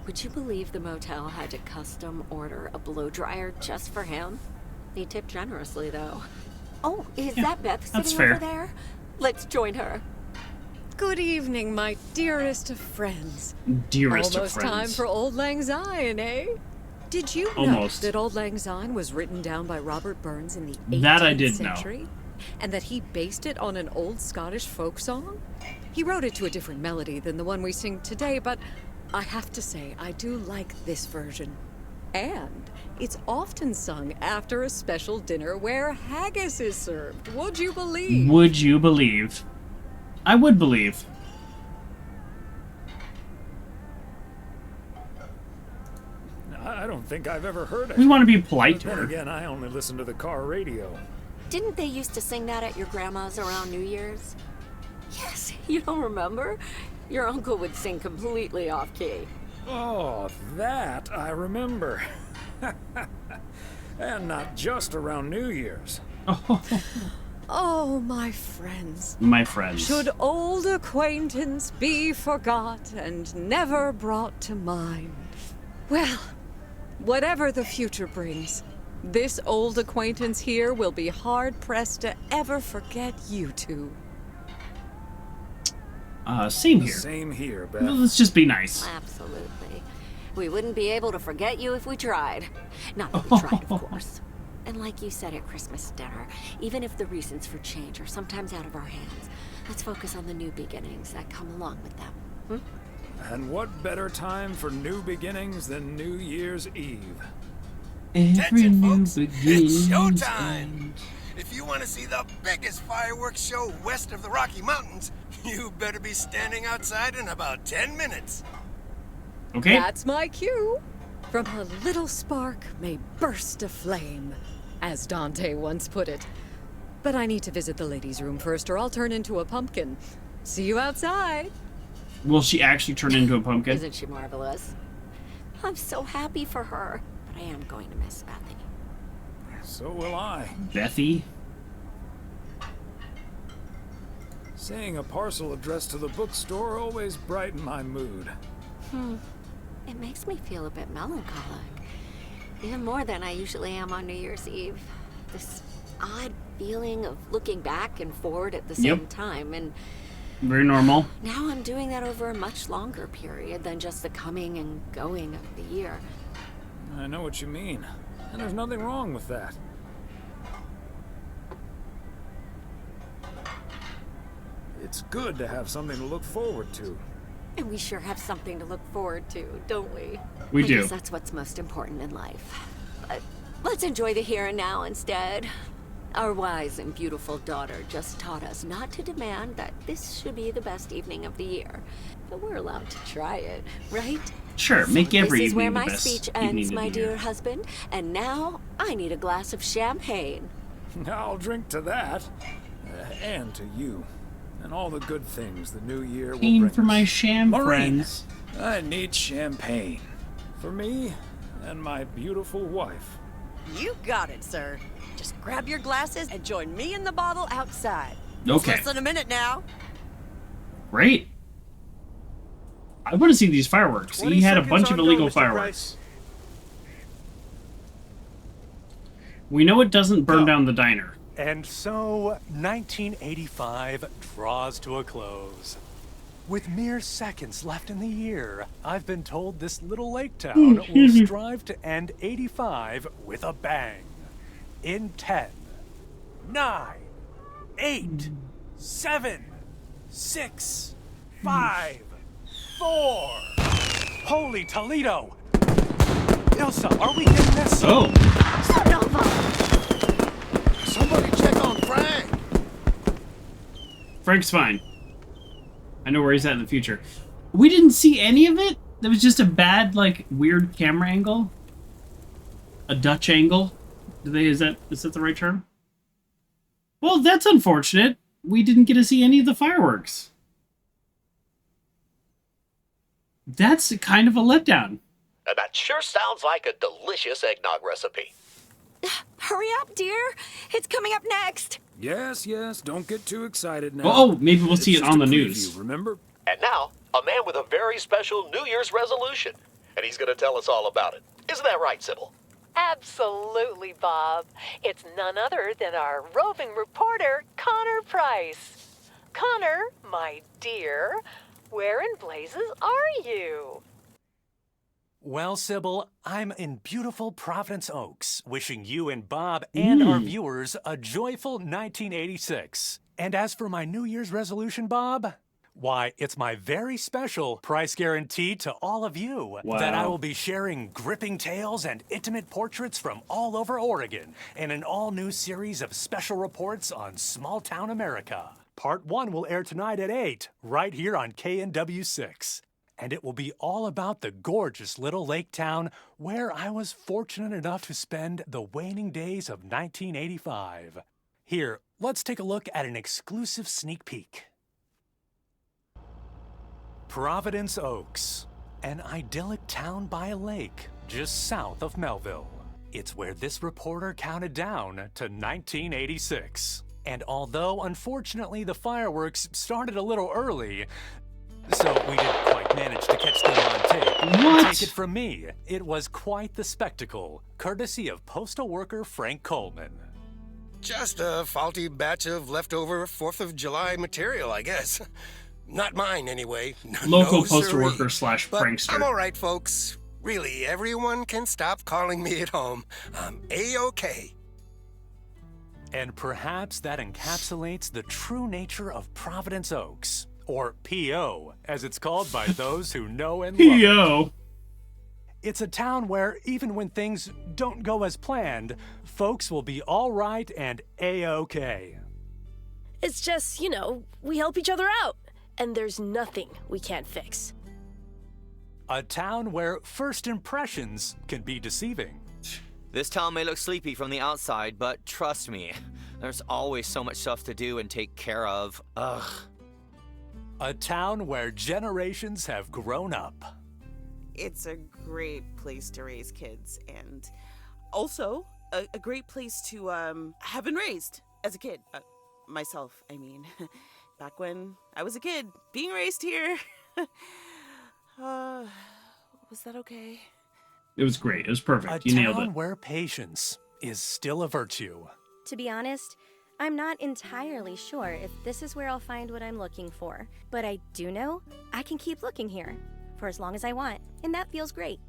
Would you believe the motel had to custom order a blow dryer just for him? He tipped generously, though. Oh, is that Beth that's sitting fair. over there? Let's join her. Good evening, my dearest of friends. Dearest of Almost friends. time for Old Lang Syne, eh? Did you know Almost. that Old Lang Syne was written down by Robert Burns in the 18th That I did know. century? And that he based it on an old Scottish folk song? He wrote it to a different melody than the one we sing today, but I have to say, I do like this version. And it's often sung after a special dinner where haggis is served. Would you believe? Would you believe? I would believe. I don't think I've ever heard it. We want to be polite to Then her. again, I only listen to the car radio. Didn't they used to sing that at your grandma's around New Year's? Yes, you don't remember? Your uncle would sing completely off key. Oh, that I remember. And not just around New Year's. Oh, my friends. My friends. Should old acquaintance be forgot and never brought to mind? Well, whatever the future brings, this old acquaintance here will be hard-pressed to ever forget you two. Same here. Same here, Beth. Let's just be nice. Absolutely. We wouldn't be able to forget you if we tried. Not that we tried, of course. And like you said at Christmas dinner, even if the reasons for change are sometimes out of our hands, Let's focus on the new beginnings that come along with them. And what better time for new beginnings than New Year's Eve? Every new It's beginning. showtime! If you want to see the biggest fireworks show west of the Rocky Mountains, you better be standing outside in about 10 minutes. Okay. That's my cue. From a little spark may burst a flame, as Dante once put it. But I need to visit the ladies' room first, or I'll turn into a pumpkin. See you outside. Will she actually turn into a pumpkin? Isn't she marvelous? I'm so happy for her, but I am going to miss Bethy. So will I. Bethy? Seeing a parcel addressed to the bookstore always brightened my mood. It makes me feel a bit melancholic. Even more than I usually am on New Year's Eve. This odd feeling of looking back and forward at the same time, and Very normal. now I'm doing that over a much longer period than just the coming and going of the year. I know what you mean, and there's nothing wrong with that. It's good to have something to look forward to. And we sure have something to look forward to, don't we? We do. I guess that's what's most important in life. But let's enjoy the here and now instead. Our wise and beautiful daughter just taught us not to demand that this should be the best evening of the year. But we're allowed to try it, right? Sure, make every This is where evening my the best speech evening ends, of my the year. dear husband. And now I need a glass of champagne. I'll drink to that, and to you, and all the good things the new year will Champagne bring for my us. sham Maureen, friends. I need champagne. For me and my beautiful wife. You got it, sir. Just grab your glasses and join me in the bottle outside. Okay. Less than a minute now. Great. I want to see these fireworks. 20 He had a seconds bunch of on go, illegal Mr. fireworks. Price. We know it doesn't burn down the diner. And so, 1985 draws to a close. With mere seconds left in the year, I've been told this little lake town will strive to end 85 with a bang. In 10, 9, 8, 7, 6, 5, 4. Holy Toledo! Ilsa, are we getting this? Oh. Somebody check on Frank. Frank's fine. I know where he's at in the future. We didn't see any of it? There was just a bad, like, weird camera angle? A Dutch angle? Is that the right term? Well, that's unfortunate. We didn't get to see any of the fireworks. That's kind of a letdown. That sure sounds like a delicious eggnog recipe. Hurry up, dear. It's coming up next. Yes, don't get too excited now. Oh, maybe we'll see It's it just on a the preview, news. Remember? And now, a man with a very special New Year's resolution. And he's going to tell us all about it. Isn't that right, Sybil? Absolutely, Bob. It's none other than our roving reporter, Connor Price. Connor, my dear, where in blazes are you? Well, Sybil, I'm in beautiful Providence Oaks, wishing you and Bob and our viewers a joyful 1986. And as for my New Year's resolution, Bob, why, it's my very special price guarantee to all of you that I will be sharing gripping tales and intimate portraits from all over Oregon in an all-new series of special reports on small-town America. Part 1 will air tonight at 8, right here on KNW6. And it will be all about the gorgeous little lake town where I was fortunate enough to spend the waning days of 1985. Here, let's take a look at an exclusive sneak peek. Providence Oaks, an idyllic town by a lake just south of Melville. It's where this reporter counted down to 1986. And although, unfortunately, the fireworks started a little early, so we didn't quite manage to catch them on tape. What? Take it from me, it was quite the spectacle, courtesy of postal worker Frank Coleman. Just a faulty batch of leftover 4th of July material, I guess. Not mine, anyway. Local No, postal siree. worker / But prankster. I'm all right, folks. Really, everyone can stop calling me at home. I'm A-OK. And perhaps that encapsulates the true nature of Providence Oaks, or P.O., as it's called by those who know and love it. P.O. It's a town where even when things don't go as planned, folks will be all right and A-okay. It's just, you know, we help each other out, and there's nothing we can't fix. A town where first impressions can be deceiving. This town may look sleepy from the outside, but trust me, there's always so much stuff to do and take care of. Ugh. A town where generations have grown up. It's a great place to raise kids, and also a great place to have been raised as a kid. Myself, I mean. Back when I was a kid, being raised here. Was that okay? It was great. It was perfect. A You nailed town it. where patience is still a virtue. To be honest, I'm not entirely sure if this is where I'll find what I'm looking for, but I do know I can keep looking here for as long as I want, and that feels great.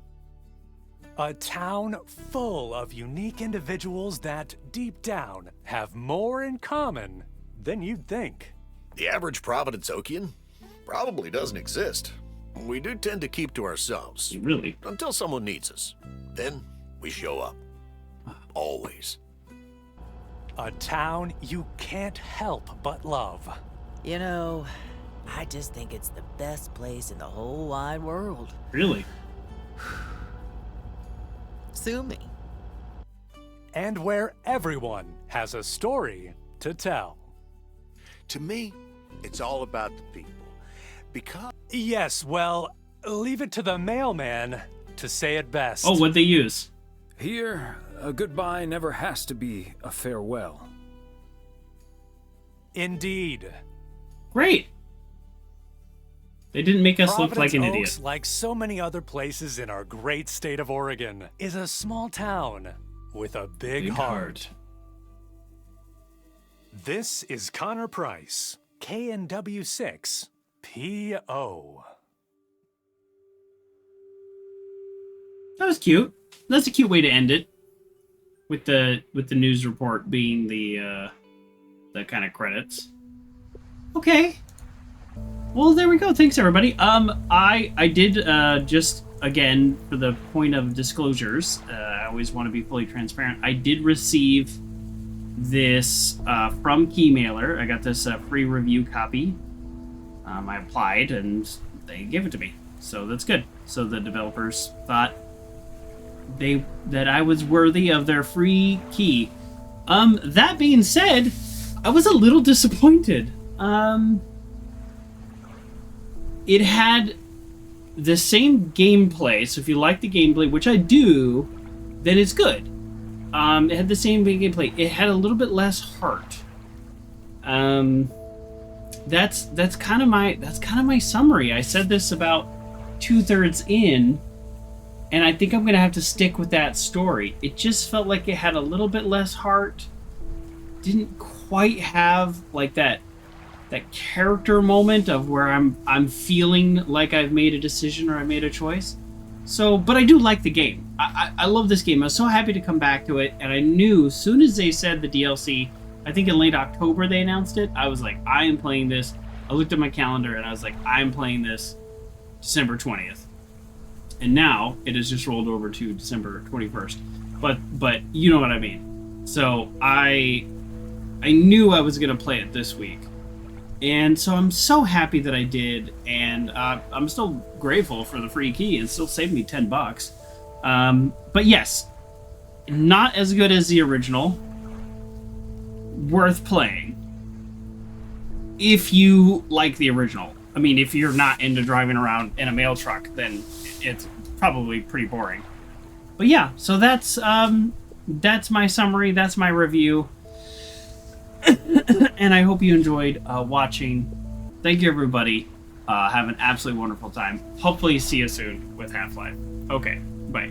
A town full of unique individuals that, deep down, have more in common than you'd think. The average Providence Oakian probably doesn't exist. We do tend to keep to ourselves. Really? Until someone needs us. Then we show up. Always. A town you can't help but love. You know, I just think it's the best place in the whole wide world. Really? Sue me. And where everyone has a story to tell. To me, it's all about the people. Because... Yes, well, leave it to the mailman to say it best. Oh, what'd they use? Here, a goodbye never has to be a farewell. Indeed. Great. They didn't make us look like an Providence Oaks, idiot. like so many other places in our great state of Oregon, is a small town with a big heart. This is Connor Price, KNW6 PO. That was cute. That's a cute way to end it. With the news report being the kind of credits. Okay. Well, there we go. Thanks, everybody. I did just again for the point of disclosures. I always want to be fully transparent. I did receive this from Keymailer. I got this free review copy. I applied and they gave it to me, so that's good. So the developers thought that I was worthy of their free key. That being said, I was a little disappointed. It had the same gameplay, so if you like the gameplay, which I do, then it's good. It had the same gameplay. It had a little bit less heart. That's kind of my summary. I said this about 2/3 in, and I think I'm gonna have to stick with that story. It just felt like it had a little bit less heart. Didn't quite have like that character moment of where I'm feeling like I've made a decision or I made a choice. So, but I do like the game. I love this game. I was so happy to come back to it, and I knew as soon as they said the DLC, I think in late October they announced it, I was like, I am playing this. I looked at my calendar and I was like, I'm playing this December 20th. And now it has just rolled over to December 21st. But you know what I mean. So I knew I was going to play it this week. And so I'm so happy that I did, and I'm still grateful for the free key. It still saved me $10. But yes, not as good as the original. Worth playing. If you like the original. I mean, if you're not into driving around in a mail truck, then it's probably pretty boring. But yeah, so that's my summary. That's my review. And I hope you enjoyed watching. Thank you, everybody. Have an absolutely wonderful time. Hopefully see you soon with Half-Life. Okay, bye.